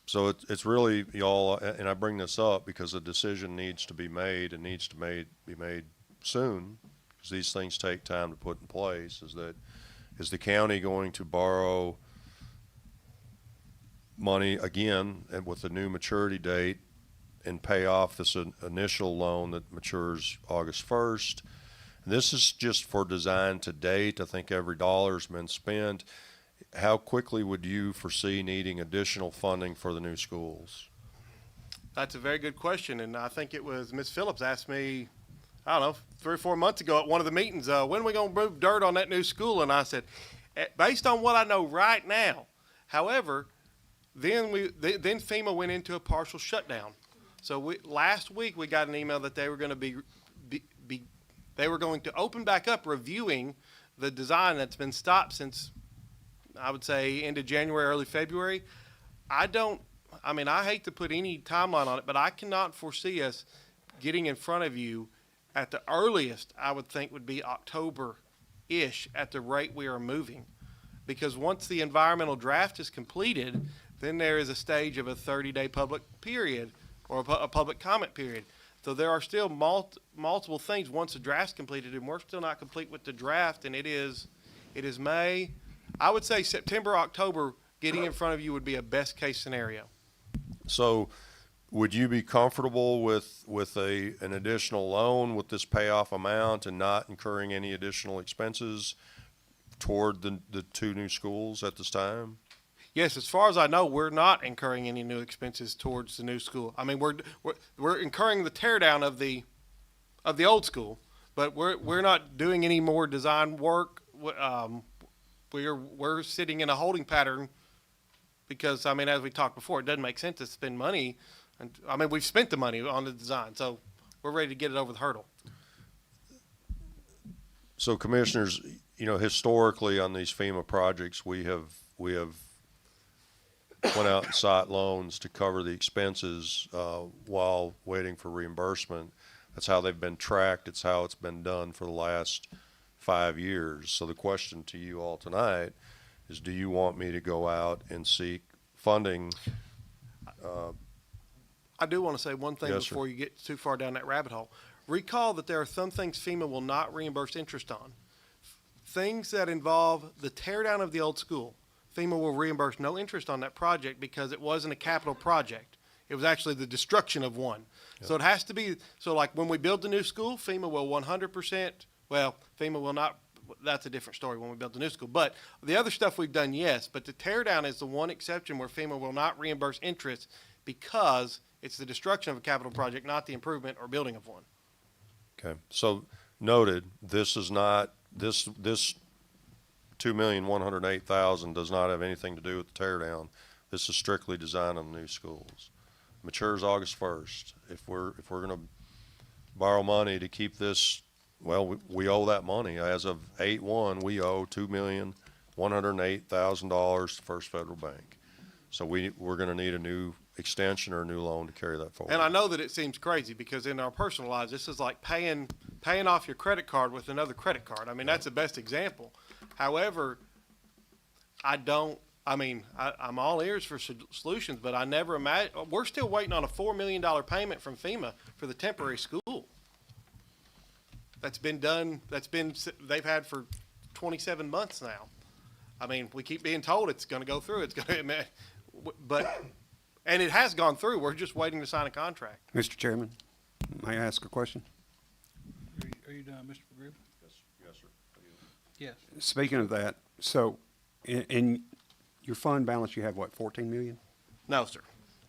So it's really, y'all, and I bring this up because a decision needs to be made, and needs to be made soon, because these things take time to put in place. Is the county going to borrow money again, and with a new maturity date, and pay off this initial loan that matures August 1st? And this is just for design to date. I think every dollar's been spent. How quickly would you foresee needing additional funding for the new schools? That's a very good question, and I think it was Ms. Phillips asked me, I don't know, 3 or 4 months ago at one of the meetings, when are we going to move dirt on that new school? And I said, based on what I know right now. However, then FEMA went into a partial shutdown. So last week we got an email that they were going to they were going to open back up reviewing the design that's been stopped since, I would say, end of January, early February. I hate to put any timeline on it, but I cannot foresee us getting in front of you at the earliest. I would think would be October-ish at the rate we are moving. Because once the environmental draft is completed, then there is a stage of a 30-day public period or a public comment period. So there are still multiple things once the draft's completed, and we're still not complete with the draft, and it is May. I would say September, October, getting in front of you would be a best case scenario. So would you be comfortable with an additional loan with this payoff amount and not incurring any additional expenses toward the 2 new schools at this time? Yes, as far as I know, we're not incurring any new expenses towards the new school. I mean, we're incurring the tear down of the old school, but we're not doing any more design work. We're sitting in a holding pattern because, I mean, as we talked before, it doesn't make sense to spend money. And I mean, we've spent the money on the design, so we're ready to get it over the hurdle. So, commissioners, historically on these FEMA projects, we have went out and sought loans to cover the expenses while waiting for reimbursement. That's how they've been tracked. It's how it's been done for the last 5 years. So the question to you all tonight is, do you want me to go out and seek funding? I do want to say one thing Yes, before sir. you get too far down that rabbit hole. Recall that there are some things FEMA will not reimburse interest on. Things that involve the tear down of the old school, FEMA will reimburse no interest on that project because it wasn't a capital project. It was actually the destruction of one. Yep. So it has to be, so like when we build the new school, FEMA will 100%, well, FEMA will not, that's a different story when we build the new school. But the other stuff we've done, yes, but the tear down is the one exception where FEMA will not reimburse interest because it's the destruction of a capital project, not the improvement or building of one. Okay, so noted, this is not, this $2,108,000 does not have anything to do with the tear down. This is strictly design on the new schools. Matures August 1st. If we're going to borrow money to keep this, well, we owe that money. As of 8/1, we owe $2,108,000 to First Federal Bank. So we're going to need a new extension or a new loan to carry that forward. And I know that it seems crazy because in our personal lives, this is like paying off your credit card with another credit card. I mean, that's the best example. However, I'm all ears for solutions, but I never imagine, we're still waiting on a $4 million payment from FEMA for the temporary school. That's been done, they've had for 27 months now. I mean, we keep being told it's going to go through. It's going to, but, and it has gone through. We're just waiting to sign a contract. Mr. Chairman, may I ask a question? Are you done, Mr. McGreevy? Yes, sir. Yes. Speaking of that, so in your fund balance, you have what, 14 million? No, sir.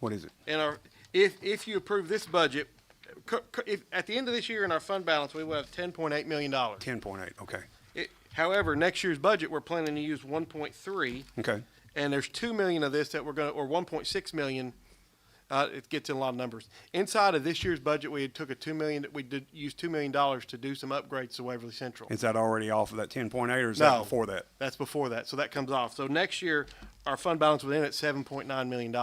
What is it? And if you approve this budget, if at the end of this year in our fund balance, we will have $10.8 million. 10.8, okay. However, next year's budget, we're planning to use 1.3. Okay. And there's 2 million of this that we're going to, or 1.6 million. It gets in a lot of numbers. Inside of this year's budget, we had took a 2 million that we did use $2 million to do some upgrades to Waverly Central. Is that already off of that 10.8 or is No, that before that? That's before that. So that comes off. So next year, our fund balance within it $7.9 million.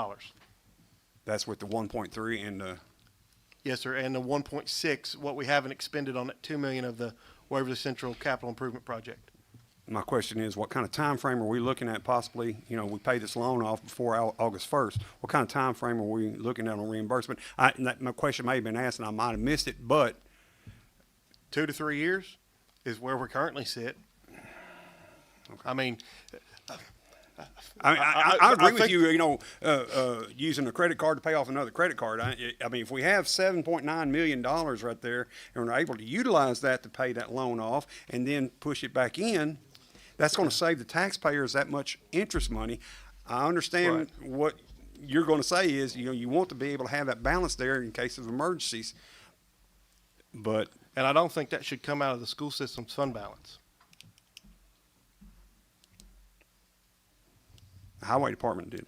That's with the 1.3 and the, Yes, sir. And the 1.6, what we haven't expended on that 2 million of the Waverly Central Capital Improvement Project. my question is, what kind of time frame are we looking at possibly? You know, we pay this loan off before August 1st. What kind of time frame are we looking at on reimbursement? My question may have been asked and I might have missed it, but 2 to 3 years is where we currently sit. I mean, I agree with you, you know, using a credit card to pay off another credit card. I mean, if we have $7.9 million right there and we're able to utilize that to pay that loan off and then push it back in, that's going to save the taxpayers that much interest money. I understand what you're going to say is, you know, you want to be able to have that balance there in case of emergencies. But and I don't think that should come out of the school system's fund balance. the highway department did.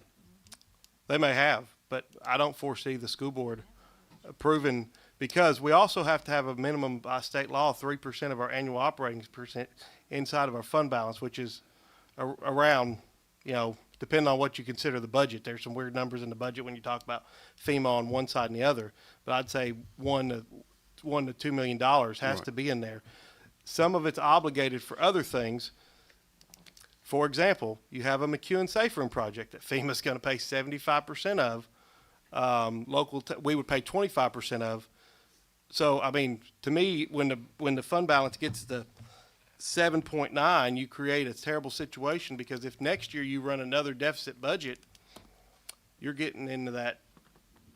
They may have, but I don't foresee the school board approving, because we also have to have a minimum by state law, 3% of our annual operating percent inside of our fund balance, which is around, you know, depending on what you consider the budget. There's some weird numbers in the budget when you talk about FEMA on one side and the other, but I'd say $1 to $2 million has to be in there. Some of it's obligated for other things. For example, you have a McEwen Safe Room project that FEMA's going to pay 75% of. We would pay 25% of. So, I mean, to me, when the fund balance gets to 7.9, you create a terrible situation, because if next year you run another deficit budget, you're getting into that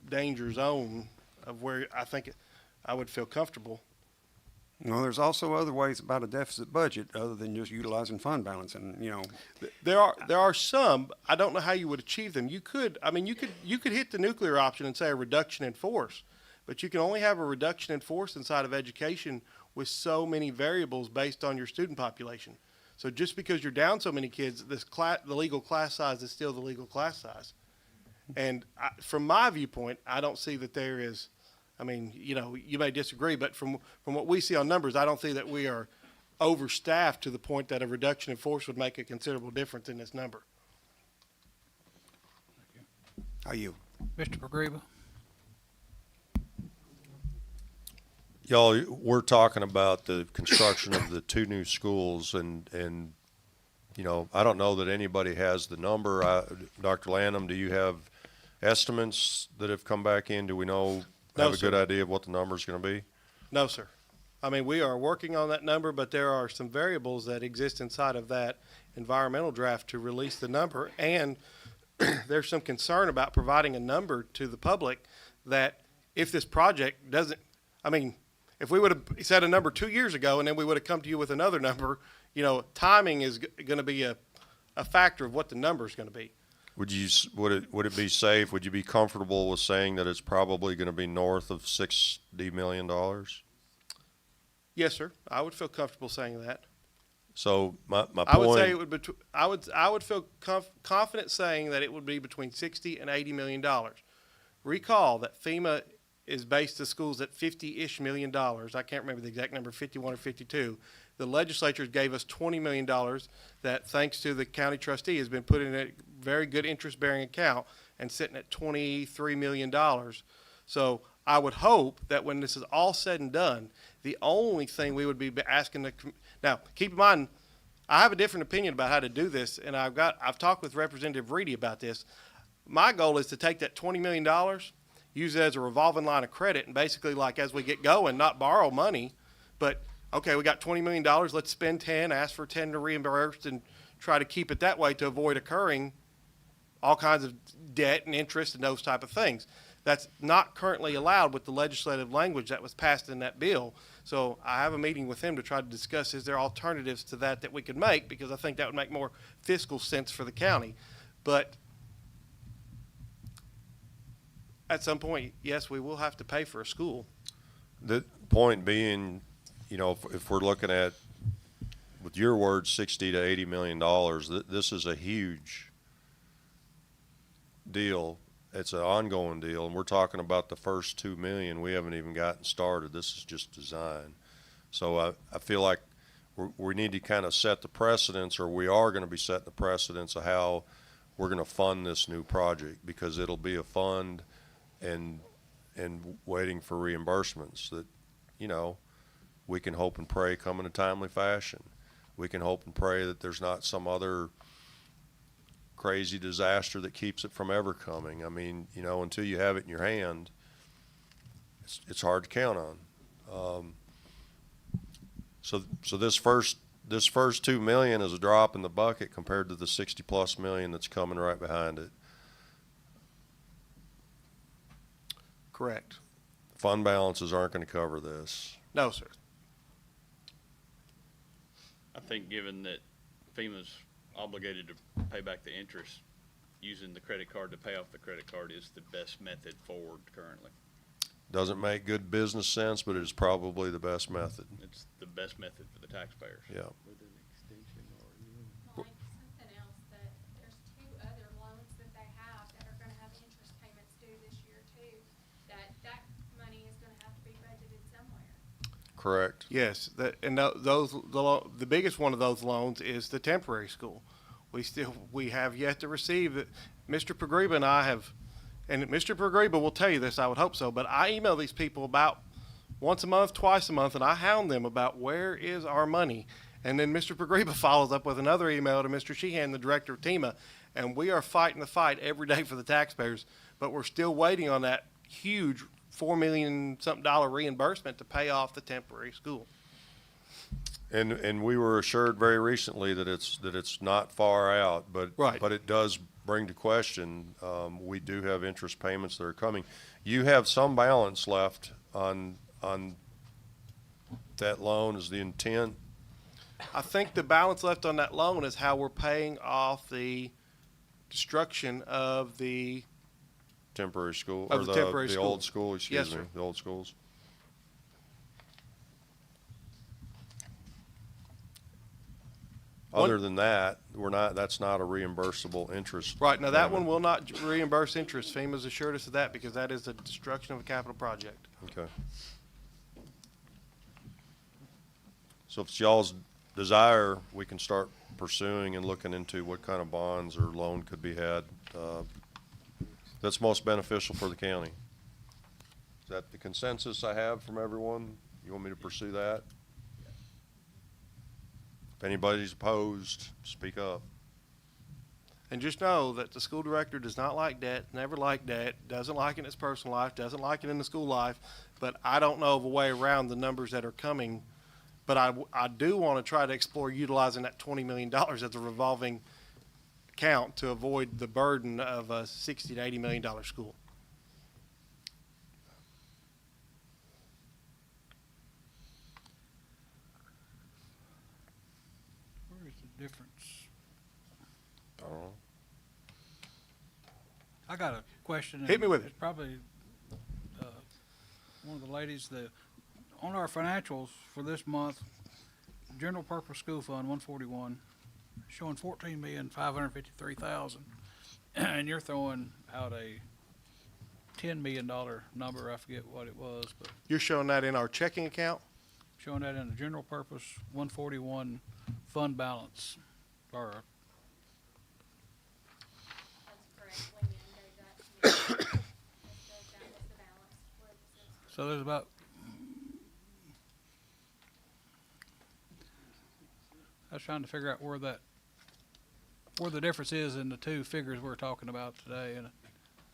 danger zone of where I think I would feel comfortable. Well, there's also other ways about a deficit budget other than just utilizing fund balance, and you know, there are some. I don't know how you would achieve them. You could hit the nuclear option and say a reduction in force, but you can only have a reduction in force inside of education with so many variables based on your student population. So just because you're down so many kids, the legal class size is still the legal class size. And from my viewpoint, I don't see that there is. I mean, you know, you may disagree, but from what we see on numbers, I don't see that we are overstaffed to the point that a reduction in force would make a considerable difference in this number. How you? Mr. Pagriba? Y'all, we're talking about the construction of the 2 new schools, and you know, I don't know that anybody has the number. Dr. Lanham, do you have estimates that have come back in? Do we know? Have a good idea of what the number is going to be? No, sir. I mean, we are working on that number, but there are some variables that exist inside of that environmental draft to release the number. And there's some concern about providing a number to the public that if this project doesn't, I mean, if we would have said a number 2 years ago and then we would have come to you with another number, you know, timing is going to be a factor of what the number is going to be. Would it be safe? Would you be comfortable with saying that it's probably going to be north of $60 million? Yes, sir. I would feel comfortable saying that. So my point. I would say it would be. I would feel confident saying that it would be between $60 and $80 million. Recall that FEMA is based the schools at $50-ish million. I can't remember the exact number, 51 or 52. The legislature gave us $20 million that, thanks to the county trustee, has been put in a very good interest-bearing account and sitting at $23 million. So I would hope that when this is all said and done, the only thing we would be asking now, keep in mind, I have a different opinion about how to do this, and I've talked with Representative Reedy about this. My goal is to take that $20 million, use it as a revolving line of credit, and basically, like, as we get going, not borrow money, but okay, we got $20 million. Let's spend 10, ask for 10 to reimburse, and try to keep it that way to avoid incurring all kinds of debt and interest and those type of things. That's not currently allowed with the legislative language that was passed in that bill. So I have a meeting with him to try to discuss, is there alternatives to that we could make, because I think that would make more fiscal sense for the county. But at some point, yes, we will have to pay for a school. The point being, you know, if we're looking at, with your words, 60 to 80 million dollars, this is a huge deal. It's an ongoing deal, and we're talking about the first 2 million. We haven't even gotten started. This is just design. So I feel like we need to kind of set the precedence, or we are going to be setting the precedence of how we're going to fund this new project, because it'll be a fund and waiting for reimbursements that, you know, we can hope and pray come in a timely fashion. We can hope and pray that there's not some other crazy disaster that keeps it from ever coming. I mean, you know, until you have it in your hand, it's hard to count on. So this first 2 million is a drop in the bucket compared to the 60+ million that's coming right behind it. Correct. Fund balances aren't going to cover this. No, sir. I think given that FEMA's obligated to pay back the interest, using the credit card to pay off the credit card is the best method forward currently. Doesn't make good business sense, but it is probably the best method. It's the best method for the taxpayers. Yeah. Mike, something else, that there's 2 other loans that they have that are gonna have interest payments due this year too, that money is gonna have to be budgeted somewhere. Correct. Yes, the biggest one of those loans is the temporary school. We have yet to receive it. Mr. Pagriba and I have, and Mr. Pagriba will tell you this, I would hope so, but I email these people about once a month, twice a month, and I hound them about where is our money. And then Mr. Pagriba follows up with another email to Mr. Sheehan, the director of TEMA, and we are fighting the fight every day for the taxpayers, but we're still waiting on that huge $4 million something reimbursement to pay off the temporary school. And we were assured very recently that it's not far out, but Right. but it does bring to question. We do have interest payments that are coming. You have some balance left on that loan. Is the intent? I think the balance left on that loan is how we're paying off the destruction of the Temporary school, Of or the temporary the school. old school, Yes, excuse me, sir. the old schools. Other than that, that's not a reimbursable interest. Right, now that payment. one will not reimburse interest. FEMA's assured us of that because that is the destruction of a capital project. Okay. So if it's y'all's desire, we can start pursuing and looking into what kind of bonds or loan could be had, that's most beneficial for the county. Is that the consensus I have from everyone? You want me to pursue that? If anybody's opposed, speak up. And just know that the school director does not like debt, never liked debt, doesn't like it in his personal life, doesn't like it in the school life, but I don't know of a way around the numbers that are coming. But I do want to try to explore utilizing that $20 million as a revolving account to avoid the burden of a $60 to $80 million school. Where is the difference? I don't know. I got a question. Hit me with it. It's probably one of the ladies. On our financials for this month, general purpose school fund 141, showing $14,553,000, and you're throwing out a $10 million number. I forget what it was, but You're showing that in our checking account? showing that in the general purpose 141 fund balance, or That's correct. Leanne gave that to me. That was the balance. What is it? so there's about. I was trying to figure out where the difference is in the two figures we're talking about today, and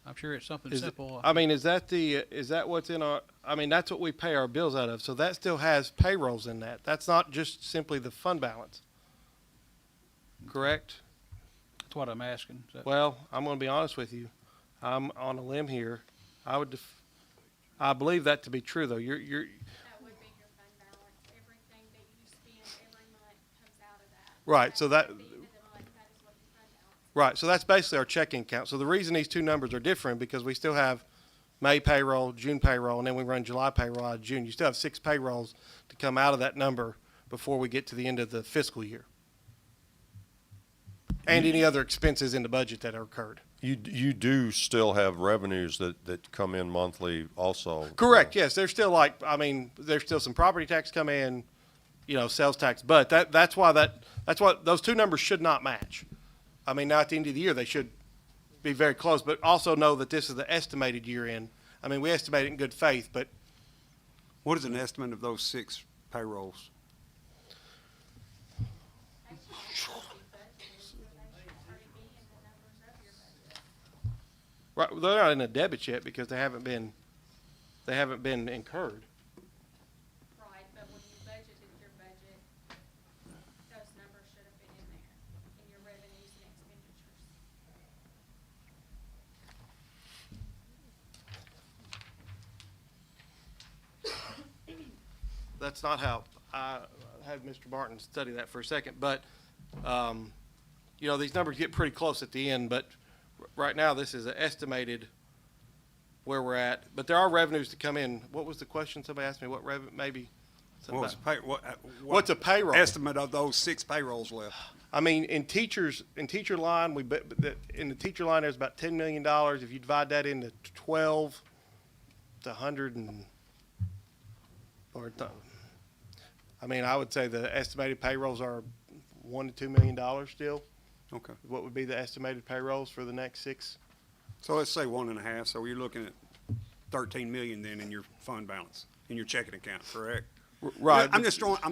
I'm sure it's something simple. Is that what's in our, that's what we pay our bills out of, so that still has payrolls in that. That's not just simply the fund balance. correct? That's what I'm asking. Is that- Well, I'm going to be honest with you. I'm on a limb here. I believe that to be true, though. You're That would be your fund balance. Everything that you spend every month comes out of that. right. So that At the end of the month, that is what your fund balance. right. So that's basically our checking account. So the reason these two numbers are different because we still have May payroll, June payroll, and then we run July payroll out of June. You still have 6 payrolls to come out of that number before we get to the end of the fiscal year. And any other expenses in the budget that are incurred. You do still have revenues that come in monthly also. Correct. Yes, there's still there's still some property tax come in, sales tax, but that's why those two numbers should not match. I mean, now at the end of the year they should be very close, but also know that this is the estimated year end. I mean, we estimate it in good faith, but What is an estimate of those 6 payrolls? right, they're not in the debits yet because they haven't been incurred. Right, but when you budgeted your budget, those numbers should have been in there, in your revenues and expenditures. That's not how I had Mr. Martin study that for a second, but these numbers get pretty close at the end, but right now this is an estimated where we're at, but there are revenues to come in. What was the question? Somebody asked me what revenue, maybe. What's What's a payroll? estimate of those 6 payrolls left? I mean, in teacher line, in the teacher line, there's about $10 million. If you divide that into 12, it's 100 and, I would say the estimated payrolls are $1 to $2 million still. Okay. What would be the estimated payrolls for the next 6? So let's say 1.5, so you're looking at 13 million then in your fund balance, in your checking account, correct? Right. I'm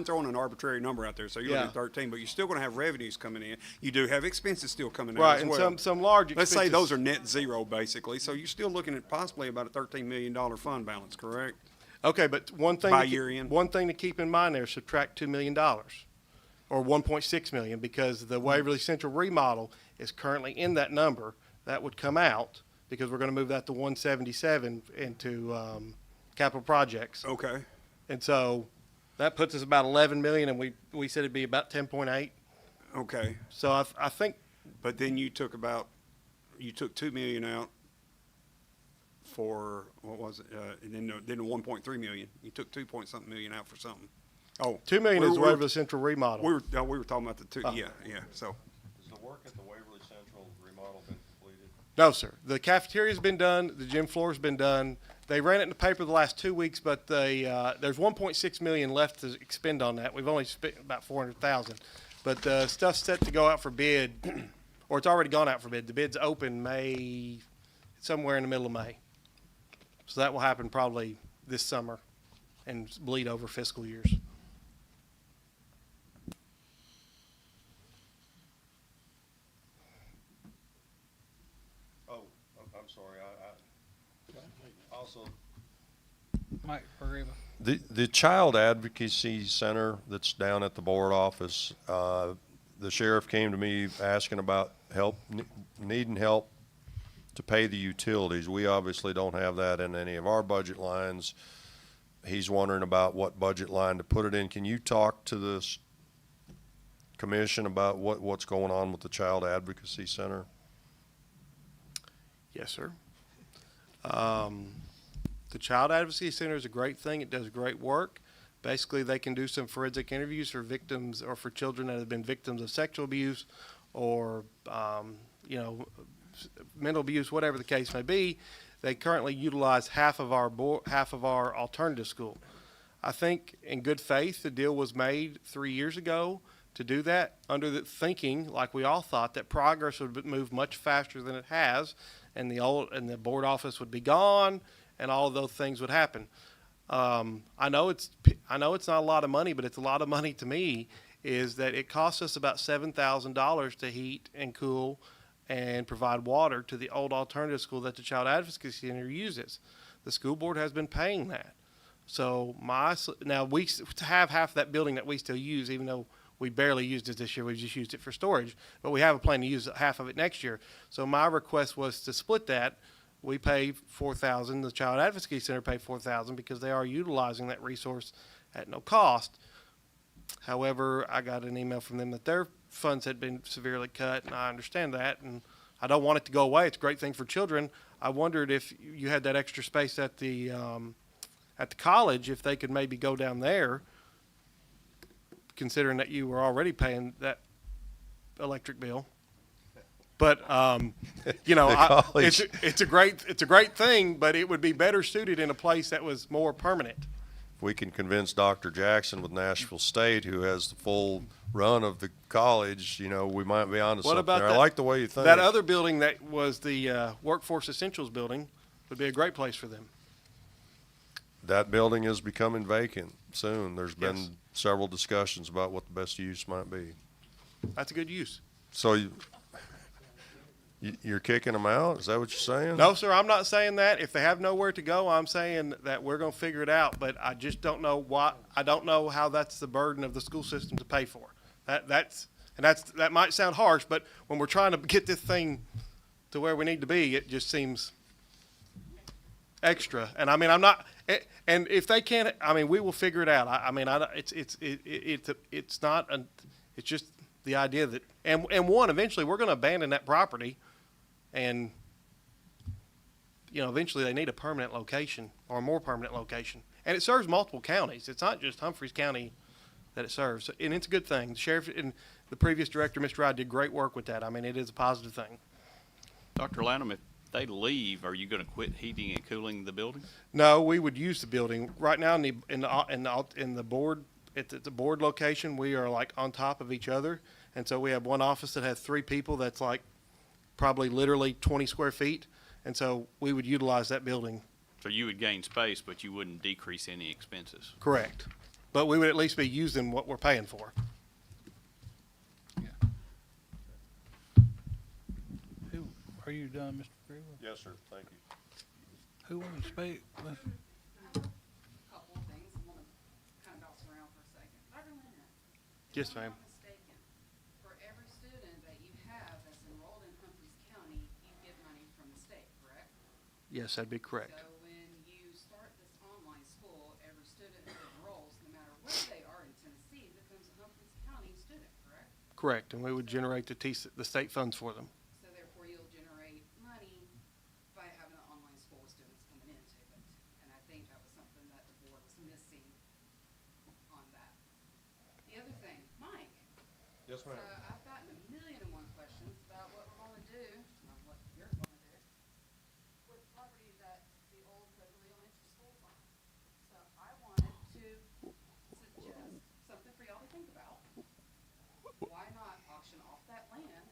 throwing an arbitrary number out there, so you're looking at 13, but you're still gonna have revenues coming in. You do have expenses still coming in Right, as and well. some large Let's say expenses. those are net zero, basically, so you're still looking at possibly about a $13 million fund balance, correct? Okay, but one thing By year end? one thing to keep in mind there, subtract $2 million or 1.6 million because the Waverly Central remodel is currently in that number. That would come out because we're going to move that to 177 into capital projects. Okay. And so that puts us about 11 million, and we said it'd be about 10.8. Okay. So I think. But then you took 2 million out for, what was it, and then the 1.3 million. You took 2-point-something million out for something. Oh. 2 million is we're- Waverly Central remodel. We were talking about the 2, yeah, so. Has the work at the Waverly Central remodel been completed? No, sir. The cafeteria's been done. The gym floor's been done. They ran it in the paper the last 2 weeks, but there's 1.6 million left to expend on that. We've only spent about 400,000. But the stuff's set to go out for bid, or it's already gone out for bid. The bid's open somewhere in the middle of May. So that will happen probably this summer and bleed over fiscal years. Oh, I'm sorry, also. Mike Parriba. The Child Advocacy Center that's down at the board office, the sheriff came to me asking about needing help to pay the utilities. We obviously don't have that in any of our budget lines. He's wondering about what budget line to put it in. Can you talk to this commission about what's going on with the Child Advocacy Center? Yes, sir. The Child Advocacy Center is a great thing. It does great work. Basically, they can do some forensic interviews for victims or for children that have been victims of sexual abuse or, mental abuse, whatever the case may be. They currently utilize half of our alternative school. I think in good faith, the deal was made 3 years ago to do that under the thinking, like we all thought, that progress would move much faster than it has, and the board office would be gone, and all of those things would happen. I know it's not a lot of money, but it's a lot of money to me. Is that it costs us about $7,000 to heat and cool and provide water to the old alternative school that the Child Advocacy Center uses. The school board has been paying that. So now we have half that building that we still use, even though we barely used it this year. We just used it for storage, but we have a plan to use half of it next year. So my request was to split that. We pay $4,000. The Child Advocacy Center pay $4,000 because they are utilizing that resource at no cost. However, I got an email from them that their funds had been severely cut, and I understand that, and I don't want it to go away. It's a great thing for children. I wondered if you had that extra space at the college, if they could maybe go down there, considering that you were already paying that electric bill. But you know, it's a great thing, but it would be better suited in a place that was more permanent. If we can convince Dr. Jackson with Nashville State, who has the full run of the college, you know, we might be onto What something about there. that, I like the way you think. That other building that was the Workforce Essentials building would be a great place for them. That building is becoming vacant soon. There's been Yes. several discussions about what the best use might be. That's a good use. So you're kicking them out? Is that what you're saying? No, sir, I'm not saying that. If they have nowhere to go, I'm saying that we're going to figure it out. But I just don't know why. I don't know how that's the burden of the school system to pay for. That might sound harsh, but when we're trying to get this thing to where we need to be, it just seems extra. And I mean, I'm not. And if they can't, I mean, we will figure it out. It's not. It's just the idea that eventually we're going to abandon that property. And, you know, eventually they need a permanent location or a more permanent location. And it serves multiple counties. It's not just Humphreys County that it serves. And it's a good thing. The sheriff and the previous director, Mr. Ride, did great work with that. I mean, it is a positive thing. Dr. Lanham, if they leave, are you going to quit heating and cooling the building? No, we would use the building. Right now in the board, at the board location, we are like on top of each other. And so we have one office that has 3 people that's like probably literally 20 square feet. And so we would utilize that building. So you would gain space, but you wouldn't decrease any expenses. Correct. But we would at least be using what we're paying for. Are you done, Mr. Greenwood? Yes, sir. Thank you. Who wants to speak? Couple of things. I'm gonna kind of bounce around for a second. Dr. Leonard. Yes, ma'am. If I'm not mistaken, for every student that you have that's enrolled in Humphreys County, you get money from the state, correct? Yes, that'd be correct. So when you start this online school, every student who enrolls, no matter where they are in Tennessee, becomes a Humphreys County student, correct? Correct. And we would generate the state funds for them. So therefore, you'll generate money by having an online school with students coming into it. And I think that was something that the board was missing on that. The other thing, Mike. Yes, ma'am. I've gotten a million and one questions about what we're gonna do, not what you're gonna do, with property that the old federally elementary school's on. So I wanted to suggest something for y'all to think about. Why not auction off that land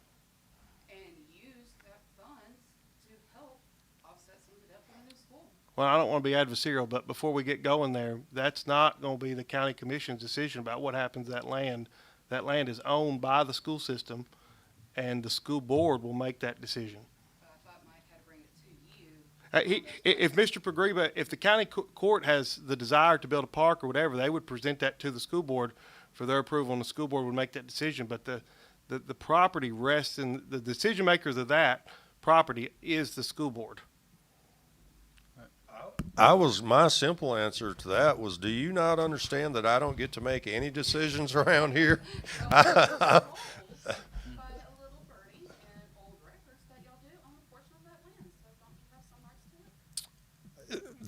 and use that funds to help offset some of the debt for the new school? Well, I don't want to be adversarial, but before we get going there, that's not going to be the county commission's decision about what happens to that land. That land is owned by the school system, and the school board will make that decision. But I thought Mike had to bring it to you. If Mr. Pagriba, if the county court has the desire to build a park or whatever, they would present that to the school board for their approval, and the school board would make that decision. But the property rests in, the decision makers of that property is the school board. My simple answer to that was, do you not understand that I don't get to make any decisions around here? But a little birdie and old records that y'all do on a portion of that land, so don't you have some rights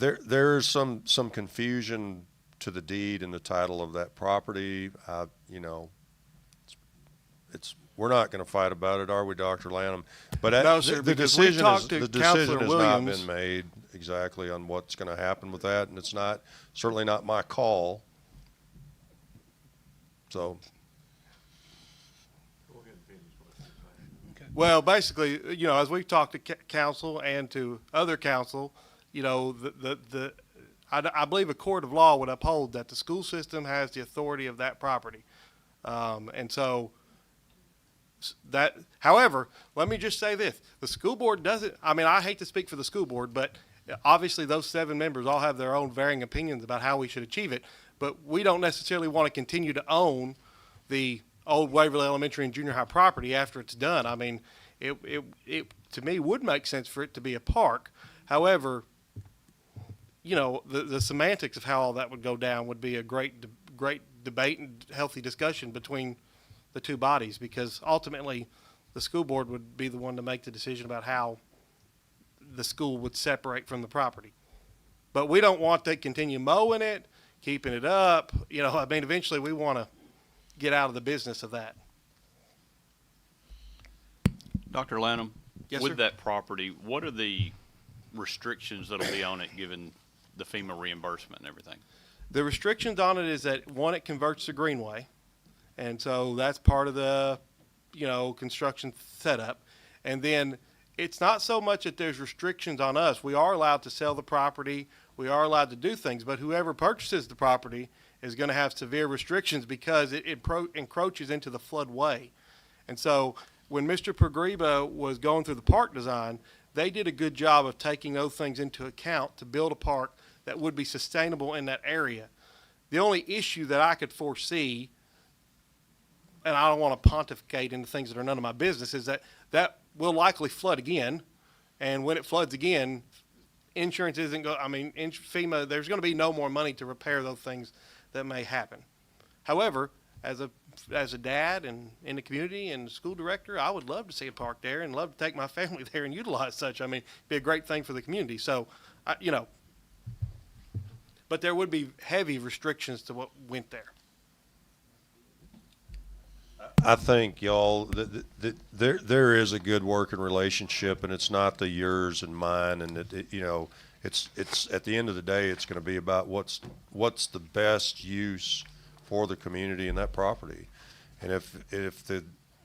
to it? There's some confusion to the deed and the title of that property. You know, we're not going to fight about it, are we, Dr. Lanham? But No, sir, the because we decision talked to the decision Counselor has not Williams. been made exactly on what's going to happen with that, and it's certainly not my call. So. Well, basically, you know, as we've talked to council and to other council, you know, I believe a court of law would uphold that the school system has the authority of that property. And so that, however, let me just say this, the school board doesn't, I mean, I hate to speak for the school board, but obviously those 7 members all have their own varying opinions about how we should achieve it, but we don't necessarily want to continue to own the old Waverly Elementary and junior high property after it's done. I mean, it to me would make sense for it to be a park. However, you know, the semantics of how all that would go down would be a great debate and healthy discussion between the two bodies, because ultimately the school board would be the one to make the decision about how the school would separate from the property. But we don't want to continue mowing it, keeping it up. You know, I mean, eventually we want to get out of the business of that. Dr. Lanham, Yes, with sir. that property, what are the restrictions that'll be on it given the FEMA reimbursement and everything? The restrictions on it is that, one, it converts to greenway. And so that's part of the, you know, construction setup. And then it's not so much that there's restrictions on us. We are allowed to sell the property. We are allowed to do things. But whoever purchases the property is going to have severe restrictions because it encroaches into the floodway. And so when Mr. Pergriba was going through the park design, they did a good job of taking those things into account to build a park that would be sustainable in that area. The only issue that I could foresee, and I don't want to pontificate into things that are none of my business, is that that will likely flood again. And when it floods again, insurance isn't going, I mean, FEMA, there's going to be no more money to repair those things that may happen. However, as a dad and in the community and school director, I would love to see a park there and love to take my family there and utilize such. I mean, it'd be a great thing for the community. So, you know, but there would be heavy restrictions to what went there. I think y'all that there is a good working relationship, and it's not the yours and mine, and you know, it's at the end of the day, it's going to be about what's the best use for the community and that property. And if the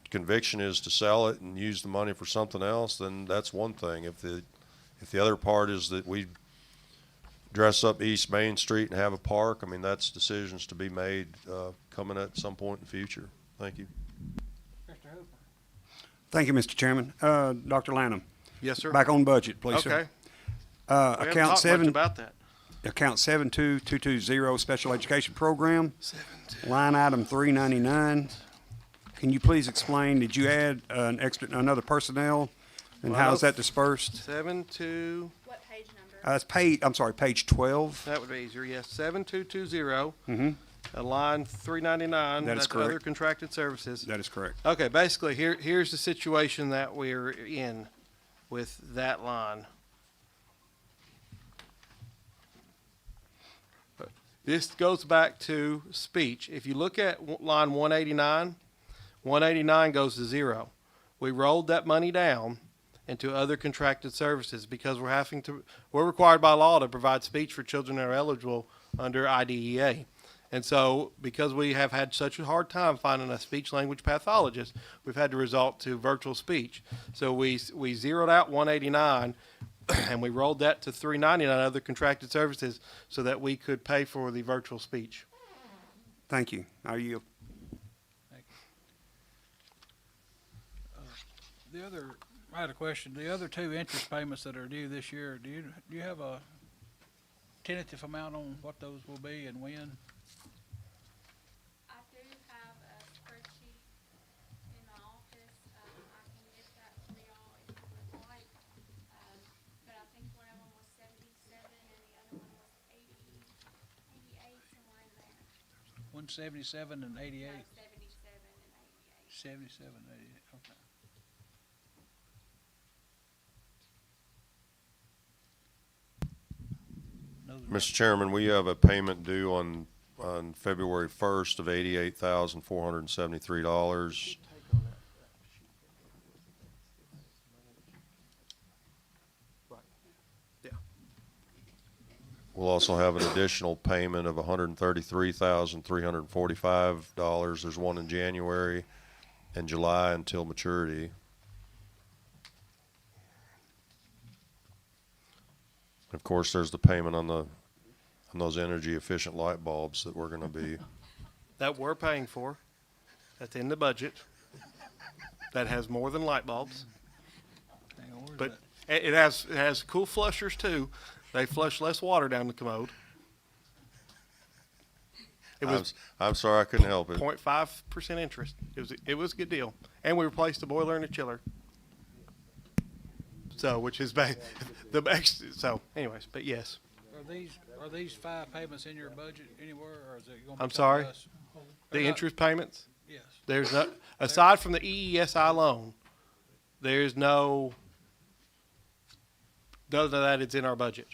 conviction is to sell it and use the money for something else, then that's one thing. If the other part is that we dress up East Main Street and have a park, I mean, that's decisions to be made coming at some point in the future. Thank you. Thank you, Mr. Chairman. Dr. Lanham. Yes, sir. Back on budget, please, Okay. sir. We haven't Account talked much 7. about that. Account 72220 Special Education Program. Line item 399. Can you please explain, did you add another personnel? And Well, how is that dispersed? 72. What page number? It's page 12. That would be easier. Yes, 7220. Mm-hmm. Line 399. That is That's correct. Other contracted services. That is correct. Okay, basically, here's the situation that we're in with that line. This goes back to speech. If you look at line 189, 189 goes to zero. We rolled that money down into other contracted services because we're required by law to provide speech for children that are eligible under IDEA. And so, because we have had such a hard time finding a speech language pathologist, we've had to resort to virtual speech. So we zeroed out 189 and we rolled that to 399 other contracted services so that we could pay for the virtual speech. Thank you. I yield. I had a question. The other two interest payments that are due this year, do you have a tentative amount on what those will be and when? I do have a spreadsheet in my office. I can get that for y'all if you would like. But I think one of them was 77 and the other one was 88, somewhere in there. 177 and 88? No, 77 and 88. 77 and 88, okay. Mr. Chairman, we have a payment due on February 1st of $88,473. We'll also have an additional payment of $133,345. There's one in January and July until maturity. Of course, there's the payment on those energy efficient light bulbs that we're going to be. That we're paying for. That's in the budget. That has more than light bulbs. But it has cool flushers too. They flush less water down the commode. It was I'm sorry I couldn't help it. 0.5% interest. It was a good deal. And we replaced the boiler and the chiller. So, which is so anyways, but yes. Are these 5 payments in your budget anywhere, or is it going to be I'm coming sorry? to us? The interest payments? Yes. There's no, aside from the EESI loan, there's no, none of that is in our budget.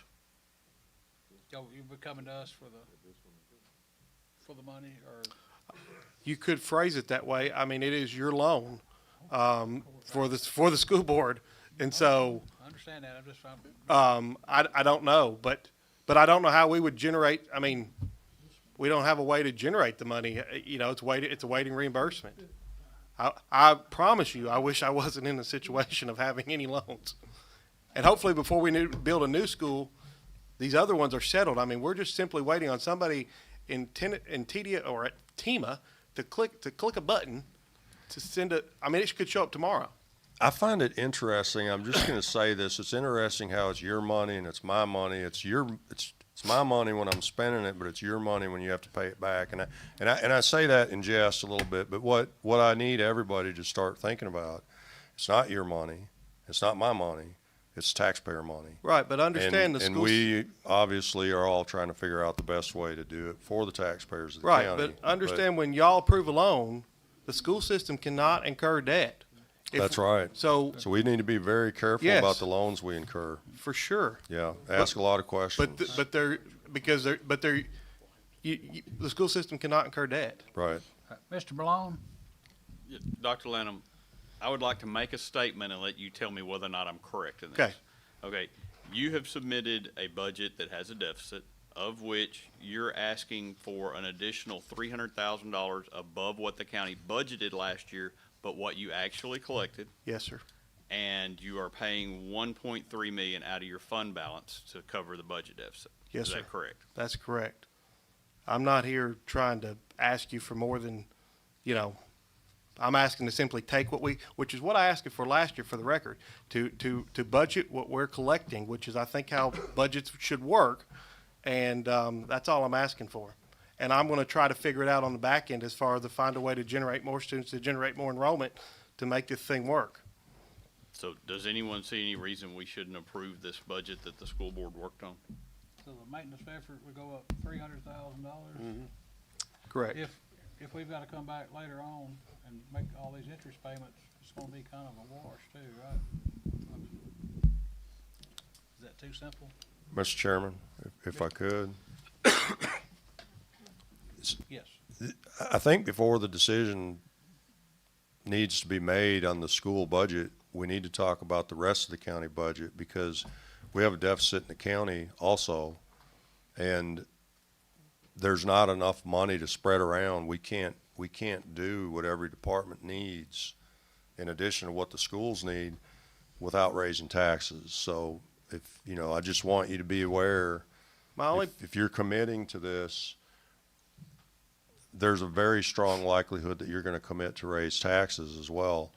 You'll be coming to us for the money, or? You could phrase it that way. I mean, it is your loan, for the school board. And so, I understand that. I'm just trying. I don't know, but I don't know how we would generate. I mean, we don't have a way to generate the money. You know, it's a waiting reimbursement. I promise you, I wish I wasn't in a situation of having any loans. And hopefully, before we build a new school, these other ones are settled. I mean, we're just simply waiting on somebody in TDA or at TEMA to click a button to send it. I mean, it could show up tomorrow. I find it interesting. I'm just going to say this. It's interesting how it's your money and it's my money. It's my money when I'm spending it, but it's your money when you have to pay it back. And I say that in jest a little bit, but what I need everybody to start thinking about, it's not your money. It's not my money. It's taxpayer money. Right, but understand and we obviously are all trying to figure out the best way to do it for the taxpayers of the county. Right, but understand when y'all approve a loan, the school system cannot incur debt. That's right. So we need to be very careful Yes. about the loans we incur. For sure. Yeah, ask a lot of questions. But the school system cannot incur debt. Right. Mr. Malone? Yeah, Dr. Lanham, I would like to make a statement and let you tell me whether or not I'm correct in this. Okay. Okay. You have submitted a budget that has a deficit, of which you're asking for an additional $300,000 above what the county budgeted last year, but what you actually collected. Yes, sir. And you are paying $1.3 million out of your fund balance to cover the budget deficit. Yes, Is sir. that correct? That's correct. I'm not here trying to ask you for more than, I'm asking to simply take which is what I asked you for last year for the record, to budget what we're collecting, which is I think how budgets should work. And that's all I'm asking for. And I'm going to try to figure it out on the back end as far as to find a way to generate more students, to generate more enrollment, to make this thing work. So does anyone see any reason we shouldn't approve this budget that the school board worked on? So the maintenance effort would go up $300,000? Correct. If we've got to come back later on and make all these interest payments, it's going to be kind of a wash too, right? Is that too simple? Mr. Chairman, if I could. Yes. I think before the decision needs to be made on the school budget, we need to talk about the rest of the county budget because we have a deficit in the county also, and there's not enough money to spread around. We can't do what every department needs in addition to what the schools need without raising taxes. So I just want you to be aware, if you're committing to this, there's a very strong likelihood that you're going to commit to raise taxes as well.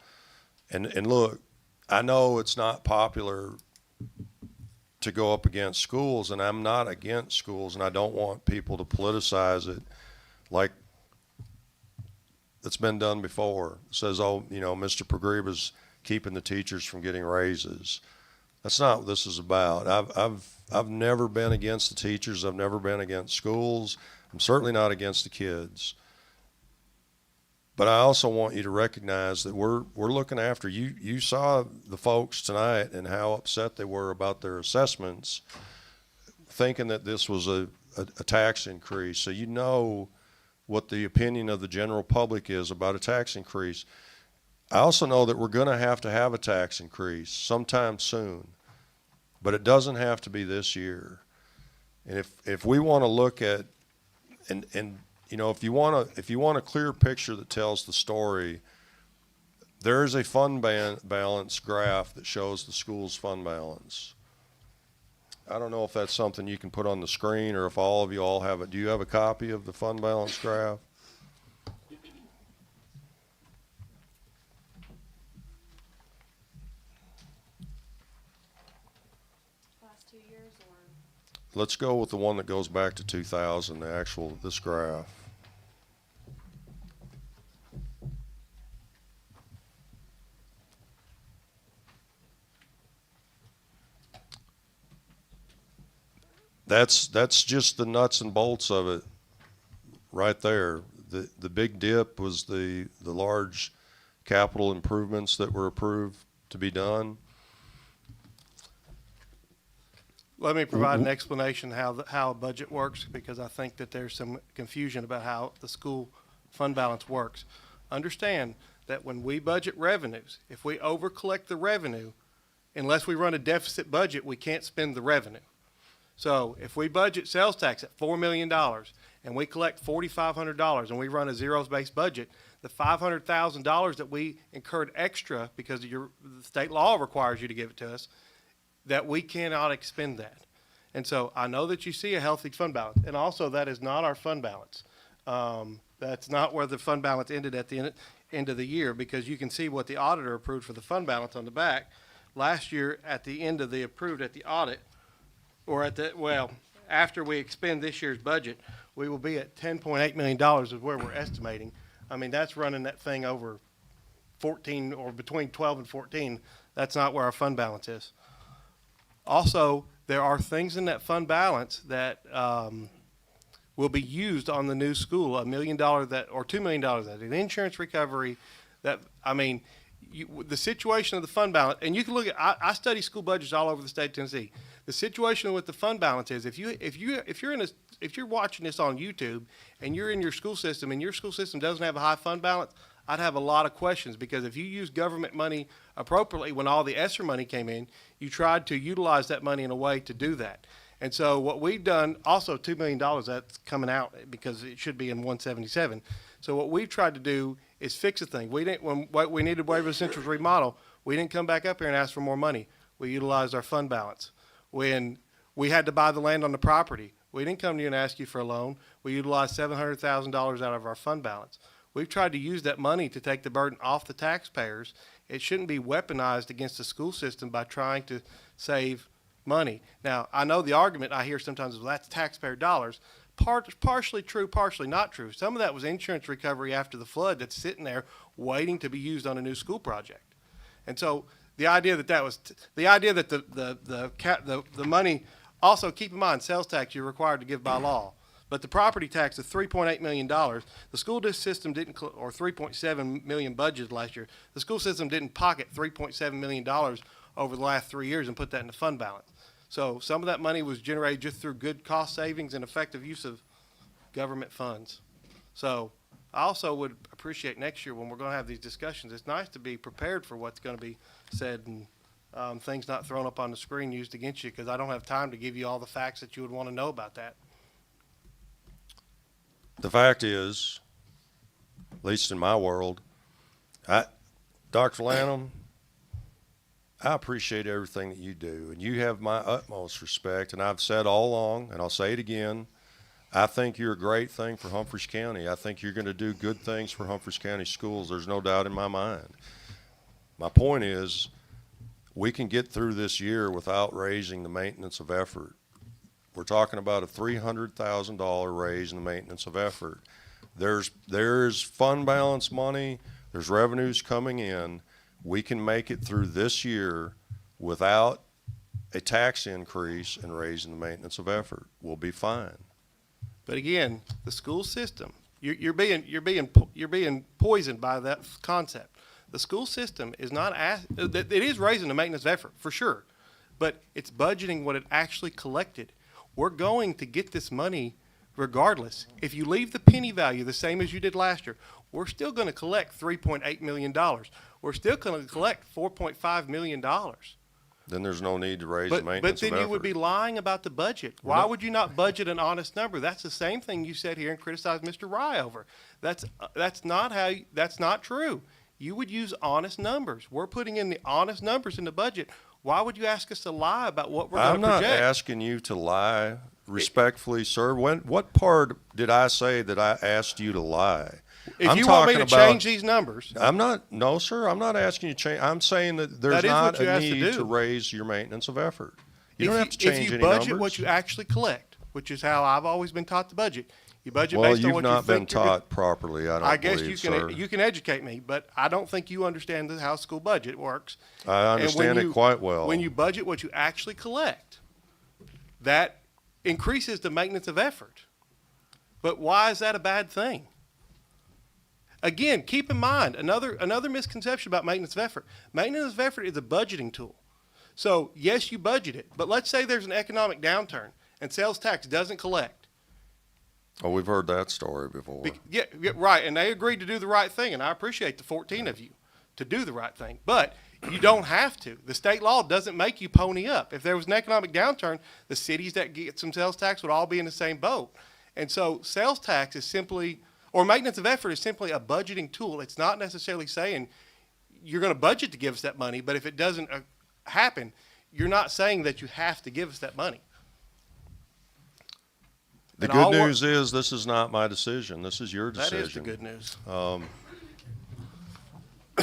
And look, I know it's not popular to go up against schools, and I'm not against schools, and I don't want people to politicize it like it's been done before. It says, Mr. Pagreba's keeping the teachers from getting raises. That's not what this is about. I've never been against the teachers. I've never been against schools. I'm certainly not against the kids. But I also want you to recognize that we're looking after you. You saw the folks tonight and how upset they were about their assessments, thinking that this was a tax increase. So you know what the opinion of the general public is about a tax increase. I also know that we're going to have a tax increase sometime soon, but it doesn't have to be this year. And if we want to look at and if you want a clear picture that tells the story, there is a fund balance graph that shows the school's fund balance. I don't know if that's something you can put on the screen or if all of you all have it. Do you have a copy of the fund balance graph? Last 2 years or? Let's go with the one that goes back to 2000, this graph. that's just the nuts and bolts of it right there. The big dip was the large capital improvements that were approved to be done. Let me provide an explanation how a budget works, because I think that there's some confusion about how the school fund balance works. Understand that when we budget revenues, if we over collect the revenue, unless we run a deficit budget, we can't spend the revenue. So if we budget sales tax at $4 million and we collect $4,500 and we run a zeros-based budget, the $500,000 that we incurred extra because the state law requires you to give it to us, that we cannot expend that. And so I know that you see a healthy fund balance, and also that is not our fund balance. That's not where the fund balance ended at the end of the year, because you can see what the auditor approved for the fund balance on the back. Last year, at the end of the approved at the audit, or after we expend this year's budget, we will be at $10.8 million is where we're estimating. I mean, that's running that thing over 14, or between 12 and 14. That's not where our fund balance is. Also, there are things in that fund balance that will be used on the new school, $1 million or $2 million that an insurance recovery. That, I mean, the situation of the fund balance, and you can look at. I study school budgets all over the state of Tennessee. The situation with the fund balance is if you're watching this on YouTube and you're in your school system and your school system doesn't have a high fund balance, I'd have a lot of questions, because if you use government money appropriately when all the ESSER money came in, you tried to utilize that money in a way to do that. And so what we've done, also $2 million, that's coming out because it should be in 177. So what we've tried to do is fix the thing. When we needed waiver of central remodel, we didn't come back up here and ask for more money. We utilized our fund balance. When we had to buy the land on the property, we didn't come to you and ask you for a loan. We utilized $700,000 out of our fund balance. We've tried to use that money to take the burden off the taxpayers. It shouldn't be weaponized against the school system by trying to save money. Now, I know the argument I hear sometimes is, well, that's taxpayer dollars. Partially true, partially not true. Some of that was insurance recovery after the flood that's sitting there waiting to be used on a new school project. And so the idea that the money, also keep in mind, sales tax you're required to give by law. But the property tax of $3.8 million, the school system didn't, or $3.7 million budgeted last year, the school system didn't pocket $3.7 million over the last 3 years and put that in the fund balance. So some of that money was generated just through good cost savings and effective use of government funds. So I also would appreciate next year when we're going to have these discussions, it's nice to be prepared for what's going to be said and things not thrown up on the screen used against you, because I don't have time to give you all the facts that you would want to know about that. The fact is, at least in my world, Dr. Lanham, I appreciate everything that you do, and you have my utmost respect, and I've said all along, and I'll say it again, I think you're a great thing for Humphreys County. I think you're going to do good things for Humphreys County schools. There's no doubt in my mind. My point is, we can get through this year without raising the maintenance of effort. We're talking about a $300,000 raise in the maintenance of effort. There's fund balance money, there's revenues coming in. We can make it through this year without a tax increase and raising the maintenance of effort. We'll be fine. But again, the school system, you're being poisoned by that concept. The school system is not it is raising the maintenance of effort for sure, but it's budgeting what it actually collected. We're going to get this money regardless. If you leave the penny value the same as you did last year, we're still going to collect $3.8 million. We're still going to collect $4.5 million. Then there's no need to raise the maintenance of effort. But then you would be lying about the budget. Why would you not budget an honest number? That's the same thing you said here and criticized Mr. Rye over. That's not true. You would use honest numbers. We're putting in the honest numbers in the budget. Why would you ask us to lie about what we're going to project? I'm not asking you to lie, respectfully, sir. What part did I say that I asked you to lie? If you want me to change these numbers. No, sir, I'm not asking you to change. I'm saying that there's not a need to raise your maintenance of effort. You don't have to change any numbers. If you budget what you actually collect, which is how I've always been taught to budget. You budget well, based on what you think. Well, you've not been taught properly, I guess you can educate me, but I don't think you understand how school budget works. I understand it quite well. When you budget what you actually collect, that increases the maintenance of effort. But why is that a bad thing? Again, keep in mind, another misconception about maintenance of effort. Maintenance of effort is a budgeting tool. So, yes, you budget it, but let's say there's an economic downturn and sales tax doesn't collect. Oh, we've heard that story before. Yeah, right, and they agreed to do the right thing, and I appreciate the 14 of you to do the right thing. But you don't have to. The state law doesn't make you pony up. If there was an economic downturn, the cities that get some sales tax would all be in the same boat. And so sales tax is simply, or maintenance of effort is simply a budgeting tool. It's not necessarily saying you're going to budget to give us that money, but if it doesn't happen, you're not saying that you have to give us that money. The good news is this is not my decision. This is your decision. That is the good news.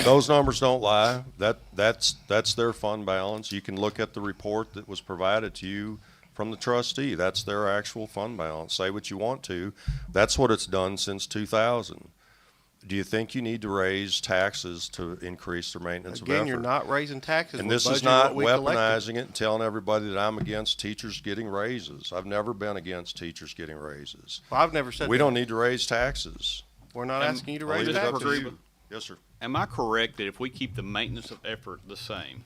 Those numbers don't lie. That's their fund balance. You can look at the report that was provided to you from the trustee. That's their actual fund balance. Say what you want to. That's what it's done since 2000. Do you think you need to raise taxes to increase their maintenance of effort? Again, you're not raising taxes. And this is not weaponizing it and telling everybody that I'm against teachers getting raises. I've never been against teachers getting raises. Well, I've never said we that. don't need to raise taxes. We're not asking you to raise Leave it up taxes. to you. Yes, sir. Am I correct that if we keep the maintenance of effort the same,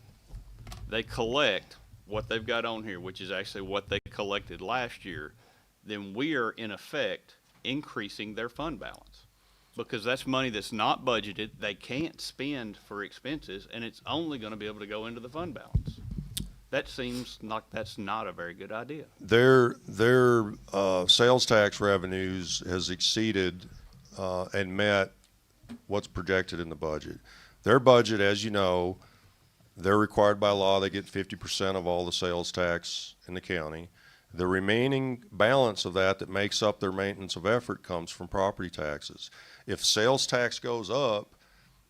they collect what they've got on here, which is actually what they collected last year, then we are in effect increasing their fund balance? Because that's money that's not budgeted, they can't spend for expenses, and it's only going to be able to go into the fund balance. That seems like that's not a very good idea. Their sales tax revenues has exceeded and met what's projected in the budget. Their budget, as you know, they're required by law, they get 50% of all the sales tax in the county. The remaining balance of that makes up their maintenance of effort comes from property taxes. If sales tax goes up,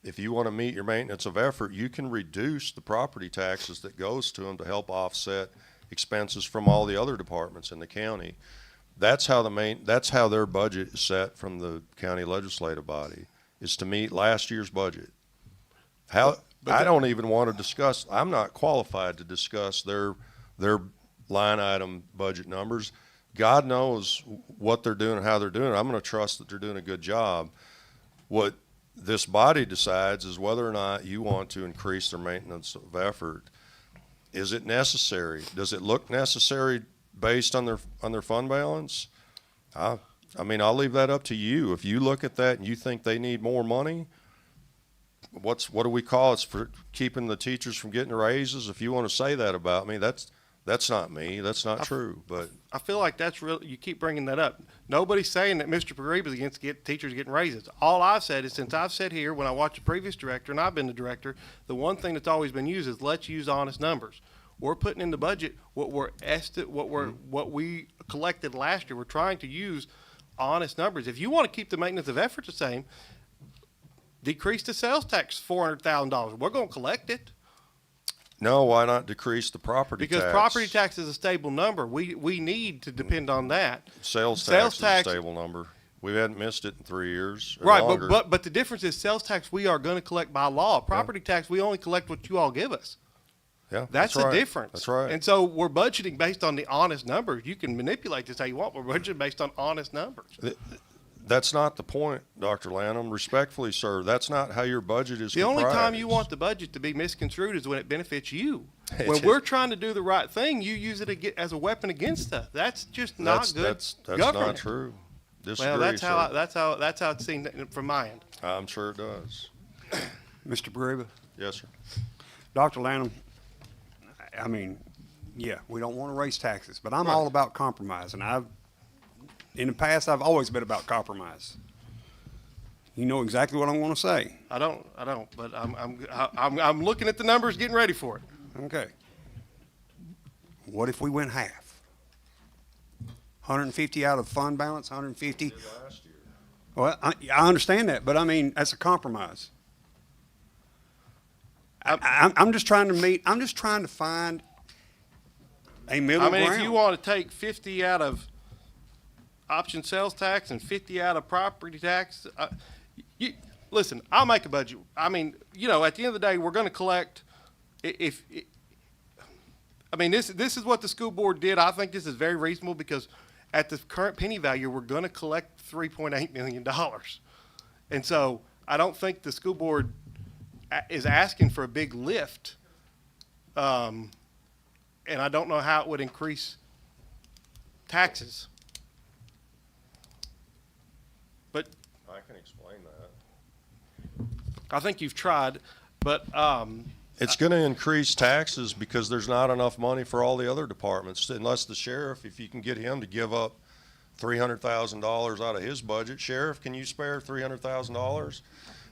if you want to meet your maintenance of effort, you can reduce the property taxes that goes to them to help offset expenses from all the other departments in the county. That's how their budget is set from the county legislative body, is to meet last year's budget. I don't even want to discuss, I'm not qualified to discuss their line item budget numbers. God knows what they're doing and how they're doing it. I'm going to trust that they're doing a good job. What this body decides is whether or not you want to increase their maintenance of effort. Is it necessary? Does it look necessary based on their fund balance? I mean, I'll leave that up to you. If you look at that and you think they need more money, what do we call it? It's for keeping the teachers from getting raises. If you want to say that about me, that's not me. That's not true. But I feel like that's real. You keep bringing that up. Nobody's saying that Mr. Pagreeb is against teachers getting raises. All I've said is, since I've sat here when I watched the previous director and I've been the director, the one thing that's always been used is let's use honest numbers. We're putting in the budget what we collected last year. We're trying to use honest numbers. If you want to keep the maintenance of effort the same, decrease the sales tax $400,000. We're going to collect it. no, why not decrease the property tax? Because property tax is a stable number. We need to depend on that. Sales tax is a stable number. We hadn't missed it in 3 years. Or right, longer. but the difference is sales tax we are going to collect by law. Property tax we only collect what you all give us. Yeah, that's the right. difference. That's right. And so we're budgeting based on the honest numbers. You can manipulate this how you want. We're budgeting based on honest numbers. That's not the point, Dr. Lanham. Respectfully, sir, that's not how your budget is The only comprised. time you want the budget to be misconstrued is when it benefits you. When we're trying to do the right thing, you use it as a weapon against us. That's just not good. That's government. not true. Disagree, Well, that's sir. how it's seen from my end. I'm sure it does. Mr. Bereba? Yes, sir. Dr. Lanham, I mean, yeah, we don't want to raise taxes, but I'm all about compromise, and in the past, I've always been about compromise. You know exactly what I'm going to say. I don't, but I'm looking at the numbers, getting ready for it. Okay. What if we went half? 150 out of fund balance, 150. Well, I understand that, but I mean, that's a compromise. I'm just trying to find a middle ground. If you want to take 50 out of option sales tax and 50 out of property tax, listen, I'll make a budget. I mean, at the end of the day, we're going to collect. I mean, this is what the school board did. I think this is very reasonable because at the current penny value, we're going to collect $3.8 million. And so I don't think the school board is asking for a big lift. And I don't know how it would increase taxes. But I can explain that. I think you've tried, but It's going to increase taxes because there's not enough money for all the other departments, unless the sheriff, if you can get him to give up $300,000 out of his budget. Sheriff, can you spare $300,000?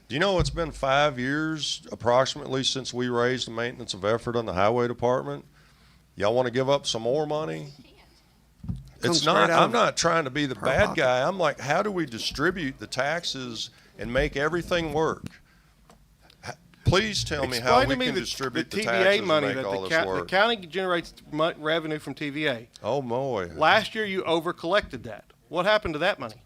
Do you know it's been 5 years approximately since we raised the maintenance of effort on the highway department? Y'all want to give up some more money? It's not, I'm not trying to be the bad guy. I'm like, how do we distribute the taxes and make everything work? Please tell me how we can distribute the taxes and make all this work. The county generates revenue from TVA. Oh, boy. Last year, you over-collected that. What happened to that money?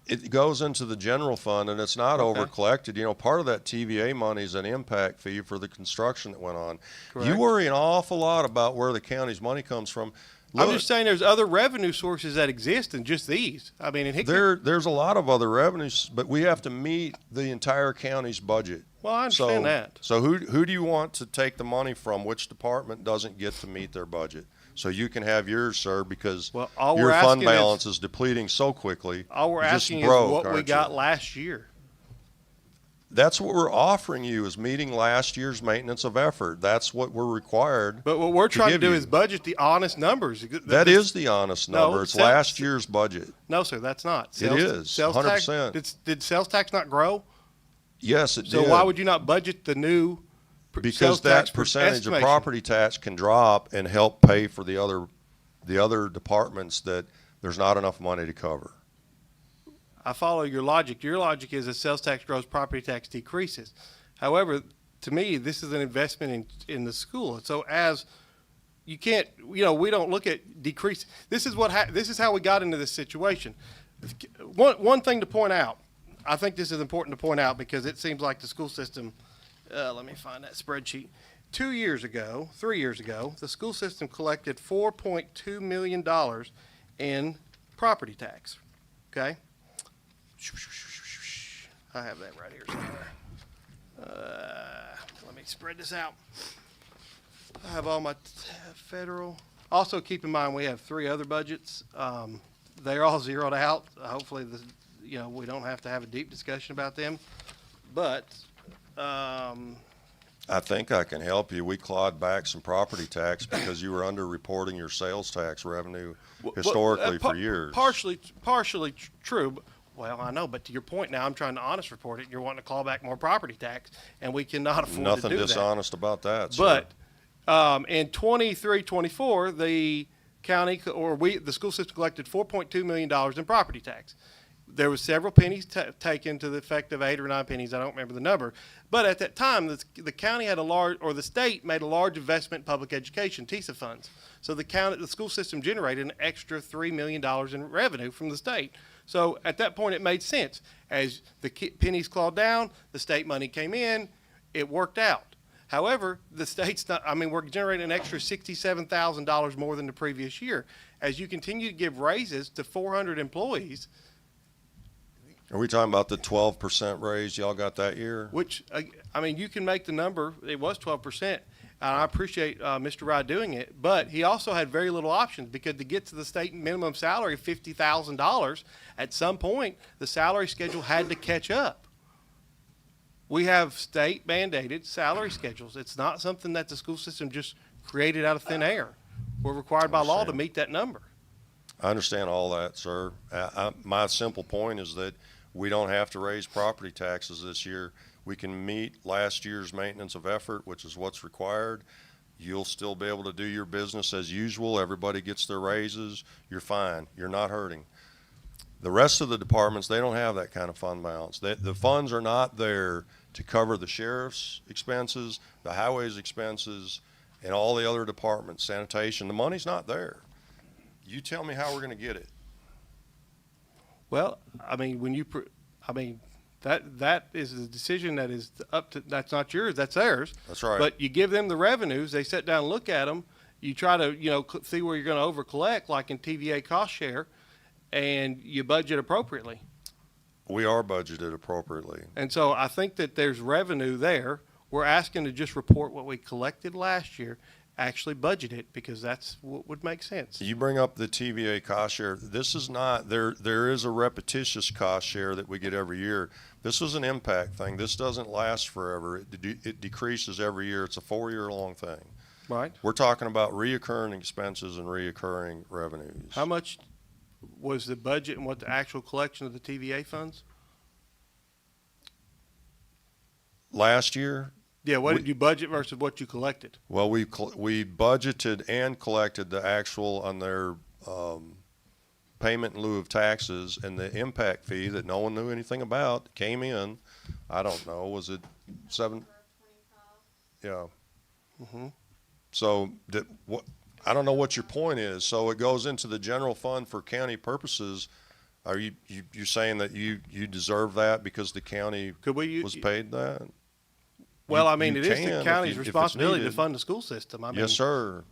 It goes into the general fund, and it's not over-collected. You know, part of that TVA money is an impact fee for the construction that went on. Correct. You worry an awful lot about where the county's money comes from. Look, I'm just saying there's other revenue sources that exist than just these. I mean, there's a lot of other revenues, but we have to meet the entire county's budget. Well, I understand that. So who do you want to take the money from? Which department doesn't get to meet their budget? So you can have yours, sir, because your fund balance is depleting so quickly. All we're You're asking just broke, is what we aren't got you? last year. That's what we're offering you, is meeting last year's maintenance of effort. That's what we're required. But what we're trying to do is budget the honest numbers. That is the honest number. No, it's last year's budget. No, sir, that's not. It is, Sales 100%. Tax, did sales tax not grow? Yes, it did. So why would you not budget the new because sales tax that percentage of estimation? property tax can drop and help pay for the other departments that there's not enough money to cover. I follow your logic. Your logic is that sales tax grows, property tax decreases. However, to me, this is an investment in the school. So as you can't, we don't look at decrease. This is how we got into this situation. One thing to point out, I think this is important to point out because it seems like the school system, let me find that spreadsheet. 3 years ago, the school system collected $4.2 million in property tax. Okay? I have that right here somewhere. Let me spread this out. I have all my federal. Also, keep in mind we have 3 other budgets. They're all zeroed out. Hopefully, we don't have to have a deep discussion about them. But I think I can help you. We clawed back some property tax because you were underreporting your sales tax revenue historically for years. Partially true. Well, I know, but to your point now, I'm trying to honest report it. You're wanting to claw back more property tax, and we cannot afford to do that. Nothing dishonest about that, sir. But in 23-24, the county the school system collected $4.2 million in property tax. There was several pennies taken to the effect of 8 or 9 pennies. I don't remember the number. But at that time, the county had the state made a large investment in public education, TISA funds. So the school system generated an extra $3 million in revenue from the state. So at that point, it made sense. As the pennies clawed down, the state money came in, it worked out. However, the state's we're generating an extra $67,000 more than the previous year. As you continue to give raises to 400 employees. Are we talking about the 12% raise y'all got that year? Which, you can make the number. It was 12%. I appreciate Mr. Rye doing it, but he also had very little options because to get to the state minimum salary of $50,000, at some point, the salary schedule had to catch up. We have state mandated salary schedules. It's not something that the school system just created out of thin air. We're required by law to meet that number. I understand all that, sir. My simple point is that we don't have to raise property taxes this year. We can meet last year's maintenance of effort, which is what's required. You'll still be able to do your business as usual. Everybody gets their raises. You're fine. You're not hurting. The rest of the departments, they don't have that kind of fund balance. The funds are not there to cover the sheriff's expenses, the highway's expenses, and all the other departments, sanitation. The money's not there. You tell me how we're going to get it. Well, that is a decision that is that's not yours, that's theirs. That's right. But you give them the revenues, they sit down and look at them, you try to, see where you're gonna over collect, like in TVA cost share, and you budget appropriately. We are budgeted appropriately. And so I think that there's revenue there. We're asking to just report what we collected last year, actually budget it, because that's what would make sense. You bring up the TVA cost share. This is not, there is a repetitious cost share that we get every year. This was an impact thing. This doesn't last forever. It decreases every year. It's a 4-year-long thing. Right. We're talking about reoccurring expenses and reoccurring revenues. How much was the budget and what the actual collection of the TVA funds? Last year, Yeah, what did you budget versus what you collected? well, we budgeted and collected the actual on their payment in lieu of taxes, and the impact fee that no one knew anything about came in. I don't know, was it 7? Yeah. Mm-hmm. So I don't know what your point is. So it goes into the general fund for county purposes. Are you're saying that you deserve that because the county was paid that? Well, I mean, You it is can the if county's you- if it's responsibility to needed. fund the school system. I mean, Yes, sir.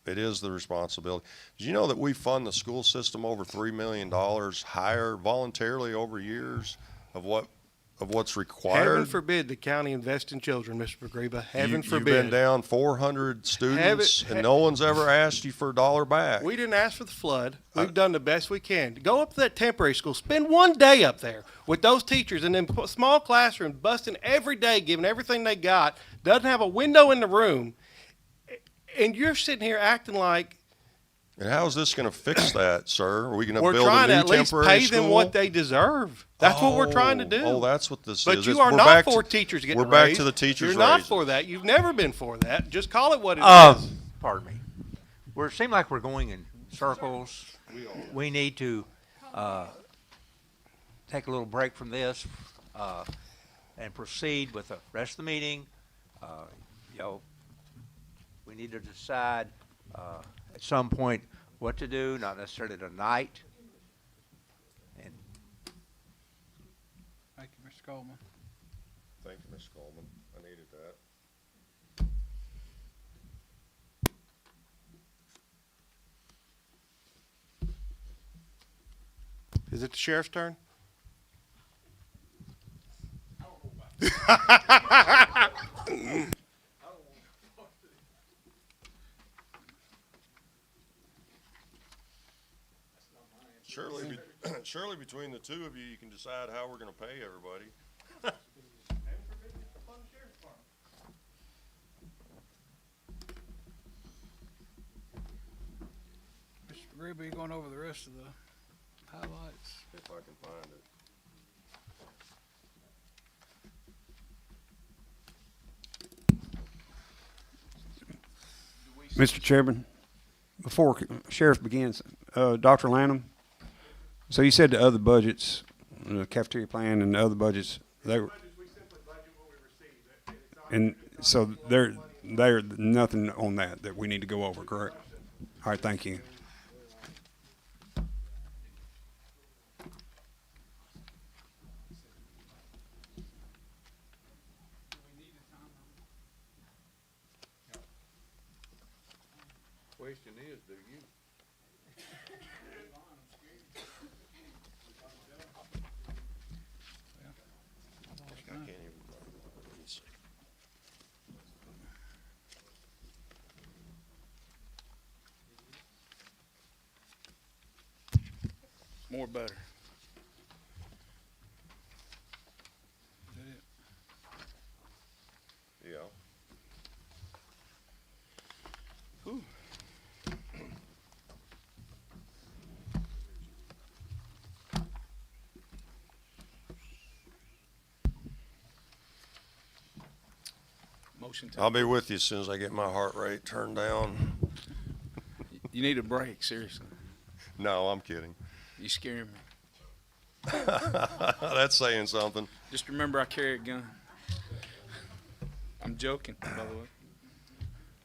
It is the responsibility. Did you know that we fund the school system over $3 million higher voluntarily over years of what's required? Heaven forbid the county invest in children, Mr. Pagreba. Heaven You've forbid. been down 400 students, and no one's ever asked you for a dollar back. We didn't ask for the flood. We've done the best we can. Go up to that temporary school. Spend one day up there with those teachers in them small classrooms, busting every day, giving everything they got. Doesn't have a window in the room. And you're sitting here acting like And how is this going to fix that, sir? Are we going to we're build a trying new to at least temporary pay school? them what they deserve. That's what we're trying to do. Oh, that's what this But is. you It's- are we're not back for to- teachers getting We're a back raise. to the teachers' You're not raises. for that. You've never been for that. Just call it what it is. Pardon me. It seems like we're going in circles. We need to take a little break from this and proceed with the rest of the meeting. We need to decide at some point what to do, not necessarily tonight. And Thank you, Mr. Coleman. Thank you, Mr. Coleman. I needed that. Is it the sheriff's turn? Surely between the two of you, you can decide how we're going to pay everybody. Mr. Gribby, you going over the rest of the highlights? If I can find it. Mr. Chairman, before Sheriff begins, Dr. Lanham, so you said the other budgets, the cafeteria plan and the other budgets, they were, and so there's nothing on that we need to go over, correct? All right, thank you. Question is, do you? I can't even. Let's see. More better. Yeah. Motion to. I'll be with you as soon as I get my heart rate turned down. You need a break, seriously. No, I'm kidding. You scaring me. That's saying something. Just remember I carry a gun. I'm joking, by the way.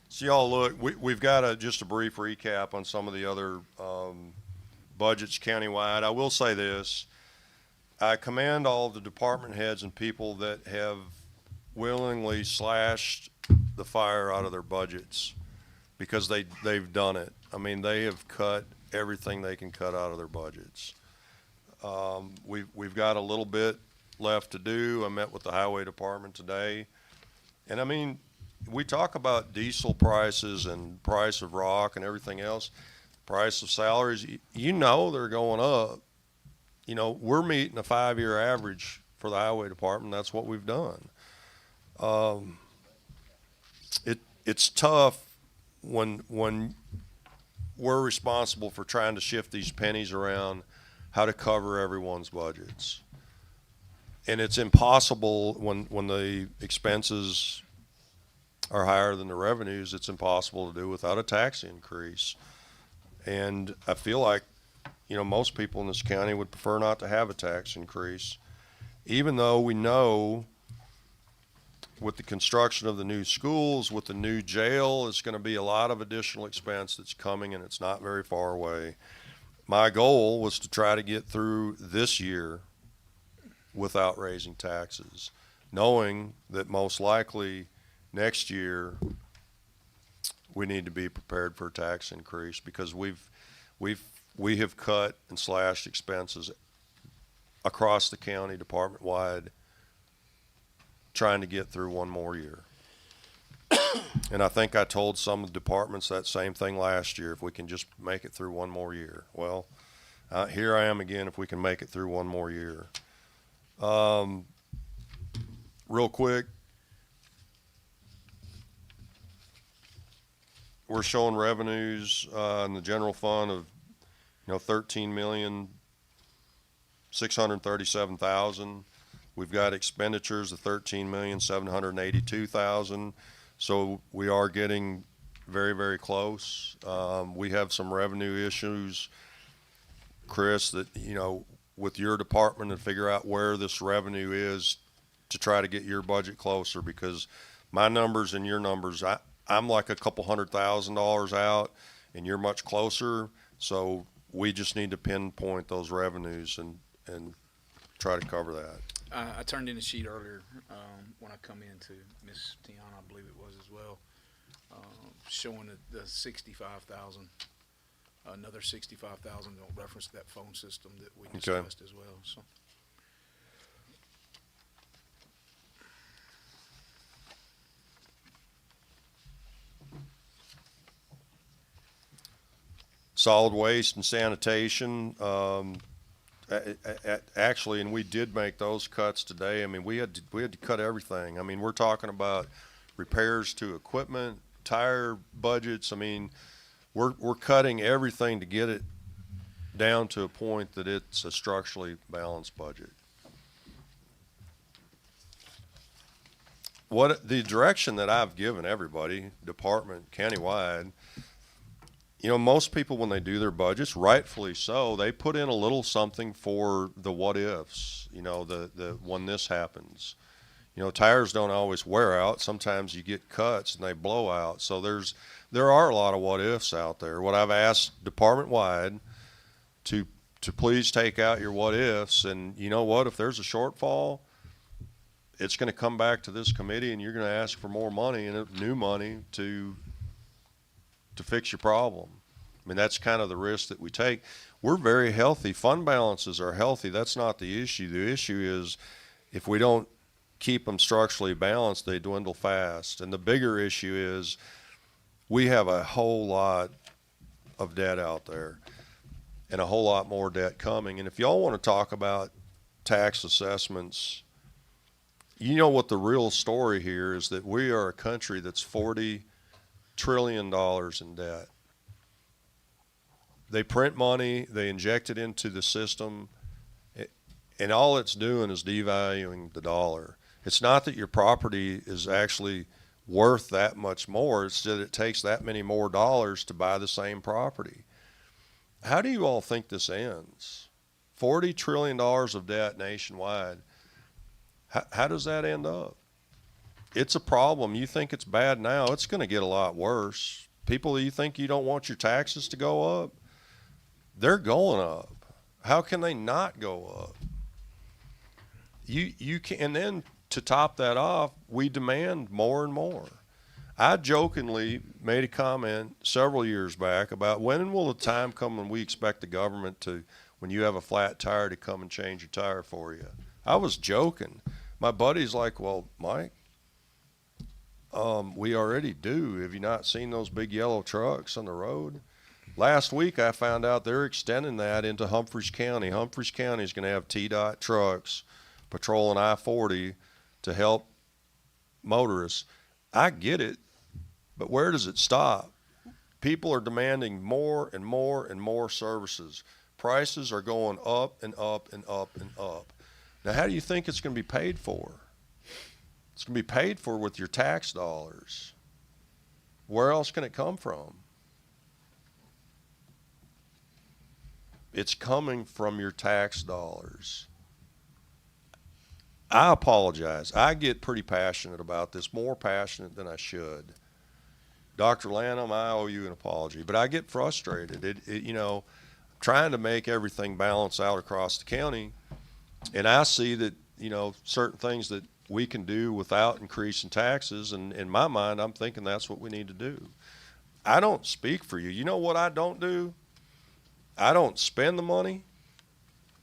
So y'all look, we've got just a brief recap on some of the other budgets countywide. I will say this. I commend all the department heads and people that have willingly slashed the fire out of their budgets because they've done it. I mean, they have cut everything they can cut out of their budgets. We've got a little bit left to do. I met with the highway department today. And I mean, we talk about diesel prices and price of rock and everything else, price of salaries, you know, they're going up. You know, we're meeting a 5-year average for the highway department. That's what we've done. It's tough when we're responsible for trying to shift these pennies around, how to cover everyone's budgets. And it's impossible when the expenses are higher than the revenues, it's impossible to do without a tax increase. And I feel like, you know, most people in this county would prefer not to have a tax increase, even though we know with the construction of the new schools, with the new jail, it's going to be a lot of additional expense that's coming, and it's not very far away. My goal was to try to get through this year without raising taxes, knowing that most likely next year we need to be prepared for a tax increase, because we have cut and slashed expenses across the county department-wide, trying to get through one more year. And I think I told some of the departments that same thing last year, if we can just make it through one more year. Well, here I am again, if we can make it through one more year. Real quick, we're showing revenues in the general fund of, you know, $13,637,000. We've got expenditures of $13,782,000. So we are getting very, very close. We have some revenue issues, Chris, that, you know, with your department, and figure out where this revenue is to try to get your budget closer, because my numbers and your numbers, I'm like a couple $100,000 out and you're much closer. So we just need to pinpoint those revenues and try to cover that. I turned in a sheet earlier when I come in to Miss Tiana, I believe it was as well, showing the 65,000, another 65,000 in reference to that phone system that we discussed as well. So. Solid waste and sanitation, actually, and we did make those cuts today. I mean, we had to cut everything. I mean, we're talking about repairs to equipment, tire budgets. I mean, we're cutting everything to get it down to a point that it's a structurally balanced budget. What the direction that I've given everybody, department, countywide, you know, most people, when they do their budgets, rightfully so, they put in a little something for the what ifs, you know, the when this happens. You know, tires don't always wear out. Sometimes you get cuts and they blow out. So there are a lot of what ifs out there. What I've asked department-wide to please take out your what ifs, and you know what, if there's a shortfall, it's going to come back to this committee and you're going to ask for more money and new money to fix your problem. I mean, that's kind of the risk that we take. We're very healthy. Fund balances are healthy. That's not the issue. The issue is if we don't keep them structurally balanced, they dwindle fast. And the bigger issue is we have a whole lot of debt out there and a whole lot more debt coming. And if y'all want to talk about tax assessments, you know what the real story here is, that we are a country that's $40 trillion in debt. They print money, they inject it into the system, and all it's doing is devaluing the dollar. It's not that your property is actually worth that much more, it's that it takes that many more dollars to buy the same property. How do you all think this ends? $40 trillion of debt nationwide. How does that end up? It's a problem. You think it's bad now, it's going to get a lot worse. People, you think you don't want your taxes to go up? They're going up. How can they not go up? You can, and then to top that off, we demand more and more. I jokingly made a comment several years back about when will the time come when we expect the government to, when you have a flat tire, to come and change your tire for you. I was joking. My buddy's like, well, Mike, we already do. Have you not seen those big yellow trucks on the road? Last week I found out they're extending that into Humphreys County. Humphreys County is going to have TDOT trucks patrolling I-40 to help motorists. I get it, but where does it stop? People are demanding more and more and more services. Prices are going up and up and up and up. Now, how do you think it's going to be paid for? It's going to be paid for with your tax dollars. Where else can it come from? It's coming from your tax dollars. I apologize. I get pretty passionate about this, more passionate than I should. Dr. Lanham, I owe you an apology, but I get frustrated. You know, trying to make everything balance out across the county, and I see that, you know, certain things that we can do without increasing taxes, and in my mind, I'm thinking that's what we need to do. I don't speak for you. You know what I don't do? I don't spend the money.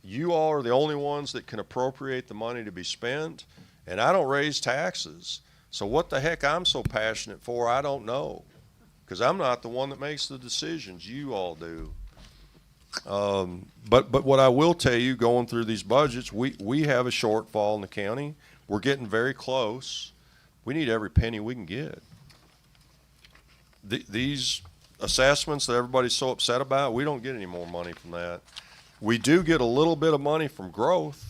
You all are the only ones that can appropriate the money to be spent, and I don't raise taxes. So what the heck I'm so passionate for, I don't know, because I'm not the one that makes the decisions. You all do. But what I will tell you, going through these budgets, we have a shortfall in the county. We're getting very close. We need every penny we can get. These assessments that everybody's so upset about, we don't get any more money from that. We do get a little bit of money from growth.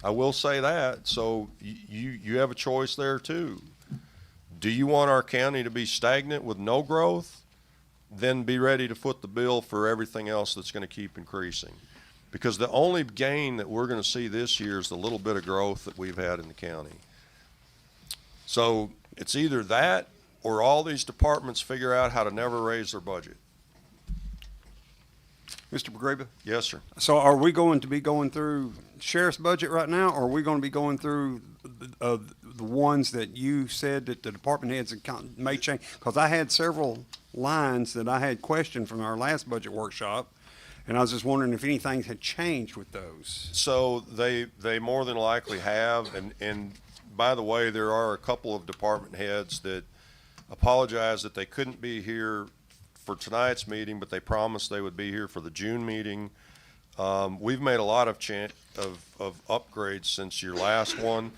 I will say that. So you have a choice there too. Do you want our county to be stagnant with no growth? Then be ready to foot the bill for everything else that's going to keep increasing. Because the only gain that we're going to see this year is the little bit of growth that we've had in the county. So it's either that or all these departments figure out how to never raise their budget. Mr. Pagreba? Yes, sir. So are we going to be going through sheriff's budget right now, or are we going to be going through the ones that you said that the department heads may change? Because I had several lines that I had questioned from our last budget workshop, and I was just wondering if anything had changed with those. So they more than likely have, and by the way, there are a couple of department heads that apologize that they couldn't be here for tonight's meeting, but they promised they would be here for the June meeting. We've made a lot of upgrades since your last one.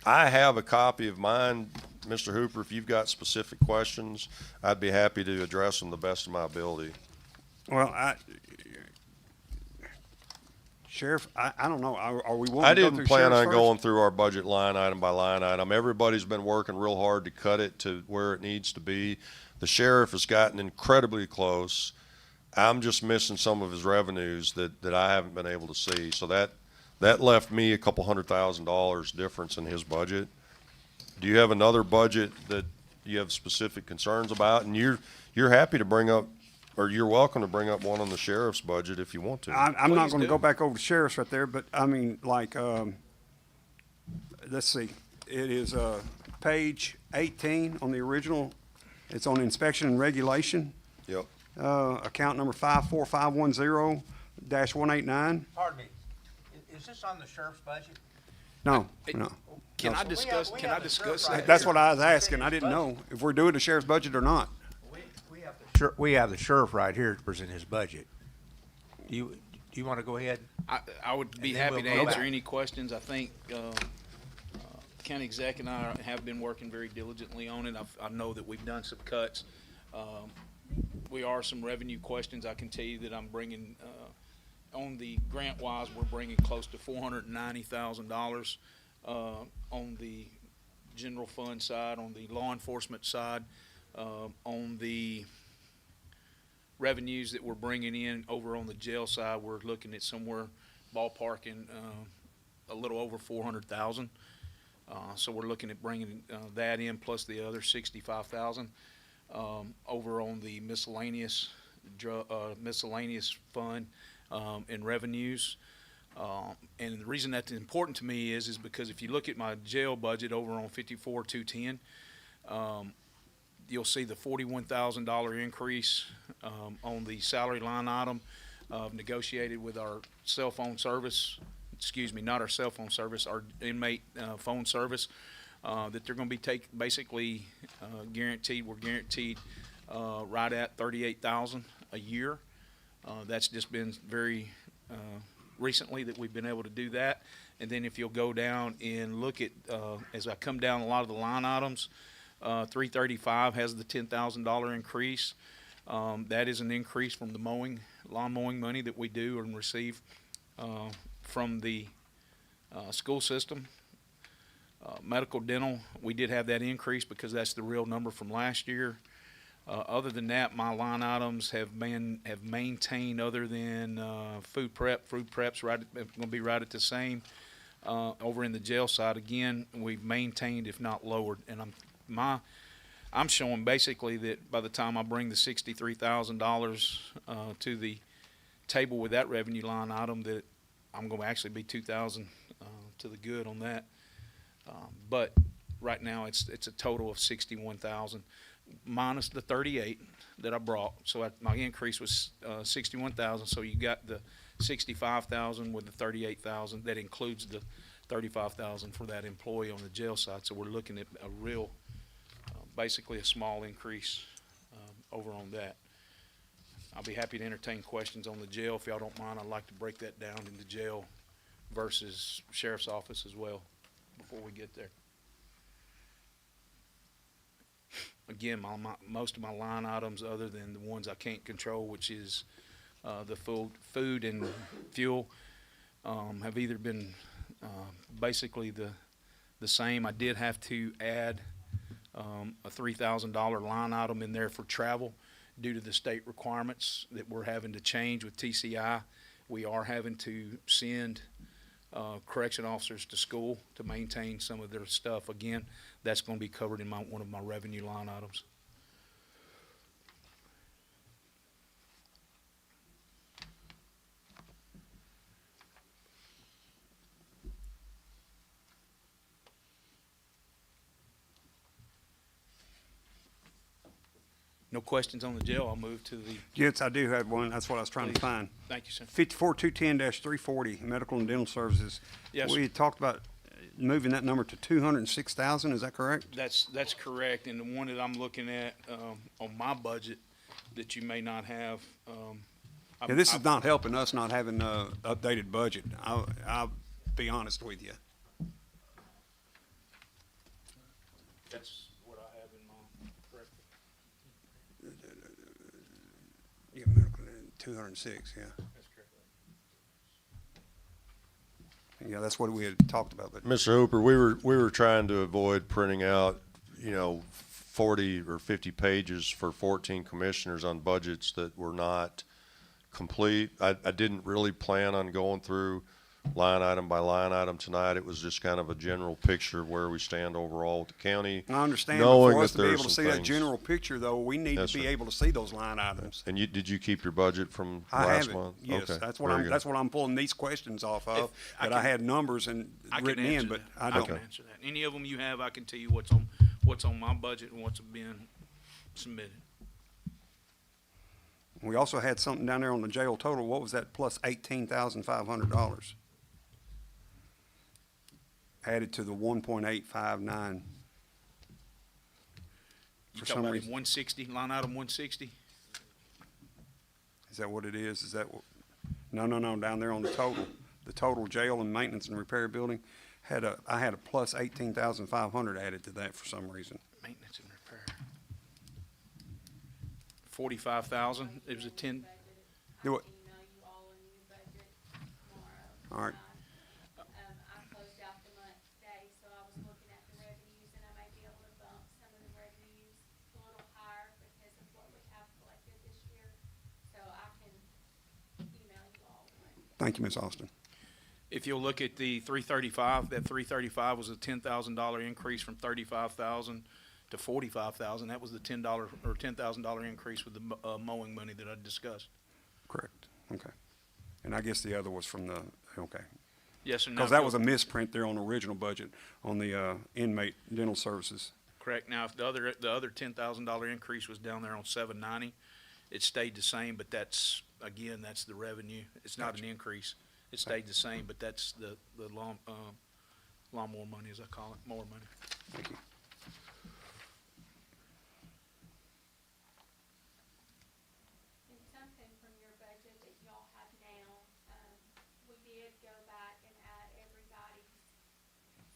I have a copy of mine, Mr. Hooper. If you've got specific questions, I'd be happy to address them the best of my ability. Well, Sheriff, I don't know. Are we willing I to go didn't through plan sheriff's on first? going through our budget line item by line item. Everybody's been working real hard to cut it to where it needs to be. The sheriff has gotten incredibly close. I'm just missing some of his revenues that I haven't been able to see. So that left me a couple $100,000 difference in his budget. Do you have another budget that you have specific concerns about? And you're happy to bring up, or you're welcome to bring up one on the sheriff's budget if you want to. I'm not going to go back over to sheriff's right there, but I mean, like, let's see. It is page 18 on the original. It's on inspection and regulation. Yep. Account number 54510-189. Pardon me, is this on the sheriff's budget? No. Can No. I discuss that? That's what I was asking. I didn't know if we're doing the sheriff's budget or not. We have the sheriff right here to present his budget. Do you want to go ahead? I would be And then happy we'll to go answer back. any questions. I think county exec and I have been working very diligently on it. I know that we've done some cuts. We are some revenue questions. I can tell you that I'm bringing, on the grant wise, we're bringing close to $490,000 on the general fund side, on the law enforcement side, on the revenues that we're bringing in over on the jail side. We're looking at somewhere ballparking a little over 400,000. So we're looking at bringing that in plus the other 65,000 over on the miscellaneous fund and revenues. And the reason that's important to me is because if you look at my jail budget over on 54,210, you'll see the $41,000 increase on the salary line item negotiated with our cell phone service, excuse me, not our cell phone service, our inmate phone service, that they're going to be basically guaranteed, we're guaranteed right at $38,000 a year. That's just been very recently that we've been able to do that. And then if you'll go down and look at, as I come down a lot of the line items, 335 has the $10,000 increase. That is an increase from the lawn mowing money that we do and receive from the school system. Medical dental, we did have that increase because that's the real number from last year. Other than that, my line items have maintained, other than food prep's going to be right at the same. Over in the jail side, again, we've maintained, if not lowered. And I'm showing basically that by the time I bring the $63,000 to the table with that revenue line item, that I'm going to actually be $2,000 to the good on that. But right now, it's a total of $61,000 minus the 38 that I brought. So my increase was $61,000. So you got the $65,000 with the $38,000. That includes the $35,000 for that employee on the jail side. So we're looking at a real, basically a small increase over on that. I'll be happy to entertain questions on the jail. If y'all don't mind, I'd like to break that down into jail versus sheriff's office as well before we get there. Again, most of my line items, other than the ones I can't control, which is the food and fuel, have either been basically the same. I did have to add a $3,000 line item in there for travel due to the state requirements that we're having to change with TCI. We are having to send correction officers to school to maintain some of their stuff. Again, that's going to be covered in one of my revenue line items. No questions on the jail. I'll move to the. Yes, I do have one. That's what I was trying to find. Thank you, sir. 54210-340, medical and dental services. Yes, We had talked about moving that number to 206,000. Is that correct? That's correct. And the one that I'm looking at on my budget that you may not have. Yeah, this is not helping us not having an updated budget. I'll be honest with you. That's what I have in mind. Correct. Yeah, medical, 206, yeah. That's correct. Yeah, that's what we had talked about. But Mr. Hooper, we were trying to avoid printing out, 40 or 50 pages for 14 commissioners on budgets that were not complete. I didn't really plan on going through line item by line item tonight. It was just kind of a general picture of where we stand overall with the county. I understand, but knowing for us that to be there's able to some see that things- general picture, though, we need Yes, to be sir. able to see those line items. And did you keep your budget from I last have it. month? Yes, Okay, that's what very good. that's what I'm pulling these questions off of. I That I can- had numbers and I can written in, answer but that. I I don't. can answer that. Any of them you have, I can tell you what's on my budget and what's been submitted. We also had something down there on the jail total. What was that? Plus $18,500 added to the 1.859. You For talking some about in reason, 160, line item 160? is that what it is? Is that what? No. Down there on the total jail and maintenance and repair building I had a plus 18,500 added to that for some reason. Maintenance and repair. 45,000. It was a 10. Do it. Email you all a new budget tomorrow. All right. I closed out the month today, so I was looking at the revenues, and I may be able to bump some of the revenues a little higher because of what we have collected this year. So I can email you all one. Thank you, Ms. Austin. If you'll look at the 335, that 335 was a $10,000 increase from 35,000 to 45,000. That was the $10 or $10,000 increase with the mowing money that I discussed. Correct. Okay. And I guess the other was from the, okay. Yes, sir. Because that was a misprint there on the original budget on the inmate dental services. Correct. Now, if the other $10,000 increase was down there on 790, it stayed the same, but that's, again, that's the revenue. It's not an increase. It stayed the same, but that's the lawnmower money, as I call it, more money. Thank you. And something from your budget that y'all have now, we did go back and add everybody's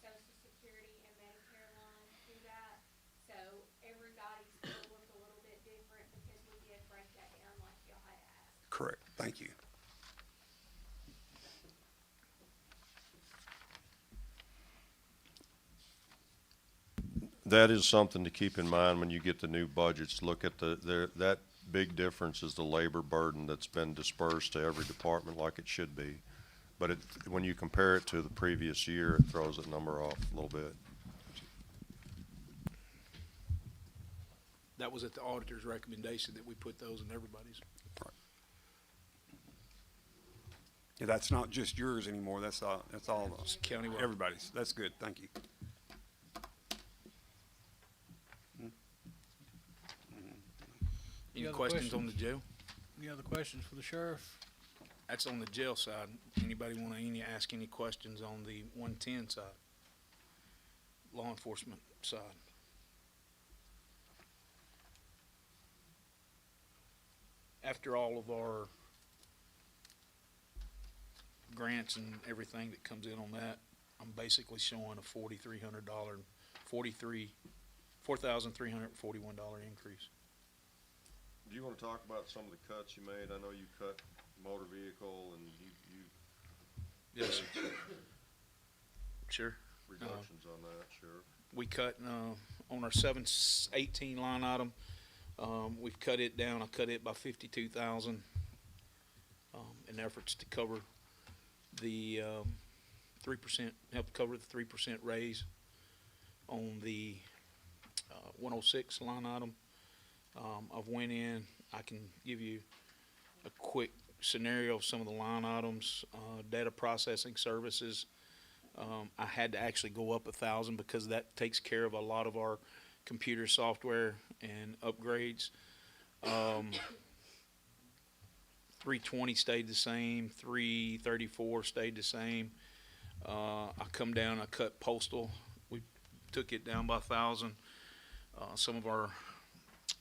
social security and Medicare line to that. So everybody's will look a little bit different because we did break that down like y'all had asked. Correct. Thank you. That is something to keep in mind when you get the new budgets. Look at that big difference is the labor burden that's been dispersed to every department like it should be. But when you compare it to the previous year, it throws that number off a little bit. That was at the auditor's recommendation that we put those in everybody's. Right. Yeah, that's not just yours anymore. That's all It's countywide. everybody's. That's good. Thank you. Any other questions on the questions? jail? Any other questions for the sheriff? That's on the jail side. Anybody want to ask any questions on the 110 side? Law enforcement side? After all of our grants and everything that comes in on that, I'm basically showing a $4,341 increase. Do you want to talk about some of the cuts you made? I know you cut motor vehicle and you Yes, sure. reductions on that, sure. We cut, on our 718 line item, we've cut it down. I cut it by 52,000, in efforts to cover the, 3%, help cover the 3% raise on the, 106 line item. I've went in, I can give you a quick scenario of some of the line items. Data processing services, I had to actually go up 1,000 because that takes care of a lot of our computer software and upgrades. 320 stayed the same, 334 stayed the same. I come down, I cut postal, we took it down by 1,000. Some of our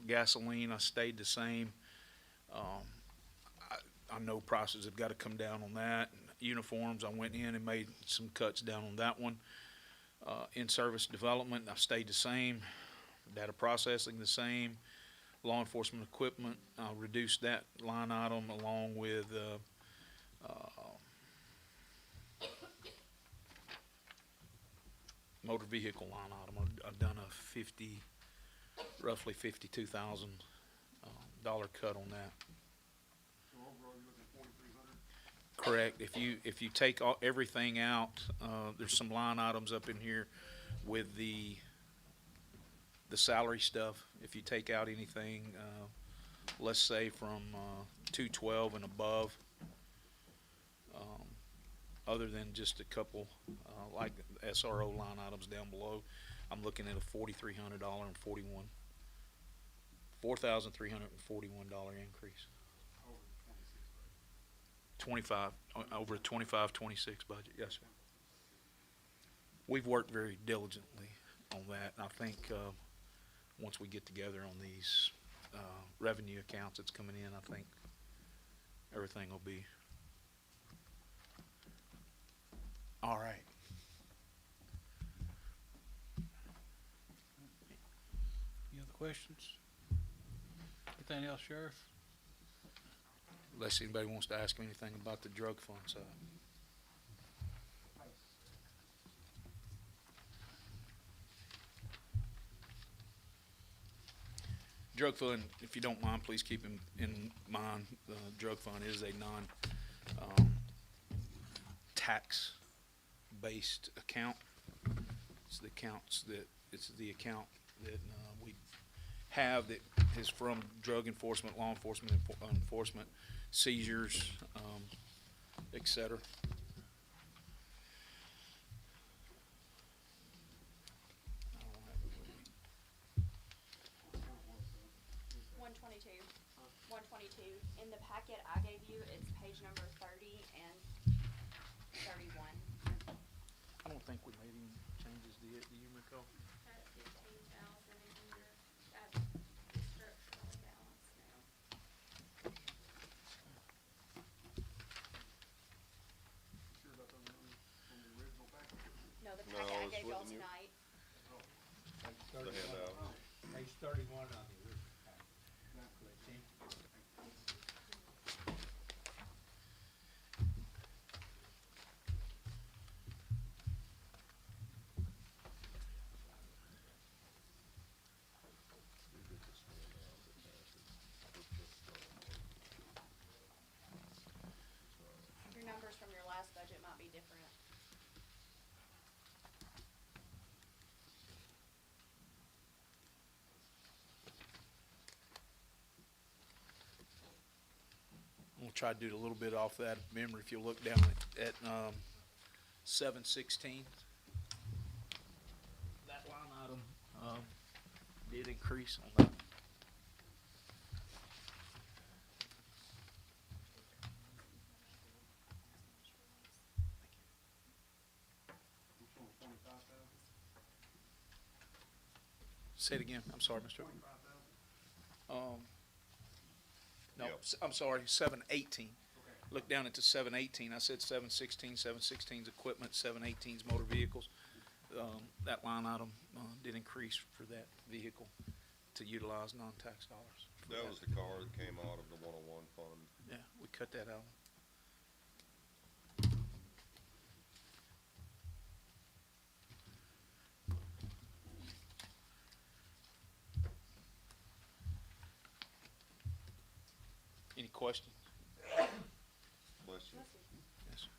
gasoline, I stayed the same. I know prices have got to come down on that. Uniforms, I went in and made some cuts down on that one. In-service development, I stayed the same. Data processing, the same. Law enforcement equipment, I reduced that line item along with motor vehicle line item. I've done a roughly $52,000 cut on that. So overall, you're looking at 4,300? Correct. If you take everything out, there's some line items up in here with the salary stuff. If you take out anything, let's say from 212 and above, other than just a couple like SRO line items down below, I'm looking at a $4,341 increase. 25, over a 25-26 budget, yes, sir. We've worked very diligently on that, and I think once we get together on these revenue accounts that's coming in, I think everything will be all right. Any other questions? Anything else, Sheriff? Unless anybody wants to ask me anything about the drug fund side. Drug fund, if you don't mind, please keep in mind, the drug fund is a tax-based account. It's the account that we have that is from drug enforcement, law enforcement, enforcement, seizures, et cetera. 32. In the packet I gave you, it's page number 30 and 31. I don't think we made any changes, do you, Nicole? At 15,000 in here, that's the structural balance now. Sure about those numbers from the original package? No, the No, packet I I was gave y'all flipping you. tonight. The handout. Page 31 on the original packet. See? Your numbers from your last budget might be different. I'm gonna try to do it a little bit off that memory. If you look down at 716, that line item did increase on that. Which one was 25,000? Say it again. I'm sorry, Mr. 25,000? No, Yep. I'm sorry, 718. Okay. Look down at the 718. I said 716. 716's equipment, 718's motor vehicles. That line item did increase for that vehicle to utilize non-tax dollars. for That was the car that came out of the 101 fund. Yeah, we cut that out. Any questions? Bless you. Yes, sir.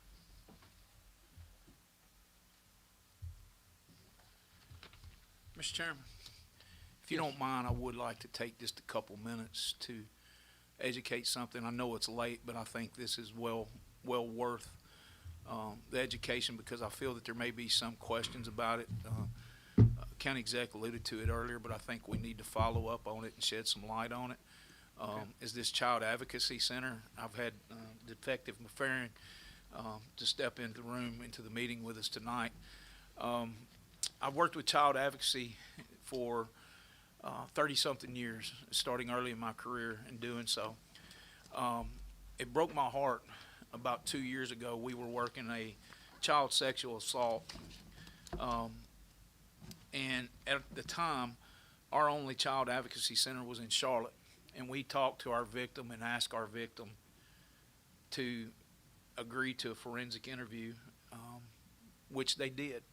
Mr. Chairman, if you don't mind, I would like to take just a couple minutes to educate something. I know it's late, but I think this is well worth the education because I feel that there may be some questions about it. County exec alluded to it earlier, but I think we need to follow up on it and shed some light on it. Is this Child Advocacy Center? I've had Detective Mafarian to step into the room, into the meeting with us tonight. I've worked with child advocacy for 30-something years, starting early in my career and doing so. It broke my heart about 2 years ago. We were working a child sexual assault, and at the time, our only child advocacy center was in Charlotte. And we talked to our victim and asked our victim to agree to a forensic interview, which they did.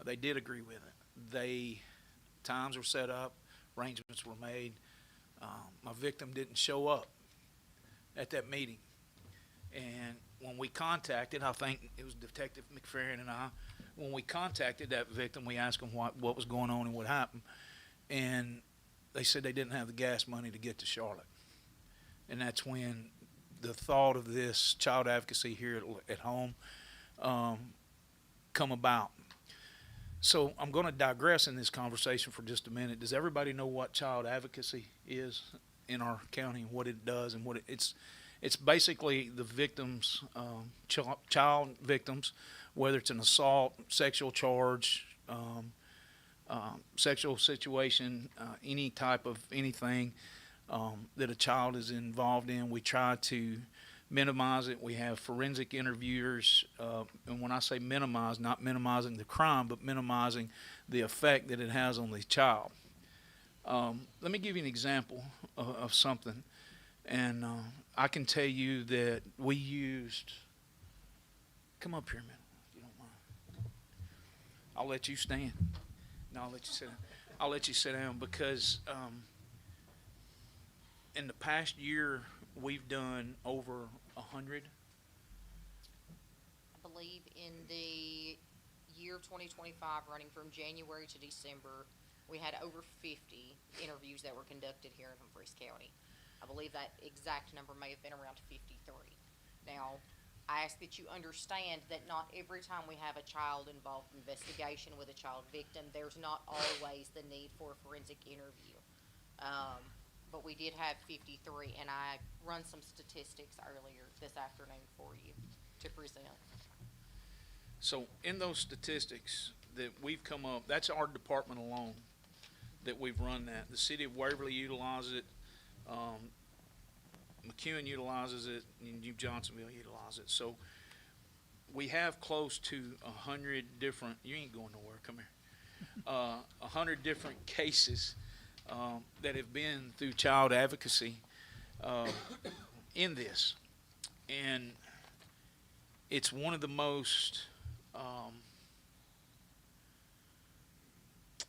They did agree with it. Times were set up, arrangements were made. My victim didn't show up at that meeting. And when we contacted, I think it was Detective McFerrin and I, when we contacted that victim, we asked them what was going on and what happened. And they said they didn't have the gas money to get to Charlotte. And that's when the thought of this child advocacy here at home come about. So I'm going to digress in this conversation for just a minute. Does everybody know what child advocacy is in our county and what it does and what it's basically the victims, child victims, whether it's an assault, sexual charge, sexual situation, any type of anything that a child is involved in. We try to minimize it. We have forensic interviewers, and when I say minimize, not minimizing the crime, but minimizing the effect that it has on the child. Let me give you an example of something, and I can tell you that we used, come up here a minute, if you don't mind. I'll let you stand. No, I'll let you sit down. I'll let you sit down because in the past year, we've done over 100. I believe in the year 2025, running from January to December, we had over 50 interviews that were conducted here in Humphreys County. I believe that exact number may have been around 53. Now, I ask that you understand that not every time we have a child-involved investigation with a child victim, there's not always the need for a forensic interview. but we did have 53, and I run some statistics earlier this afternoon for you to present. So in those statistics that we've come up, that's our department alone that we've run that. The city of Waverly utilizes it, McEwen utilizes it, and New Johnsonville utilizes it. So we have close to 100 different, you ain't going nowhere, come here, 100 different cases that have been through child advocacy in this. And it's one of the most,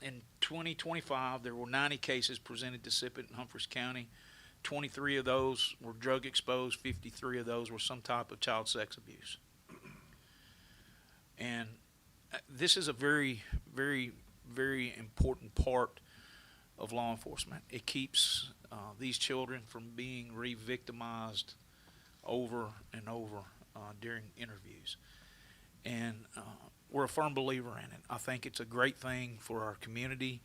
in 2025, there were 90 cases presented to SIPET in Humphreys County. 23 of those were drug exposed, 53 of those were some type of child sex abuse. And this is a very, very, very important part of law enforcement. It keeps these children from being re-victimized over and over during interviews. And we're a firm believer in it. I think it's a great thing for our community.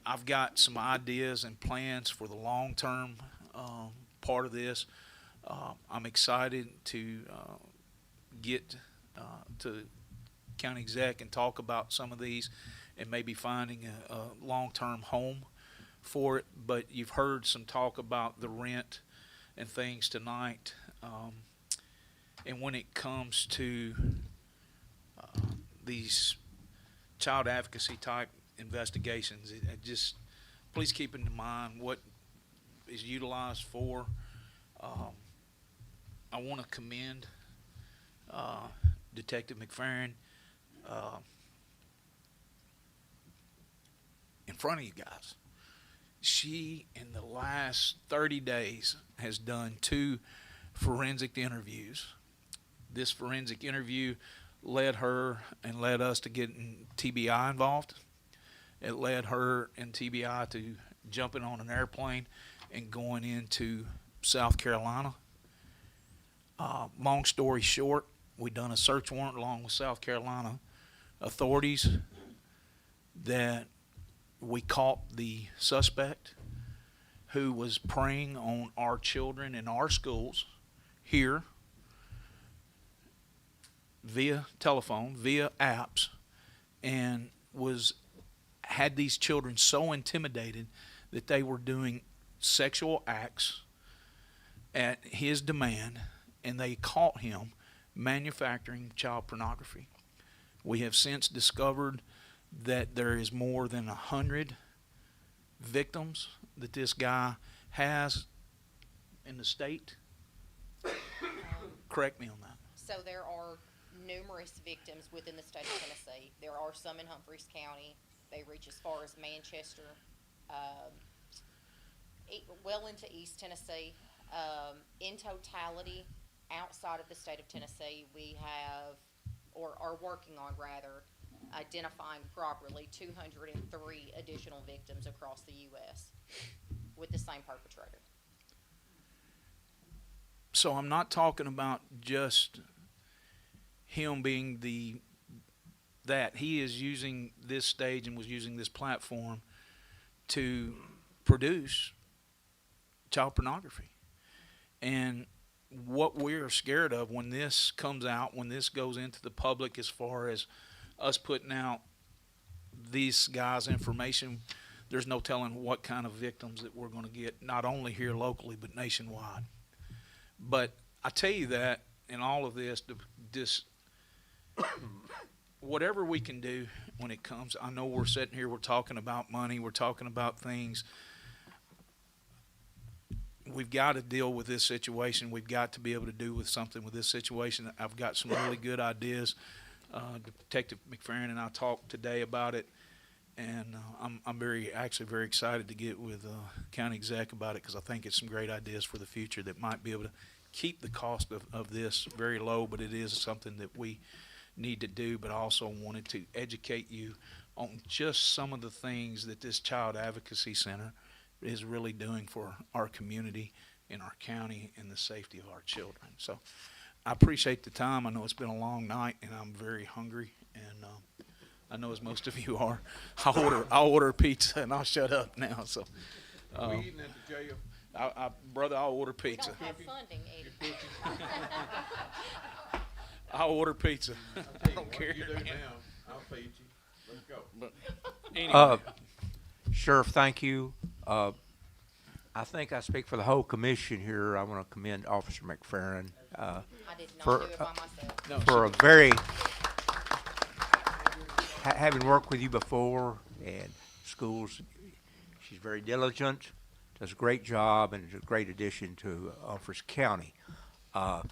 I've got some ideas and plans for the long-term part of this. I'm excited to get to county exec and talk about some of these and maybe finding a long-term home for it. But you've heard some talk about the rent and things tonight. And when it comes to these child advocacy type investigations, it just please keep in mind what is utilized for. I want to commend Detective McFerrin in front of you guys. She, in the last 30 days, has done 2 forensic interviews. This forensic interview led her and led us to get TBI involved. It led her and TBI to jumping on an airplane and going into South Carolina. Long story short, we done a search warrant along with South Carolina authorities that we caught the suspect who was preying on our children in our schools here via telephone, via apps, and had these children so intimidated that they were doing sexual acts at his demand, and they caught him manufacturing child pornography. We have since discovered that there is more than 100 victims that this guy has in the state. Correct me on that. So there are numerous victims within the state of Tennessee. There are some in Humphreys County. They reach as far as Manchester, well into East Tennessee. In totality, outside of the state of Tennessee, we have, or are working on rather, identifying properly 203 additional victims across the U.S. with the same perpetrator. So I'm not talking about just him being that he is using this stage and was using this platform to produce child pornography. And what we're scared of when this comes out, when this goes into the public, as far as us putting out these guys' information, there's no telling what kind of victims that we're going to get, not only here locally, but nationwide. But I tell you that in all of this, whatever we can do when it comes, I know we're sitting here, we're talking about money, we're talking about things. We've got to deal with this situation. We've got to be able to do with something with this situation. I've got some really good ideas. Detective McFerrin and I talked today about it, and I'm very excited to get with county exec about it, because I think it's some great ideas for the future that might be able to keep the cost of this very low, but it is something that we need to do. But I also wanted to educate you on just some of the things that this Child Advocacy Center is really doing for our community in our county and the safety of our children. So I appreciate the time. I know it's been a long night, and I'm very hungry, and I know as most of you are. I'll order pizza, and I'll shut up now. So Um, We eating at the jail. Brother, I'll order We pizza. don't have funding, Eddie. I'll order pizza. I don't What care. you do now, I'll feed you. Let's go. But anyway, Sheriff, thank you. I think I speak for the whole commission here. I want to commend Officer McFerrin I did not for do it by myself. no, for a very having worked with you before and schools. She's very diligent, does a great job, and is a great addition to Humphreys County. I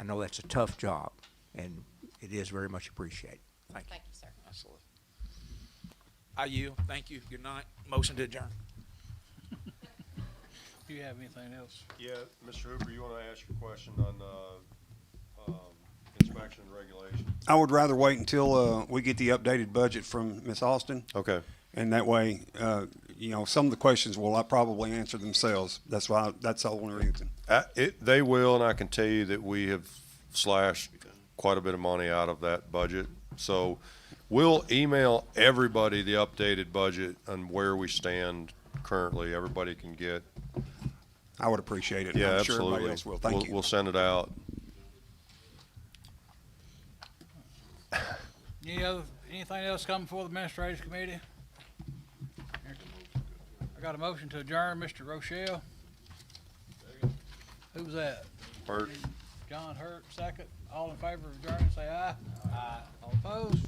know that's a tough job, and it is very much appreciated. Thank you. Thank you, sir. absolutely. I yield. Thank you. Good night. Motion to adjourn. Do you have anything else? Yeah, Mr. Hooper, you want to ask your question on inspection and regulation? I would rather wait until we get the updated budget from Ms. Austin. Okay. And that way, some of the questions will probably answer themselves. That's the only reason. They will, and I can tell you that we have slashed quite a bit of money out of that budget. So we'll email everybody the updated budget and where we stand currently. Everybody can get. I would appreciate it. Yeah, I'm sure absolutely. everybody else will. Thank you. We'll send it out. Anything else coming before the administrative committee? I got a motion to adjourn. Mr. Rochelle. Who's that? Hurt. John Hurt, second. All in favor of adjourning, say aye. Aye. All opposed?